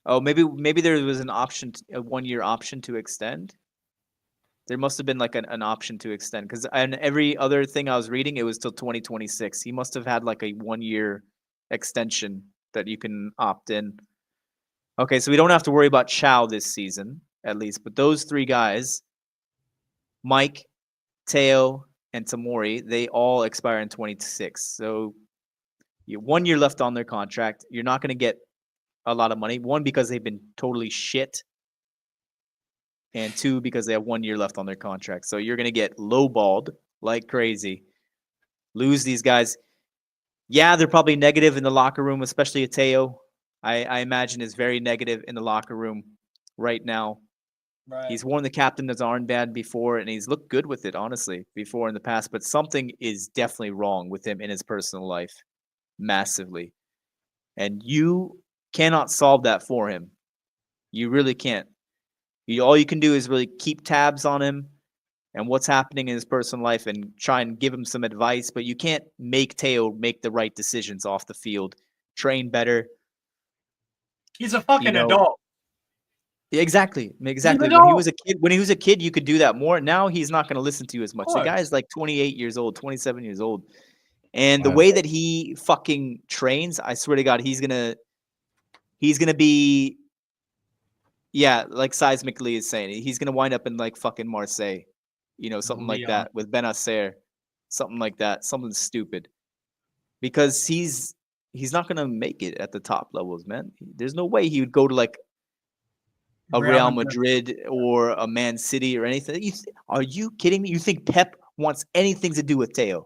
Oh, maybe there was an option, a 1-year option to extend. There must have been like an option to extend because and every other thing I was reading, it was till 2026. He must have had like a 1-year extension that you can opt in. Okay, so we don't have to worry about Chow this season, at least. But those three guys, Mike, Teo, and Tamori, they all expire in 26. So you 1 year left on their contract. You're not going to get a lot of money. One, because they've been totally shit. And two, because they have 1 year left on their contract. So you're going to get lowballed like crazy. Lose these guys. Yeah, they're probably negative in the locker room, especially Teo. I imagine is very negative in the locker room right now. Right. He's worn the captain's armband before, and he's looked good with it, honestly, before in the past. But something is definitely wrong with him in his personal life, massively. And you cannot solve that for him. You really can't. All you can do is really keep tabs on him and what's happening in his personal life and try and give him some advice. But you can't make Teo make the right decisions off the field. Train better. He's a fucking know, adult. Exactly. Exactly. adult. When he was a kid, you could do that more. Now he's not going to listen to you as much. The course. guy is like 28 years old, 27 years old. And the Wow. way that he fucking trains, I swear to God, he's gonna be, yeah, like Seismically is saying, he's gonna wind up in like fucking Marseille, something like Leon. that with Benacer, something like that, something stupid, because he's not gonna make it at the top levels, man. There's no way he would go to like a Real Madrid or a Man City or anything. Are you kidding me? You think Pep wants anything to do with Teo?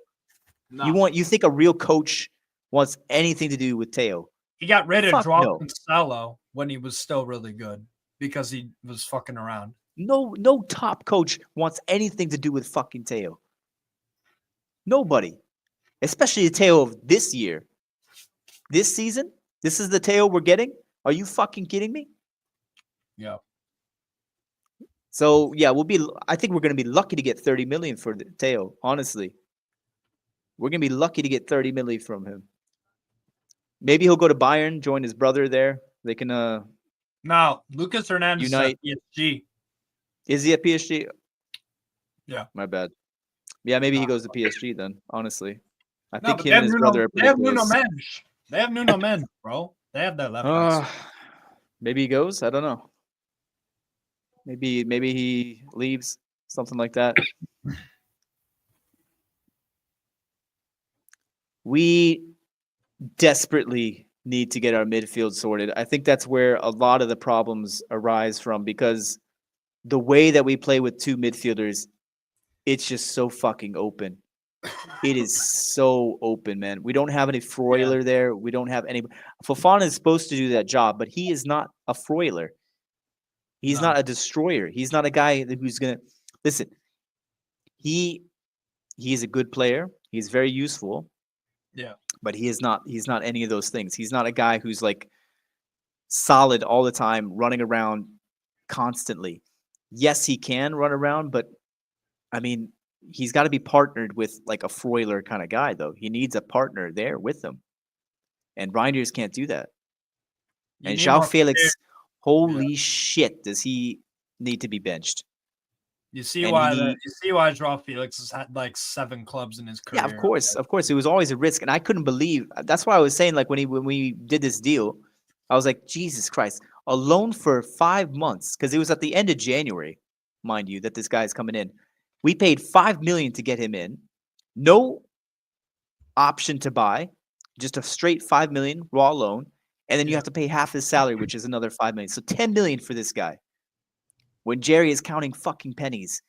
No. You think a real coach wants anything to do with Teo? He got rid of Fuck Joao no. Cancelo when he was still really good because he was fucking around. No top coach wants anything to do with fucking Teo. Nobody. Especially the Teo of this year. This season? This is the Teo we're getting? Are you fucking kidding me? Yeah. So yeah, I think we're gonna be lucky to get 30 million for Teo, honestly. We're gonna be lucky to get 30 million from him. Maybe he'll go to Bayern, join his brother there. They can Now, Lucas Hernandez Unite. is at PSG. Is he at PSG? Yeah. My bad. Yeah, maybe he goes to PSG then, honestly. I No, think but him and his brother are they pretty have Nuno close. Mendes. They have Nuno Mendes, bro. They have that left back. Maybe he goes. I don't know. Maybe he leaves, something like that. We desperately need to get our midfield sorted. I think that's where a lot of the problems arise from, because the way that we play with two midfielders, it's just so fucking open. It is so open, man. We don't have any Freuler there. We don't have any. Fofana is supposed to do that job, but he is not a Freuler. He's not a destroyer. He's not a guy who's gonna listen. He is a good player. He's very useful. Yeah. But he's not any of those things. He's not a guy who's like solid all the time, running around constantly. Yes, he can run around, but I mean, he's got to be partnered with like a Freuler kind of guy, though. He needs a partner there with him. And Reinders can't do that. You And need João more Felix, players. holy shit, does he need to be benched? You see And why Joao Felix has had like 7 clubs in his career. Yeah, of course. It was always a risk, and I couldn't believe. That's why I was saying, like when we did this deal, I was like, Jesus Christ, a loan for 5 months, because it was at the end of January, mind you, that this guy's coming in. We paid $5 million to get him in, no option to buy, just a straight $5 million raw loan, and then you have to pay half his salary, which is another $5 million. So $10 million for this guy. When Jerry is counting fucking pennies,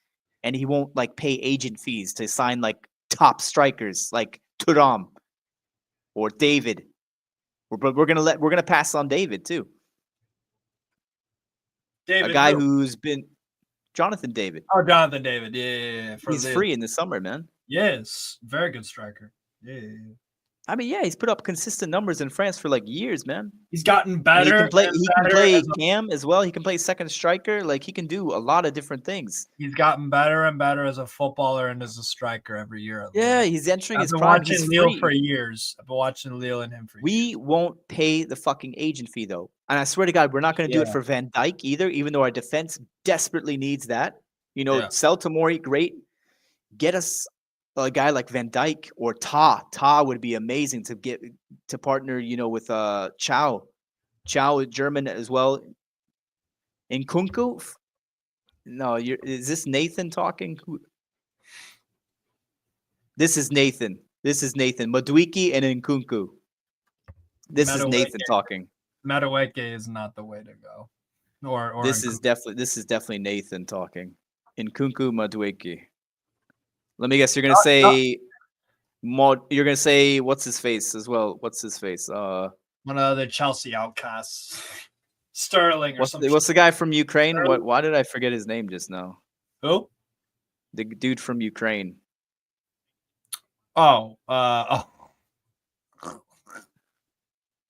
and he won't like pay agent fees to sign like top strikers like Thuram or David. We're gonna pass on David too. David, a guy who's been Jonathan David. Oh, Jonathan David. Yeah. He's free in the summer, man. Yes, very good striker. Yeah. I mean, yeah, he's put up consistent numbers in France for like years, man. He's gotten And better. he can play. and He can better play as a- cam as well. He can play second striker. Like he can do a lot of different things. He's gotten better and better as a footballer and as a striker every year. at Yeah, Lille. he's entering I've his been prime. watching He's Lille free. for years. I've been watching Lille and him for years. We won't pay the fucking agent fee though, and I swear to God, we're not going to do it Yeah. for Van Dijk either. Even though our defense desperately needs that. You know, Yeah. sell Tomori, great. Get us a guy like Van Dijk or Ta. Ta would be amazing to get to partner. You know, with Chow. Chow is German as well. In Kunku, no, is this Nathan talking? This is Nathan. This is Nathan. Maduiki and Nkunku. This is Nathan talking. Madueke is not the way to go. Or This is definitely Nathan talking. Nkunku Maduiki. Let me guess. You're gonna say You're gonna say what's his face as well. What's his face? one of the Chelsea outcasts. Sterling or something. What's the guy from Ukraine? Why did I forget his name just now? Who? The dude from Ukraine. Oh,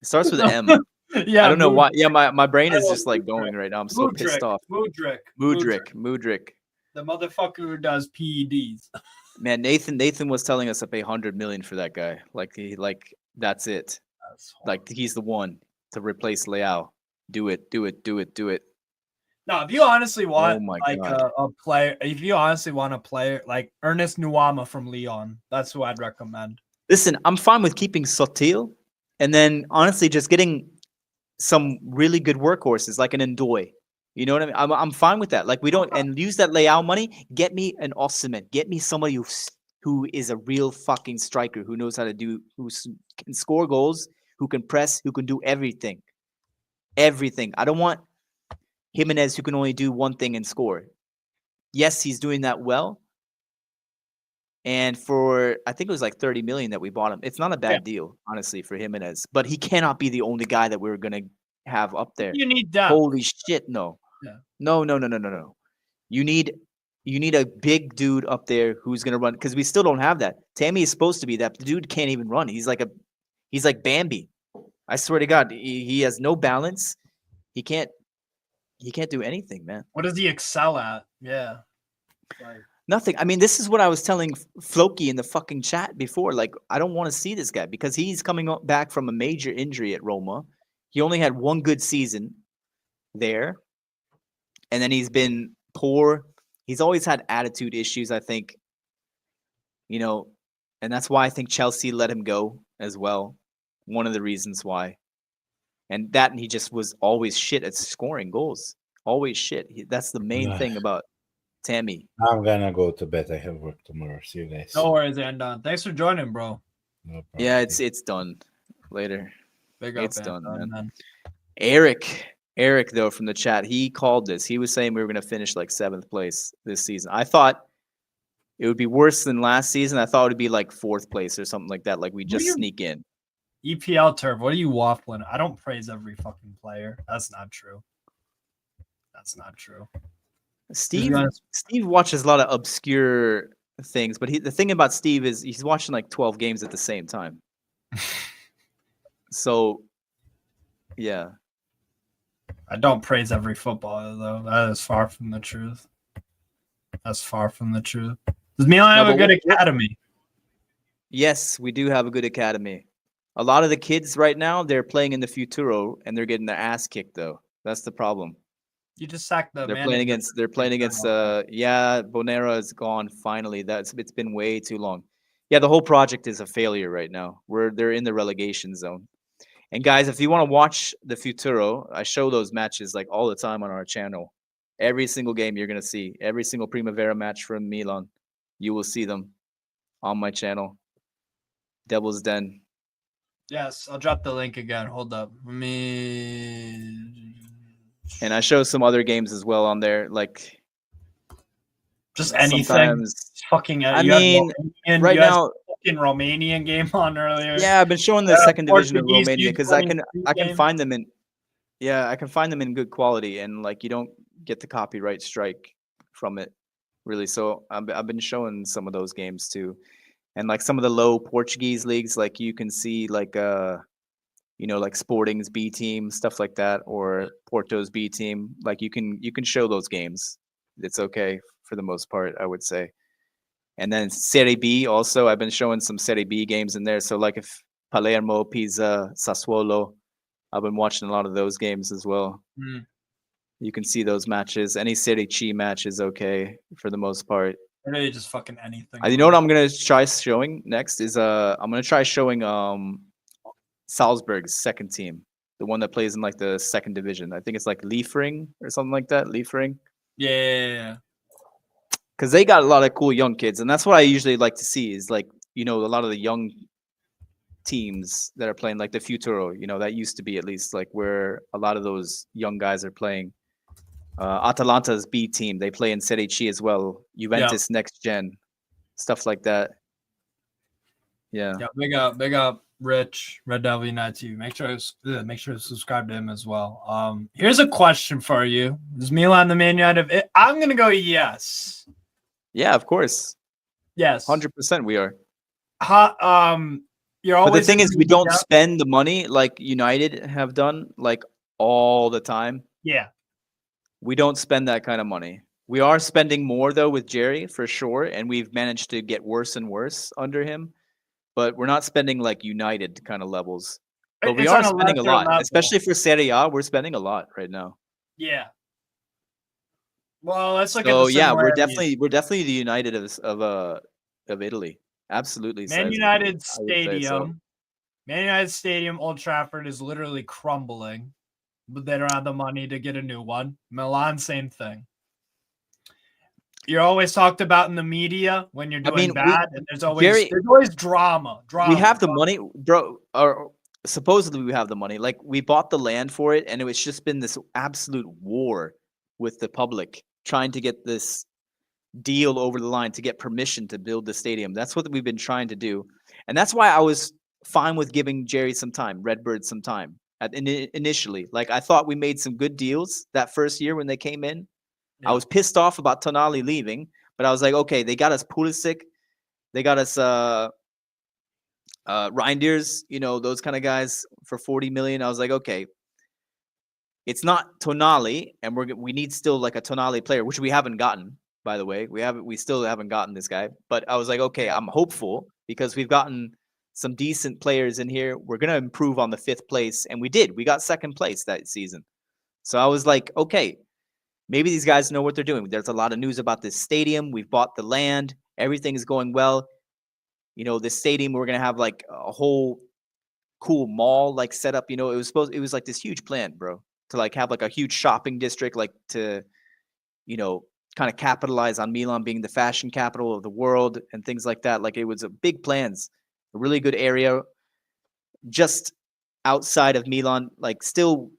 It starts with M. yeah. I don't know why. Yeah, my brain is just like going right now. I'm so pissed off. Mudryk. The motherfucker who does PEDs. Man, Nathan was telling us to pay 100 million for that guy. Like that's it. Like he's the one to replace Leao. Do it. No, if you honestly want Oh my like God. a player, if you honestly want a player like Ernest Nuama from Lyon, that's who I'd recommend. Listen, I'm fine with keeping Sotil and then honestly just getting some really good workhorses like an Ndoye. You know what I mean? I'm fine with that. Like we don't and use that Leao money. Get me an Osimhen. Get me somebody who is a real fucking striker who knows how to do, who can score goals, who can press, who can do everything. Everything. I don't want Jimenez who can only do one thing and score. Yes, he's doing that well. And for I think it was like 30 million that we bought him. It's not a bad deal, honestly, for Jimenez. But he cannot be the only guy that we're gonna have up there. You need depth. Holy shit, no. Yeah. No. You need a big dude up there who's gonna run because we still don't have that. Tammy is supposed to be that. The dude can't even run. He's like Bambi. I swear to God, he has no balance. He can't do anything, man. What does he excel at? Yeah. Like, Nothing. I mean, this is what I was telling Floki in the fucking chat before. Like, I don't want to see this guy because he's coming back from a major injury at Roma. He only had one good season there. And then he's been poor. He's always had attitude issues, I think. You know, and that's why I think Chelsea let him go as well. One of the reasons why. And he just was always shit at scoring goals. Always shit. That's the main thing about Tammy. I'm gonna go to bed. I have work tomorrow. See you guys. no worries, and thanks for joining, bro. No problem. Yeah, it's done. Later. Big up, It's done, man. man. Eric though from the chat, he called this. He was saying we were gonna finish like 7th place this season. I thought it would be worse than last season. I thought it would be like 4th place or something like that. Like we just sneak in. EPL turf. What are you waffling? I don't praise every fucking player. That's not true. Steve watches a lot of obscure things, but the thing about Steve is he's watching like 12 games at the same time. So, yeah. I don't praise every footballer though. That is far from the truth. Does Milan have a good academy? Yes, we do have a good academy. A lot of the kids right now, they're playing in the Futuro and they're getting their ass kicked though. That's the problem. You just sacked the They're playing against Bonera is gone finally. It's been way too long. Yeah, the whole project is a failure right now. They're in the relegation zone. And guys, if you want to watch the Futuro, I show those matches like all the time on our channel. Every single game you're gonna see, every single Primavera match from Milan, you will see them on my channel. Devil's Den. Yes, I'll drop the link again. Hold up. And I show some other games as well on there, like just anything. Sometimes, fucking. I mean, right now, fucking Romanian game on earlier. yeah, I've been showing the second division of Portuguese Romania because I can game. find them in, I can find them in good quality, and like you don't get the copyright strike from it, really. So I've been showing some of those games too, And like some of the low Portuguese leagues, like you can see like like Sporting's B team, stuff like that, or Porto's B team. Like you can show those games. It's okay for the most part, I would say. And then Serie B also, I've been showing some Serie B games in there. So like if Palermo, Pisa, Sassuolo, I've been watching a lot of those games as well. Mm. You can see those matches. Any Serie C match is okay for the most part. Really, just fucking anything. You know what I'm gonna try showing next is I'm gonna try showing Salzburg's second team, the one that plays in like the second division. I think it's like Liefering or something like that. Liefering. Yeah. Because they got a lot of cool young kids, and that's what I usually like to see is like a lot of the young teams that are playing like the Futuro. That used to be at least like where a lot of those young guys are playing. Atalanta's B team, they play in Serie C as well. Juventus Next Gen, stuff like that. Yeah. Yeah, big up Rich, Red Devil United TV. Make sure to subscribe to him as well. Here's a question for you. Is Milan the Man United? I'm gonna go yes. Yeah, of course. Yes. 100% we are. You're always. But the thing is, we don't spend the money like United have done, like all the time. Yeah. We don't spend that kind of money. We are spending more though with Jerry for sure, and we've managed to get worse and worse under him. But we're not spending like United kind of levels. But we are spending a lot, especially for Serie A. We're spending a lot right now. Yeah. Well, let's look at So the yeah, we're definitely the United of Italy. Absolutely. Man United Stadium. Man United Stadium, Old Trafford is literally crumbling, but they don't have the money to get a new one. Milan, same thing. You're always talked about in the media when you're doing bad, and there's always drama. We have the money, bro. Or supposedly we have the money. Like we bought the land for it, and it's just been this absolute war with the public trying to get this deal over the line to get permission to build the stadium. That's what we've been trying to do, and that's why I was fine with giving Jerry some time, Redbird some time. Initially, like I thought we made some good deals that first year when they came in. Yeah. I was pissed off about Tonali leaving, but I was like, okay, they got us Pulisic, they got us Reinders, those kind of guys for 40 million. I was like, okay, it's not Tonali, and we need still like a Tonali player, which we haven't gotten, by the way. We still haven't gotten this guy. But I was like, okay, I'm hopeful because we've gotten some decent players in here. We're gonna improve on the 5th place, and we did. We got 2nd place that season. So I was like, okay, maybe these guys know what they're doing. There's a lot of news about this stadium. We've bought the land. Everything is going well. This stadium, we're going to have like a whole cool mall like set up. It was like this huge plan, bro, to like have like a huge shopping district, like to, kind of capitalize on Milan being the fashion capital of the world and things like that. Like it was a big plans, a really good area just outside of Milan, like still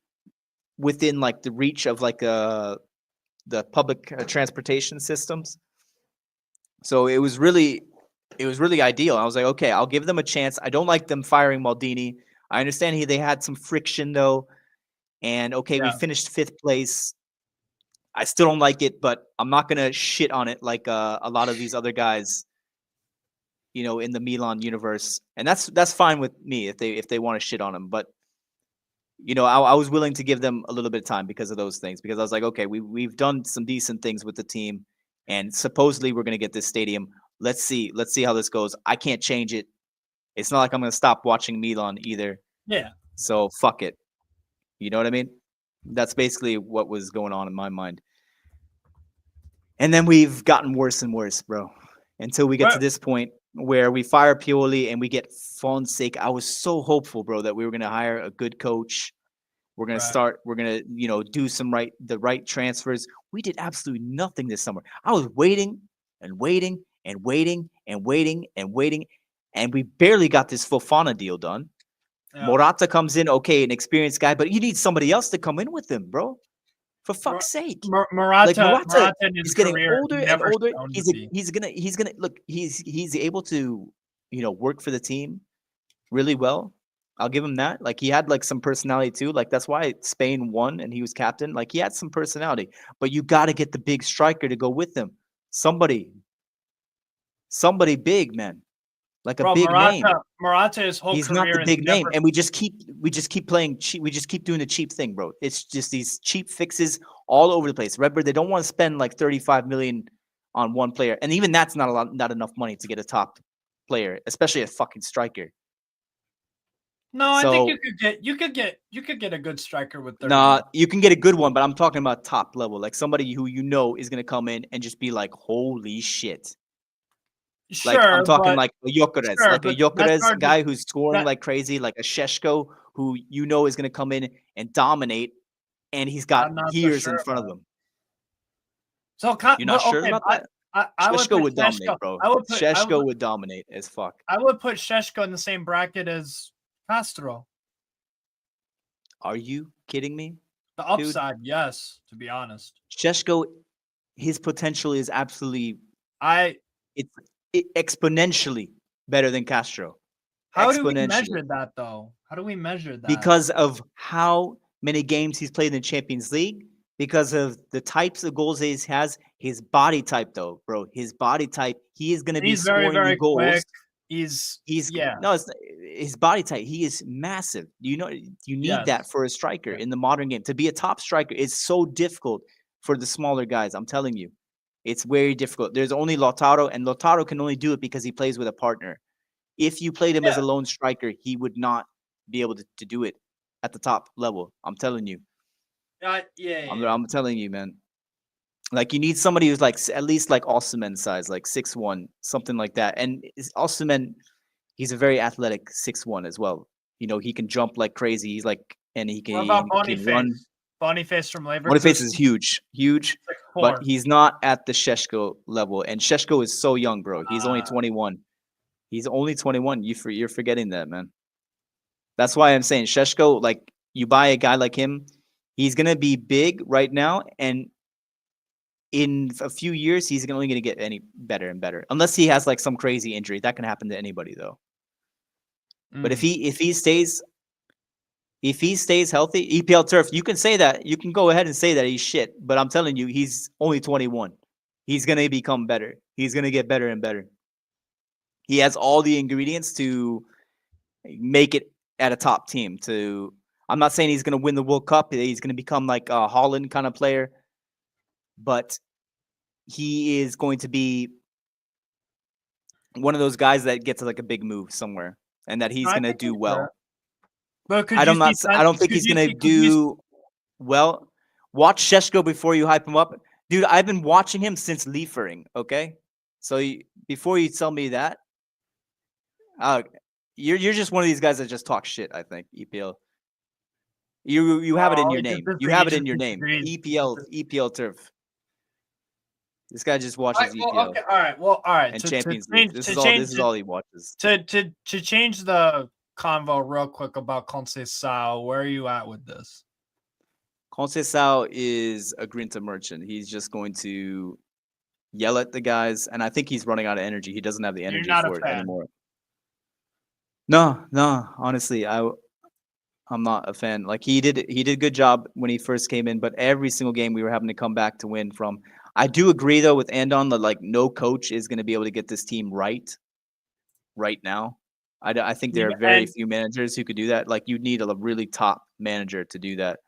within like the reach of like the public transportation systems. So it was really ideal. I was like, okay, I'll give them a chance. I don't like them firing Maldini. I understand they had some friction though. And okay, we finished 5th place. I still don't like it, but I'm not going to shit on it like a lot of these other guys, in the Milan universe. And that's fine with me if they want to shit on them. But I was willing to give them a little bit of time because of those things, because I was like, okay, we've done some decent things with the team, and supposedly we're going to get this stadium. Let's see how this goes. I can't change it. It's not like I'm going to stop watching Milan either. Yeah. So fuck it. You know what I mean? That's basically what was going on in my mind. And then we've gotten worse and worse, bro, until we get to this point where we fire Pioli and we get Fonseca. I was so hopeful, bro, that we were going to hire a good coach. We're going to start, we're going to, do the right transfers. We did absolutely nothing this summer. I was waiting and waiting and waiting and waiting and waiting, and we barely got this Fofana deal done. Yeah. Morata comes in, okay, an experienced guy, but you need somebody else to come in with him, bro. For fuck's sake, Morata is getting older and older. He's gonna look. He's able to, work for the team really well. I'll give him that. Like he had like some personality too. Like that's why Spain won and he was captain. Like he had some personality. But you got to get the big striker to go with him. Somebody big, man. like a Bro, big name. Morata, his whole He's not career the big is name, never. and we just keep playing cheap. We just keep doing the cheap thing, bro. It's just these cheap fixes all over the place. Redbird, they don't want to spend like 35 million on one player, and even that's not enough money to get a top player, especially a fucking striker. No, I think So you could get a good striker with 30 nah, million. you can get a good one, but I'm talking about top level, like somebody who you know is gonna come in and just be like, holy shit. Like I'm Sure, talking but like a Gyökeres, sure, like a but that's Gyökeres hard to guy who's scoring that like crazy, like a Šeško who you know is gonna come in and dominate, and he's got I'm not so years in sure front of about. him. So, You're not but sure okay, about that? I would Šeško put would dominate, Šeško. bro. I would put Šeško would dominate as fuck. Šeško in the same bracket as Castro. Are you kidding me? The Dude. upside, yes, to be honest. Šeško, his potential is absolutely it's exponentially better than Castro. How do we Exponentially. measure that though? How do we measure that? Because of how many games he's played in the Champions League, because of the types of goals he has, his body type though, bro. His body type, he is going to be he's very, scoring you very goals. quick. He's No, it's his body type. He is massive. You know, you need that Yes. for a striker Yeah. in the modern game. To be a top striker is so difficult for the smaller guys. I'm telling you, it's very difficult. There's only Lautaro, and Lautaro can only do it because he plays with a partner. If you played him as a lone striker, he would not be able to do it at the top level. I'm telling you. I'm telling you, man. Like you need somebody who's like at least like Osimhen size, like 6'1", something like that. And Osimhen, he's a very athletic 6'1" as well. You know, he can jump like crazy. He's like, and he What about can run. Boniface? Boniface from Leverkusen. Boniface is huge, 6'4". but he's not at the Šeško level. And Šeško is so young, bro. He's only 21. He's only 21. You're forgetting that, man. That's why I'm saying Šeško, like you buy a guy like him, he's gonna be big right now, and in a few years, he's only gonna get any better and better. Unless he has like some crazy injury. That can happen to anybody though. But if he stays healthy, EPL turf, you can say that. You can go ahead and say that he's shit. But I'm telling you, he's only 21. He's gonna become better. He's gonna get better and better. He has all the ingredients to make it at a top team. I'm not saying he's going to win the World Cup. He's going to become like a Holland kind of player, but he is going to be one of those guys that gets like a big move somewhere, and that he's going to do well. But I don't think he's going to do well. Watch Šeško before you hype him up, dude. I've been watching him since Liefering. Okay, so before you tell me that. You're just one of these guys that just talk shit. I think EPL. You have it in your name. You have it in your name. EPL turf. This guy just watches EPL. Okay, all right. And Champions League. This is all he watches. To change the convo real quick about Conceição, where are you at with this? Conceição is a Grinta merchant. He's just going to yell at the guys, and I think he's running out of energy. He doesn't have the energy for it anymore. No, honestly, I'm not a fan. Like he did a good job when he first came in, but every single game we were having to come back to win from. I do agree though with Andon that like no coach is going to be able to get this team right now. I think there are very few managers who could do that. Like you need a really top manager to do that.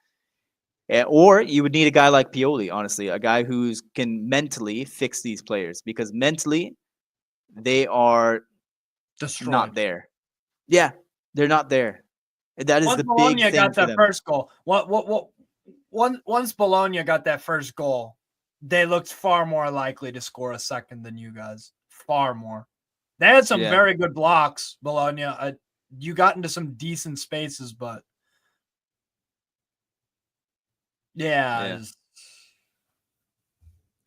Or you would need a guy like Pioli, honestly, a guy who can mentally fix these players, because mentally they are not there. Yeah, they're not there. That is the big thing got for that them. First goal. Once Bologna got that first goal, they looked far more likely to score a second than you guys. Far more. They had some very good blocks, Bologna. You got into some decent spaces, but can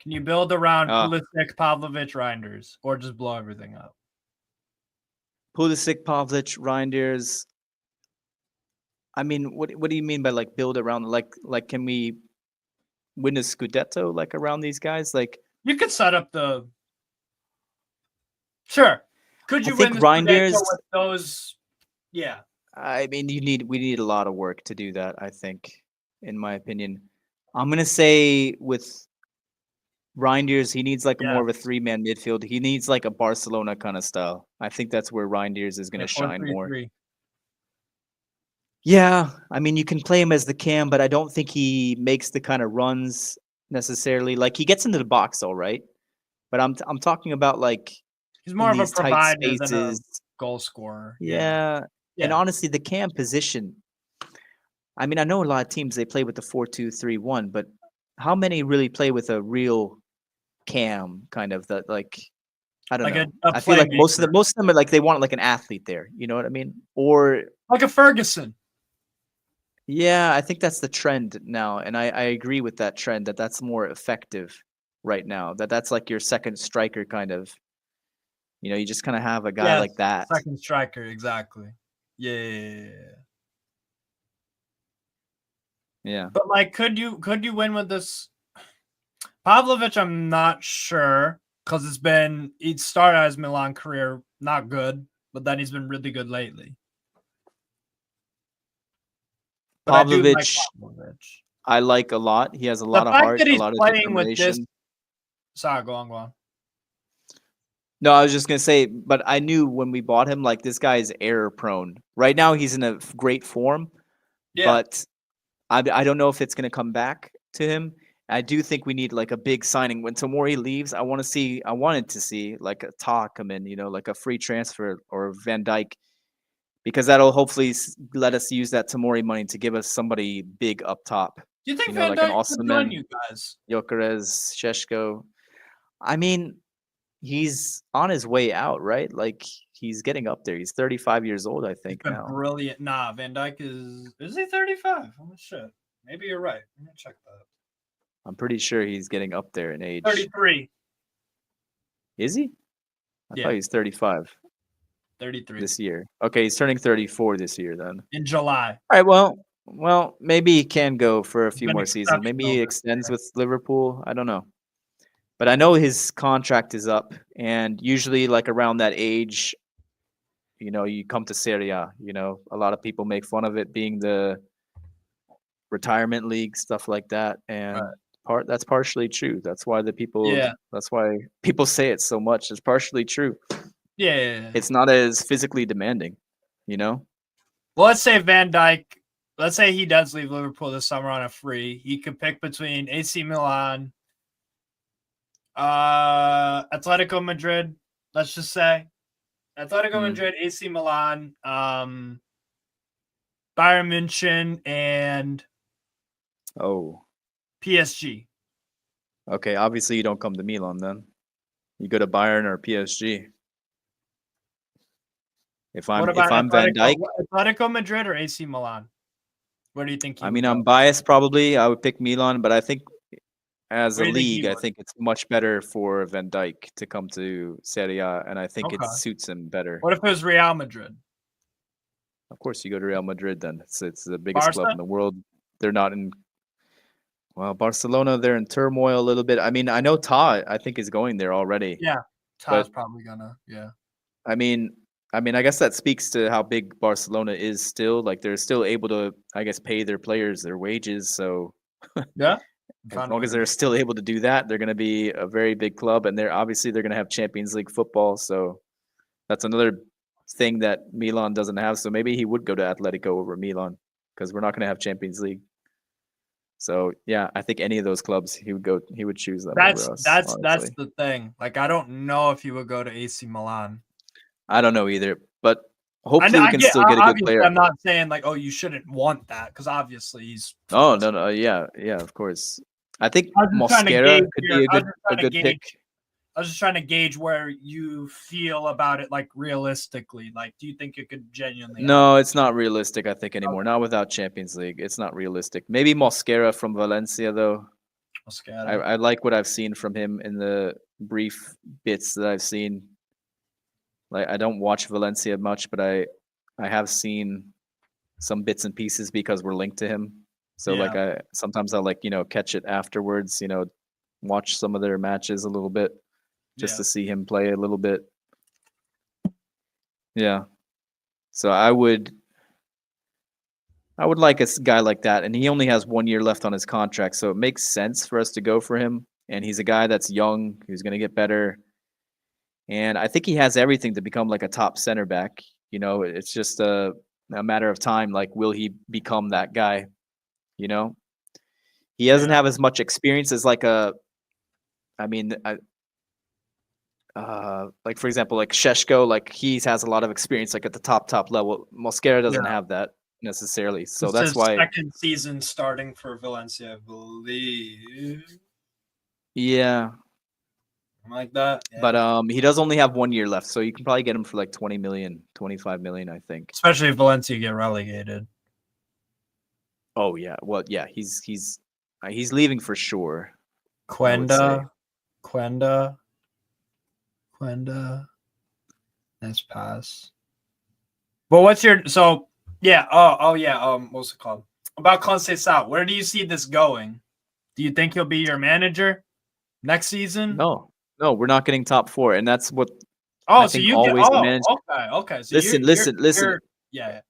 you build around Pulisic, Pavlovic, Reinders, or just blow everything up? Pulisic, Pavlovic, Reinders. I mean, what do you mean by like build around? Like can we win a Scudetto like around these guys? Like you could set up the. Sure. Could you win the Reinders with those? Yeah. I mean, we need a lot of work to do that, I think, in my opinion. I'm gonna say with Reinders, he needs like more Yeah. of a 3-man midfield. He needs like a Barcelona kind of style. I think that's where Reinders is going to shine more. 4-3-3. Yeah, I mean, you can play him as the cam, but I don't think he makes the kind of runs necessarily. Like he gets into the box, all right, but I'm talking about like He's in more of a these tight provider than a spaces. goal scorer. Yeah. And Yeah. honestly, the cam position. I mean, I know a lot of teams they play with the 4-2-3-1, but how many really play with a real cam kind of that like I don't Like know. a I feel like most playmaker. of them are like they want like an athlete there. You know what I mean? Or Like a Ferguson. yeah, I think that's the trend now, and I agree with that trend that that's more effective right now. That's like your second striker kind of. You know, you just kind of have a guy Yes, like that. second striker, exactly. Yeah. Yeah. But like, could you win with this? Pavlovic, I'm not sure because he started his Milan career not good, but then he's been really good lately. But I do like Pavlovic, Pavlovic. I like a lot. He has a The lot of fact heart, that a he's lot of playing with this. determination. Sorry, go on. No, I was just gonna say, but I knew when we bought him, like this guy is error prone. Right now, he's in a great form, Yeah. but I don't know if it's gonna come back to him. I do think we need like a big signing when Tomori leaves. I wanted to see like a Ta come in, you know, like a free transfer or Van Dijk, because that'll hopefully let us use that Tomori money to give us somebody big up top. Do you think You know, Van like an Dijk could join Osimhen, you guys? Gyökeres, Šeško. I mean, he's on his way out, right? Like he's getting up there. He's 35 years old, I He's think been now. brilliant. Nah, Van Dijk is he 35? Oh shit. Maybe you're right. Let me check that. I'm pretty sure he's getting up there in age. 33. Is he? I Yeah. thought he was 35 33 this year. Okay, he's turning 34 this year then. in July. All right, well, maybe he can go for a few been more seasons. Maybe he exceptional extends with Liverpool. I don't know. But I know his contract is up, and usually like around that age, you know, you come to Serie A, you know, a lot of people make fun of it being the retirement league, stuff like that. And that's partially true. That's why people say it so much. It's partially true. Yeah. It's not as physically demanding, you know? Well, let's say Van Dijk, let's say he does leave Liverpool this summer on a free. He could pick between AC Milan, Atletico Madrid, let's just say. Atletico Madrid, AC Milan, Bayern München, and PSG. Okay, obviously you don't come to Milan then. You go to Bayern or PSG. If I'm Van Dijk, Atletico Madrid or AC Milan? Where do you think? I mean, I'm biased. Probably I would pick Milan, but I think as a Where do you think he league, I would? think it's much better for Van Dijk to come to Serie A, and I think it Okay. suits him better. What if it was Real Madrid? Of course, you go to Real Madrid. Then it's the biggest club in the world. They're not in. Well, Barcelona, they're in turmoil a little bit. I mean, I know Ta, I think, is going there already. Yeah, Ta's probably gonna. Yeah. I mean, I guess that speaks to how big Barcelona is still. Like they're still able to, I guess, pay their players their wages. So Yeah. as long as they're still able to do that, they're going to be a very big club, and they're going to have Champions League football. So that's another thing that Milan doesn't have. So maybe he would go to Atletico over Milan because we're not going to have Champions League. So yeah, I think any of those clubs he would choose them over us. That's honestly. the thing. Like I don't know if he would go to AC Milan. I don't know either, but hopefully we can still get a good player. I'm not saying like, oh, you shouldn't want that because obviously he's. Oh no, yeah, of course. I think Mosquera could be a good pick. I was just trying to gauge where you feel about it, like realistically. Like, do you think it could genuinely? No, it's not realistic. I think anymore. Not without Champions League. It's not realistic. Maybe Mosquera from Valencia though. Mosquera. I like what I've seen from him in the brief bits that I've seen. Like I don't watch Valencia much, but I have seen some bits and pieces because we're linked to him. So like sometimes I'll like, catch it afterwards, watch some of their matches a little bit just to see him play a little bit. Yeah. So I would like a guy like that, and he only has 1 year left on his contract, so it makes sense for us to go for him. and he's a guy that's young, who's going to get better. And I think he has everything to become like a top center back. You know, it's just a matter of time. Like, will he become that guy? You know, he doesn't have as much experience as like like for example, like Sheshko, like he has a lot of experience like at the top level. Mosquera doesn't have that necessarily. So It's that's his why. second season starting for Valencia, I believe. Yeah. Like that. Yeah. But he does only have 1 year left, so you can probably get him for like 20 million, 25 million, I think. Especially if Valencia get relegated. Oh yeah. Well, yeah, he's leaving for sure. I would say. Quenda. Nice pass. But what's your yeah, what's it called? About Conceição, where do you see this going? Do you think he'll be your manager next season? No, we're not getting top 4, and that's what Oh, I so think you always get the manager. okay. So Listen. Yeah.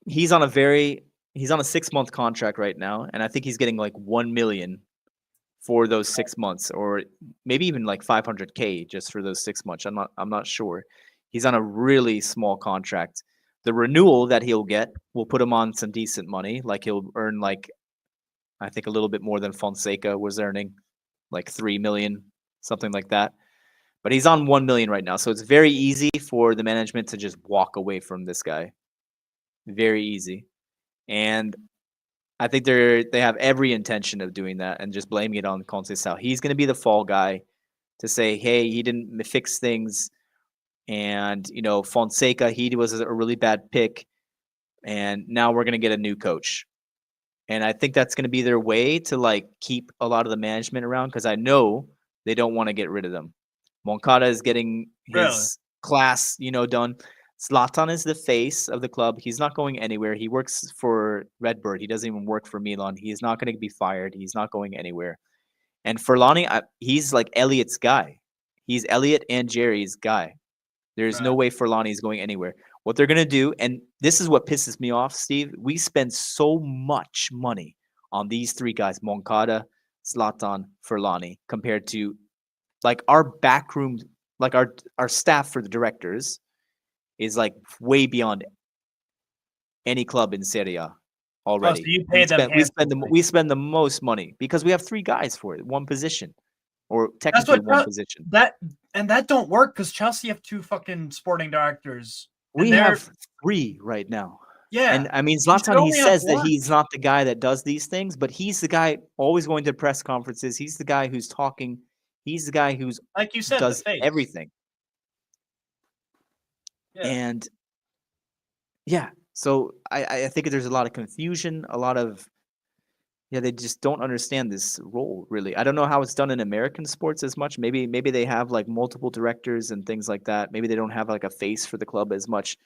He's on a 6-month contract right now, and I think he's getting like 1 million for those 6 months, or maybe even like 500K just for those 6 months. I'm not sure. He's on a really small contract. The renewal that he'll get will put him on some decent money. Like he'll earn like, I think a little bit more than Fonseca was earning, like 3 million, something like that. But he's on 1 million right now, so it's very easy for the management to just walk away from this guy. Very easy, and I think they have every intention of doing that and just blaming it on Conceição. He's going to be the fall guy to say, hey, he didn't fix things. And, you know, Fonseca, he was a really bad pick. And now we're going to get a new coach. And I think that's going to be their way to like keep a lot of the management around, because I know they don't want to get rid of them. Moncada is getting his class, you know, done. Zlatan is the face of the club. He's not going anywhere. He works for Redbird. He doesn't even work for Milan. He's not going to be fired. He's not going anywhere. And Furlani, he's like Elliot's guy. He's Elliot and Jerry's guy. There's no way Furlani is going anywhere. What they're going to do, and this is what pisses me off, Steve, we spend so much money on these 3 guys, Moncada, Zlatan, Furlani, compared to like our backroom, like our staff for the directors is like way beyond any club in Serie A already. Oh, so you pay them. We spend the most money because we have 3 guys for it, one position, or technically one position. That don't work because Chelsea have 2 fucking sporting directors. We have 3 right now. Yeah, and I mean Zlatan. He says that he's not the guy that does these things, but he's the guy always going to press conferences. He's the guy who's talking. He's the guy who's, like you said, does everything. Yeah. And yeah, so I think there's a lot of confusion, a lot of they just don't understand this role really. I don't know how it's done in American sports as much. Maybe they have like multiple directors and things like that. Maybe they don't have like a face for the club as much.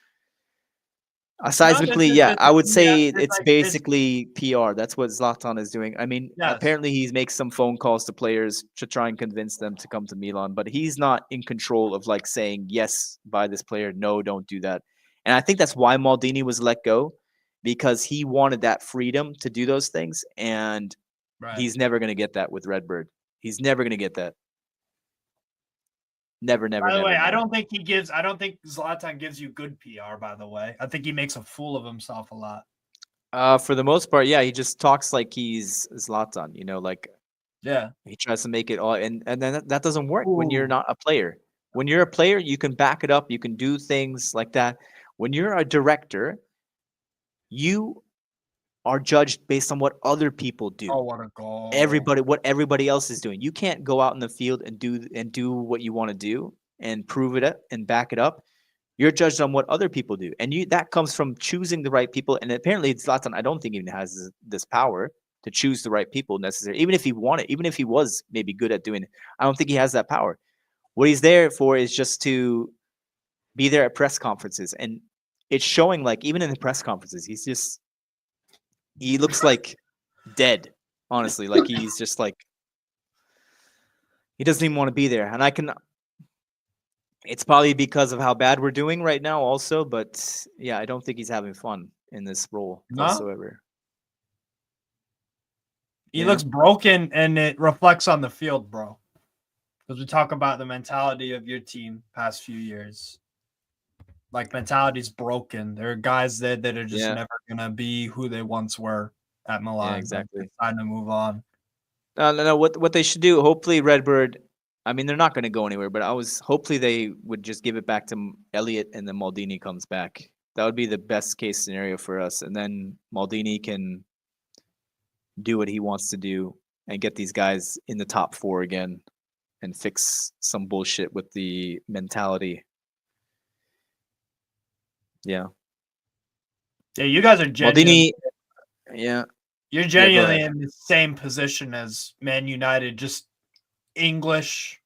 Seismically, I would say it's basically PR. That's what Zlatan is doing. I mean, apparently he makes some phone calls to players to try and convince them to come to Milan, but he's not in control of like saying, yes, buy this player. No, don't do that. And I think that's why Maldini was let go, because he wanted that freedom to do those things. And he's never going to get that with Redbird. He's never going to get that. Never. By the way, never. I don't think Zlatan gives you good PR, by the way. I think he makes a fool of himself a lot. For the most part, he just talks like he's Zlatan, you know, like he tries to make it all, and then that doesn't work when you're not a player. When you're a player, you can back it up, you can do things like that. When you're a director, you are judged based on what other people do. Oh, what a goal! What everybody else is doing. You can't go out in the field and do what you want to do and prove it and back it up. You're judged on what other people do, and that comes from choosing the right people. And apparently, Zlatan, I don't think even has this power to choose the right people necessarily. Even if he wanted, even if he was maybe good at doing it, I don't think he has that power. What he's there for is just to be there at press conferences, and it's showing. Like even in the press conferences, he looks like dead, honestly. Like he's just like he doesn't even want to be there. And it's probably because of how bad we're doing right now also, but I don't think he's having fun in this role whatsoever. He Yeah. looks broken, and it reflects on the field, bro. Because we talk about the mentality of your team past few years. Like, mentality's broken. There are guys that are just Yeah. never gonna be who they once were at Milan. Like, exactly. it's time to move on. No. What they should do? Hopefully, Redbird. I mean, they're not going to go anywhere. But hopefully they would just give it back to Elliot, and then Maldini comes back. That would be the best case scenario for us. And then Maldini can do what he wants to do and get these guys in the top 4 again, and fix some bullshit with the mentality. Yeah, Yeah, you guys are genuinely. Maldini. Yeah. You're go genuinely ahead. in the same position as Man United, just English,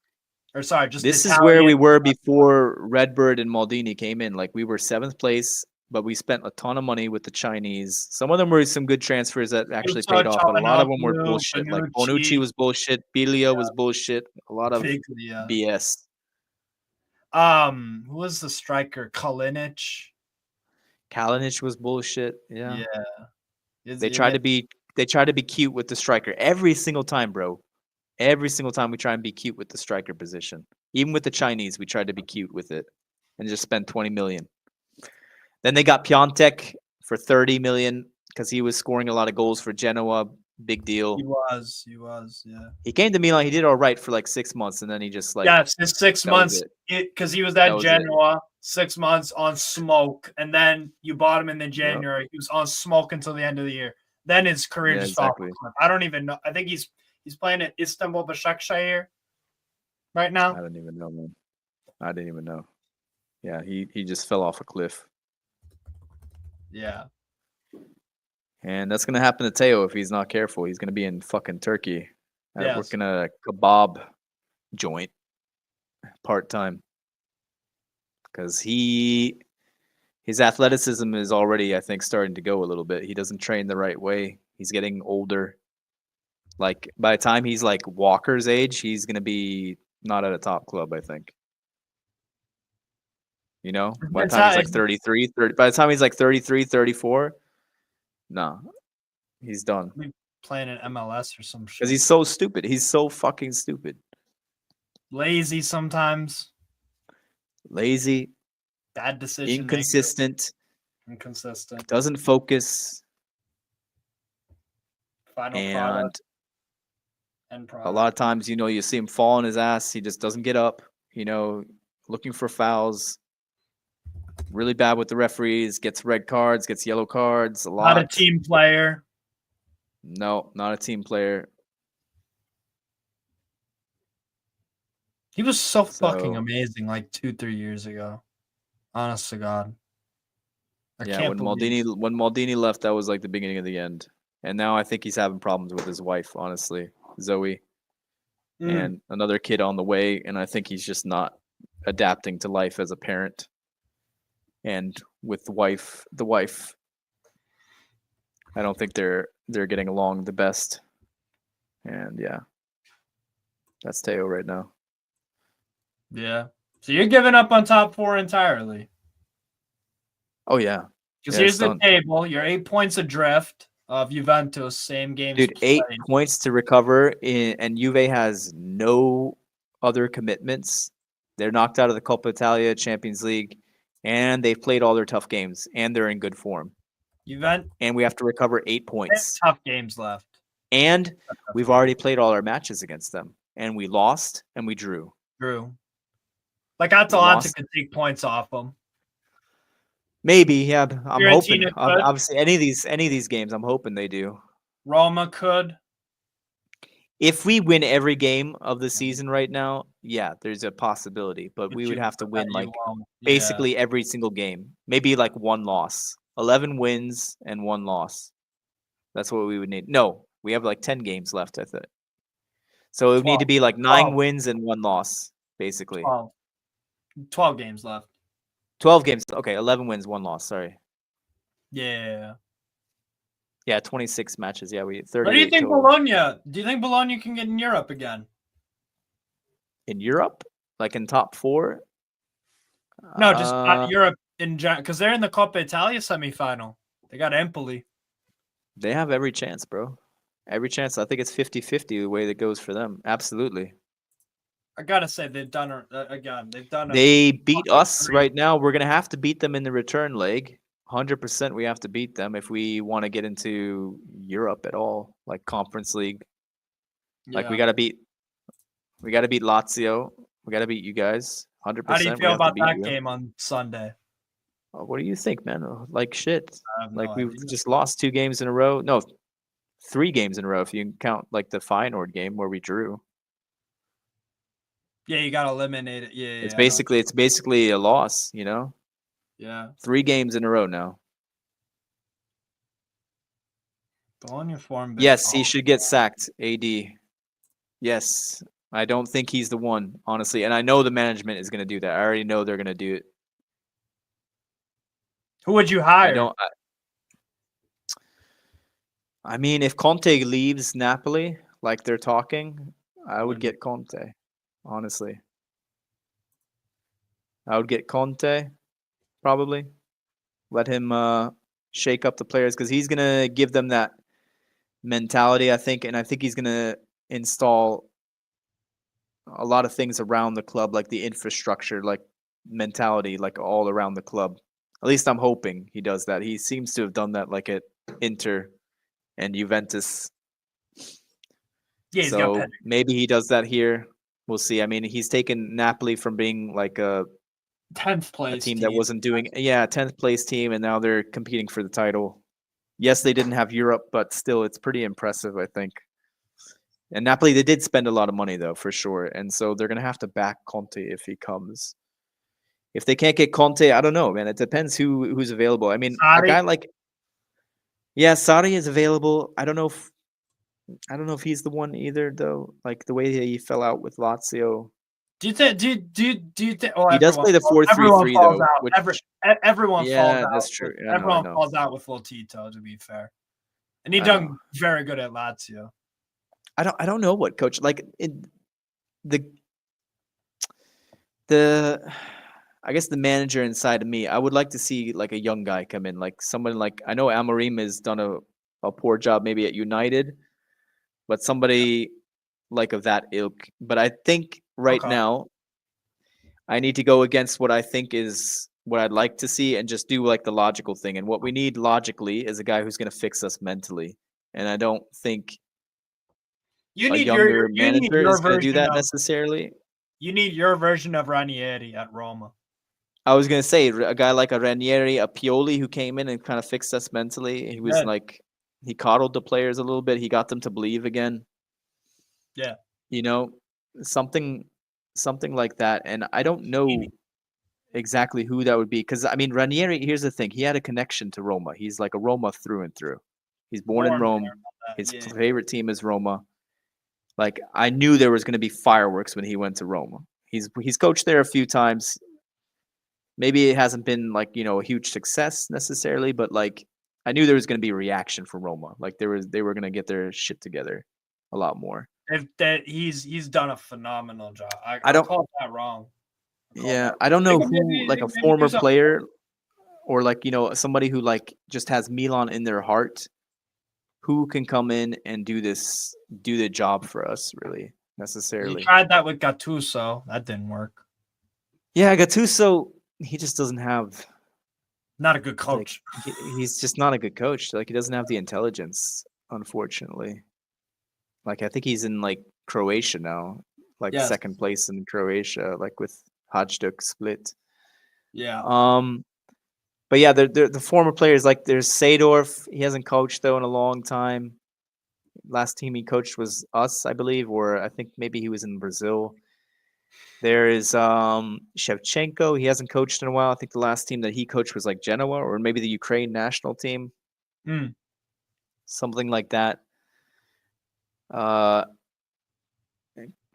or sorry, just This Italian. is where we were before Redbird and Maldini came in. Like, we were 7th place, but we spent a ton of money with the Chinese. Some of them were some good transfers that actually paid off, but a lot of them were bullshit. Like, Bonucci was bullshit, Bilio was bullshit, a lot of BS. Who was the striker? Kalinic. Kalinic was bullshit. Yeah. Yeah. They tried to be cute with the striker every single time, bro. Every single time we try and be cute with the striker position. Even with the Chinese, we tried to be cute with it and just spend 20 million. Then they got Piontek for 30 million because he was scoring a lot of goals for Genoa. Big deal. He was, yeah. He came to Milan. He did all right for like 6 months, and then he just like yes, his 6 months because he was at Genoa. 6 months on smoke, and then you bought him in the January. He was on smoke until the end of the year. Then his career just fell off a cliff. I don't even know. I think he's playing at Istanbul Başakşehir right now. I don't even know, man. I didn't even know. Yeah, he just fell off a cliff. Yeah. And that's gonna happen to Teo if he's not careful. He's gonna be in fucking Turkey, working a kebab joint part time, because his athleticism is already, I think, starting to go a little bit. He doesn't train the right way. He's getting older. Like, by the time he's like Walker's age, he's gonna be not at a top club, I think. You know, by the time he's like 33, by the time he's like 33, 34, no, he's done. Playing in MLS or some shit. Because he's so stupid. He's so fucking stupid. Lazy sometimes. Lazy. Bad decision. Inconsistent. Doesn't focus. Final product. A lot of times, you see him fall on his ass. He just doesn't get up, looking for fouls. Really bad with the referees. Gets red cards, gets yellow cards. A lot. Not a team player. No, not a team player. He was so fucking amazing like 2-3 years ago. Honest to God. When Maldini left, that was like the beginning of the end. And now I think he's having problems with his wife, honestly, Zoe. And another kid on the way, and I think he's just not adapting to life as a parent. And with the wife, I don't think they're getting along the best. And yeah, that's Teo right now. Yeah. So you're giving up on top 4 entirely. Oh yeah. Because here's the table. You're 8 points adrift of Juventus, same game. Dude, 8 points to recover, and Juve has no other commitments. They're knocked out of the Coppa Italia, Champions League, and they've played all their tough games, and they're in good form. And we have to recover 8 points. Tough games left. And we've already played all our matches against them, and we lost and we drew. Like Atalanta could take points off them. Maybe, yeah. I'm hoping. Obviously, any of these games, I'm hoping they do. Roma could. If we win every game of the season right now, yeah, there's a possibility. But we would have to win basically every single game. Maybe like 1 loss. 11 wins and 1 loss. That's what we would need. No, we have like 10 games left, I think. So it would need to be like 9 wins and 1 loss, basically. 12 games left. 12 games. Okay, 11 wins, 1 loss. Sorry. Yeah. Yeah, 26 matches. Yeah, we 30. What do you think, Bologna? Do you think Bologna can get in Europe again? In Europe? Like in top 4? No, just Europe in general, because they're in the Coppa Italia semifinal. They got Empoli. They have every chance, bro. Every chance. I think it's 50-50 the way that goes for them. Absolutely. I gotta say they've done again. They've done. They beat fucking us great. right now. We're gonna have to beat them in the return leg. 100%, we have to beat them if we want to get into Europe at all, like Conference League. Like we Yeah. gotta beat Lazio. We gotta beat you guys. 100%. How do you we feel have to about beat that you. game on Sunday? What do you think, man? Like shit. I have Like no we've idea. just lost 2 games in a row. No, 3 games in a row if you count like the Feyenoord game where we drew. Yeah, you gotta eliminate it. Yeah, It's I know. basically a loss, you know? Yeah. 3 games in a row now. Bologna form. Yes, he should get sacked, AD. Yes. I don't think he's the one, honestly. And I know the management is going to do that. I already know they're going to do it. Who would you I hire? don't. I mean, if Conte leaves Napoli, like they're talking, I would get Conte, honestly. I would get Conte, probably. Let him shake up the players because he's going to give them that mentality, I think. And I think he's going to install a lot of things around the club, like the infrastructure, like mentality, like all around the club. At least I'm hoping he does that. He seems to have done that like at Inter and Juventus. Yeah, he's got So pedigree. maybe he does that here. We'll see. I mean, he's taken Napoli from being like a 10th place team that wasn't doing 10th place team, and now they're competing for the title. Yes, they didn't have Europe, but still it's pretty impressive, I think. And Napoli, they did spend a lot of money though, for sure. And so they're gonna have to back Conte if he comes. If they can't get Conte, I don't know, man. It depends who's available. I mean, a Sarri? guy like Sarri is available. I don't know if he's the one either, though. Like the way he fell out with Lazio. Do you think? Do you think? Well, He does play the 4-3-3 everyone falls though. out. Which, Everyone falls yeah, out. that's true. I know, Everyone I know. falls out with Lotito, to be fair, and he I done know. very good at Lazio. I don't know what coach like the I guess the manager inside of me. I would like to see like a young guy come in, like someone like I know Amorim has done a poor job maybe at United, but somebody like of that ilk. But I think right Okay. now I need to go against what I think is what I'd like to see and just do like the logical thing. And what we need logically is a guy who's going to fix us mentally. And I don't think You a need younger you need manager your is going to do version that of necessarily. you need your version of Ranieri at Roma. I was going to say a guy like a Ranieri, a Pioli who came in and kind of fixed us mentally. He was did. like, he coddled the players a little bit. He got them to believe again. Yeah. You know, something like that. And I don't know exactly who that would be. Because, I mean, Ranieri, here's the thing. He had a connection to Roma. He's like a Roma through and through. He's born in Born Rome. there, all that, His yeah. favorite team is Roma. Like, I knew there was going to be fireworks when he went to Roma. He's coached there a few times. Maybe it hasn't been like, you know, a huge success necessarily, but like I knew there was going to be a reaction from Roma. Like they were going to get their shit together a lot more. He's done a phenomenal job. I don't- call that wrong. I don't know They could who maybe- like a maybe do former something. player or like, you know, somebody who like just has Milan in their heart who can come in and do the job for us really You necessarily. tried that with Gattuso. That didn't work. Yeah, Gattuso, he just doesn't have Not a good coach. he's just not a good coach. Like he doesn't have the intelligence, unfortunately. Like I think he's in like Croatia now, like Yes. second place in Croatia, like with Hajduk Split. Yeah. But yeah, the former players like there's Seedorf. He hasn't coached though in a long time. Last team he coached was us, I believe, or I think maybe he was in Brazil. There is Shevchenko. He hasn't coached in a while. I think the last team that he coached was like Genoa or maybe the Ukraine national team. Mm. Something like that.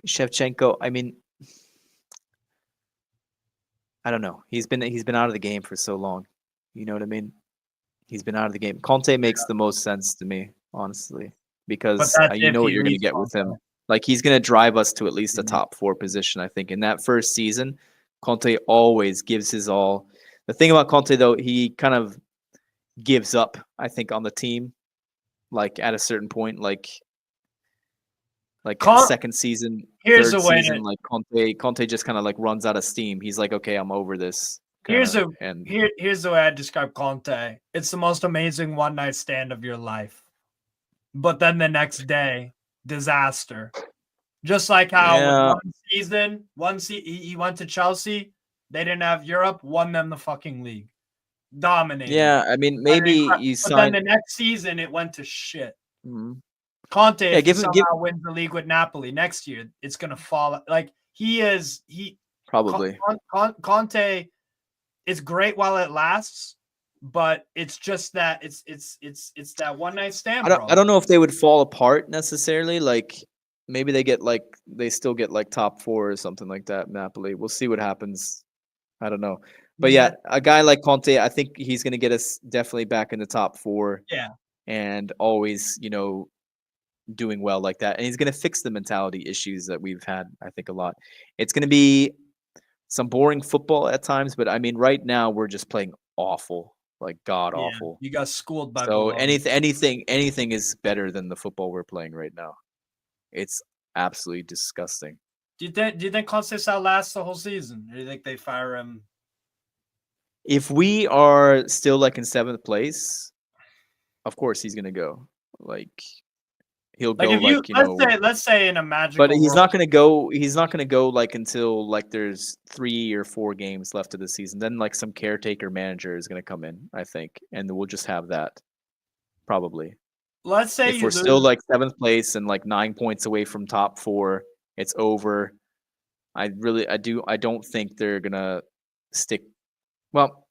Shevchenko, I mean, I don't know. He's been out of the game for so long. You know what I mean? He's been out of the game. Conte makes the most sense to me, honestly, because that's you if know what he you're going to leaves get with him. Conte. Like he's going to drive us to at least a Mhm. top 4 position, I think. In that first season, Conte always gives his all. The thing about Conte, though, he kind of gives up, I think, on the team. like at a certain point, like Con- second season, Here's third a way season, to like Conte just kind of like runs out of steam. He's like, okay, I'm over this. here's Kinda, a and here's the way I describe Conte. It's the most amazing one night stand of your life. But then the next day, disaster. Just like how Yeah. one season, he went to Chelsea, they didn't have Europe, won them the fucking league. Dominated. yeah, I mean, maybe you But then sign. the next season it went to shit. Mhm. Conte, Yeah, if he give him somehow wins the league with Napoli next year, it's gonna fall. Like probably. Conte is great while it lasts, but it's just that it's that one night stand, bro. I don't know if they would fall apart necessarily. Like maybe they still get like top 4 or something like that. Napoli. We'll see what happens. I don't know. But yeah, a guy like Conte, I think he's going to get us definitely back in the top 4. Yeah. And always, doing well like that. And he's going to fix the mentality issues that we've had, I think, a lot. It's going to be some boring football at times, but I mean, right now we're just playing awful, like god awful. You got schooled by So Bologna. anything is better than the football we're playing right now. It's absolutely disgusting. Do you think Conte's outlasts the whole season? Or do you think they fire him? If we are still like in 7th place, of course he's gonna go. Like he'll go let's say in a magical but he's world, not gonna go. He's not gonna go like until like there's 3 or 4 games left of the season. Then like some caretaker manager is gonna come in, I think, and we'll just have that probably. let's say If you we're lose, still like 7th place and like 9 points away from top 4, it's over. I don't think they're gonna stick. Well,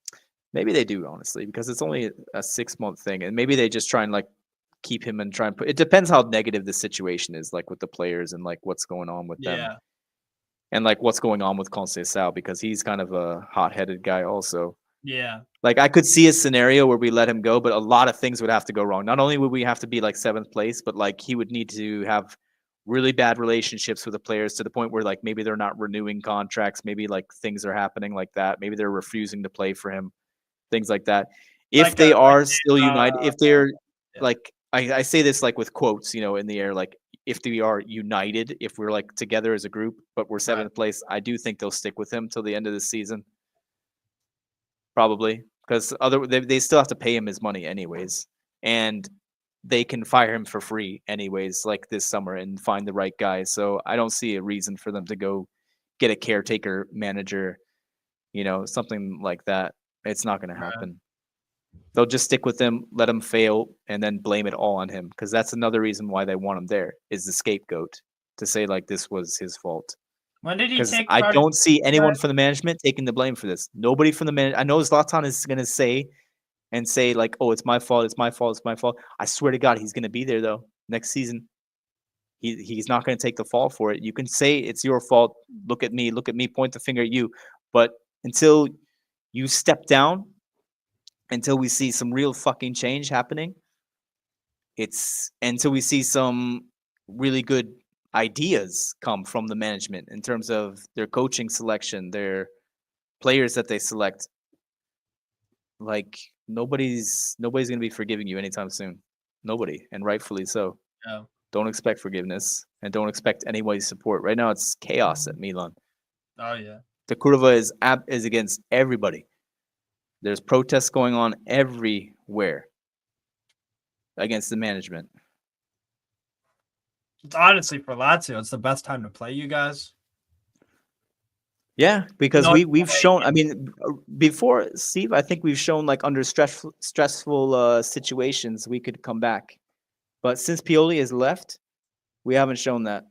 maybe they do honestly because it's only a 6-month thing, and maybe they just try and like keep him and try and put. It depends how negative the situation is, like with the players and like what's going on with them, and like what's going on with Conceição because he's kind of a hot-headed guy also. Yeah. Like I could see a scenario where we let him go, but a lot of things would have to go wrong. Not only would we have to be like 7th place, but like he would need to have really bad relationships with the players to the point where like maybe they're not renewing contracts, maybe like things are happening like that, maybe they're refusing to play for him, things like that. If Like they a- are like still united, if they're yeah. like I say this like with quotes, in the air, like if they are united, if we're like together as a group, but we're 7th place, I do think they'll stick with him till the end of the season. Probably because they still have to pay him his money anyways, and they can fire him for free anyways, like this summer, and find the right guy. So I don't see a reason for them to go get a caretaker manager, something like that. It's not going to happen. They'll just stick with him, let him fail, and then blame it all on him. Because that's another reason why they want him there, is the scapegoat, to say like this was his fault. When did he Because take? I don't see anyone from the management taking the blame for this. Nobody from the management. I know Zlatan is going to say like, oh, it's my fault, it's my fault, it's my fault. I swear to God, he's going to be there though next season. He's not going to take the fall for it. You can say it's your fault. Look at me, point the finger at you. But until you step down, until we see some real fucking change happening, until we see some really good ideas come from the management in terms of their coaching selection, their players that they select. Like nobody's going to be forgiving you anytime soon. Nobody, and rightfully so. Yeah. Don't expect forgiveness, and don't expect anybody's support. Right now, it's chaos at Milan. Oh yeah. The curva is against everybody. There's protests going on everywhere against the management. It's honestly for Lazio, it's the best time to play you guys. Yeah, because we've shown. I mean, before Steve, I think we've shown like under stressful situations we could come back, but since Pioli has left, we haven't shown that.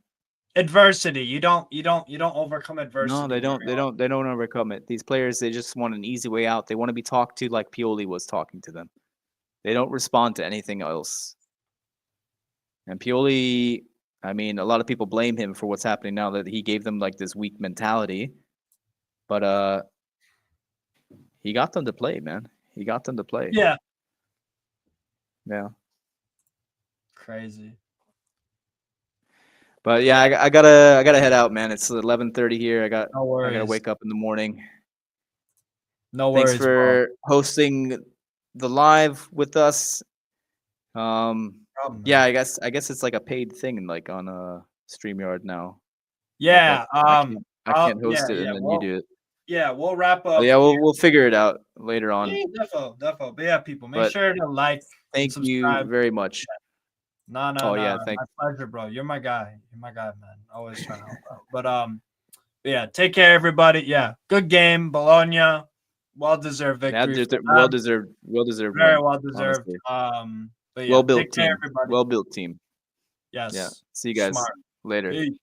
Adversity, you don't overcome adversity. No, they don't overcome it. These players, they just want an easy way out. They want to be talked to like Pioli was talking to them. They don't respond to anything else. And Pioli, I mean, a lot of people blame him for what's happening now, that he gave them like this weak mentality. But he got them to play, man. He got them to play. Yeah. Yeah. Crazy. But yeah, I gotta head out, man. It's 11:30 here. I gotta wake up in the morning. No worries. Thanks for hosting the live with us. problem, Yeah, man. I guess it's like a paid thing, like on StreamYard now. Yeah. I can't host it, and then you do it. Yeah, we'll wrap Oh, up. yeah, we'll figure it out later on. Yeah, defo. But yeah, people, make But sure to like and thank you subscribe. very much. No, Oh yeah, thank. my pleasure, bro. You're my guy. You're my guy, man. Always trying to help out. But yeah, take care, everybody. Yeah, good game, Bologna. Well deserved victory. Well deserved Very win. well deserved. Honestly. But yeah, Well built take care, team. everybody. Well built team. Yes. Yeah. See you guys Smart. later. Peace.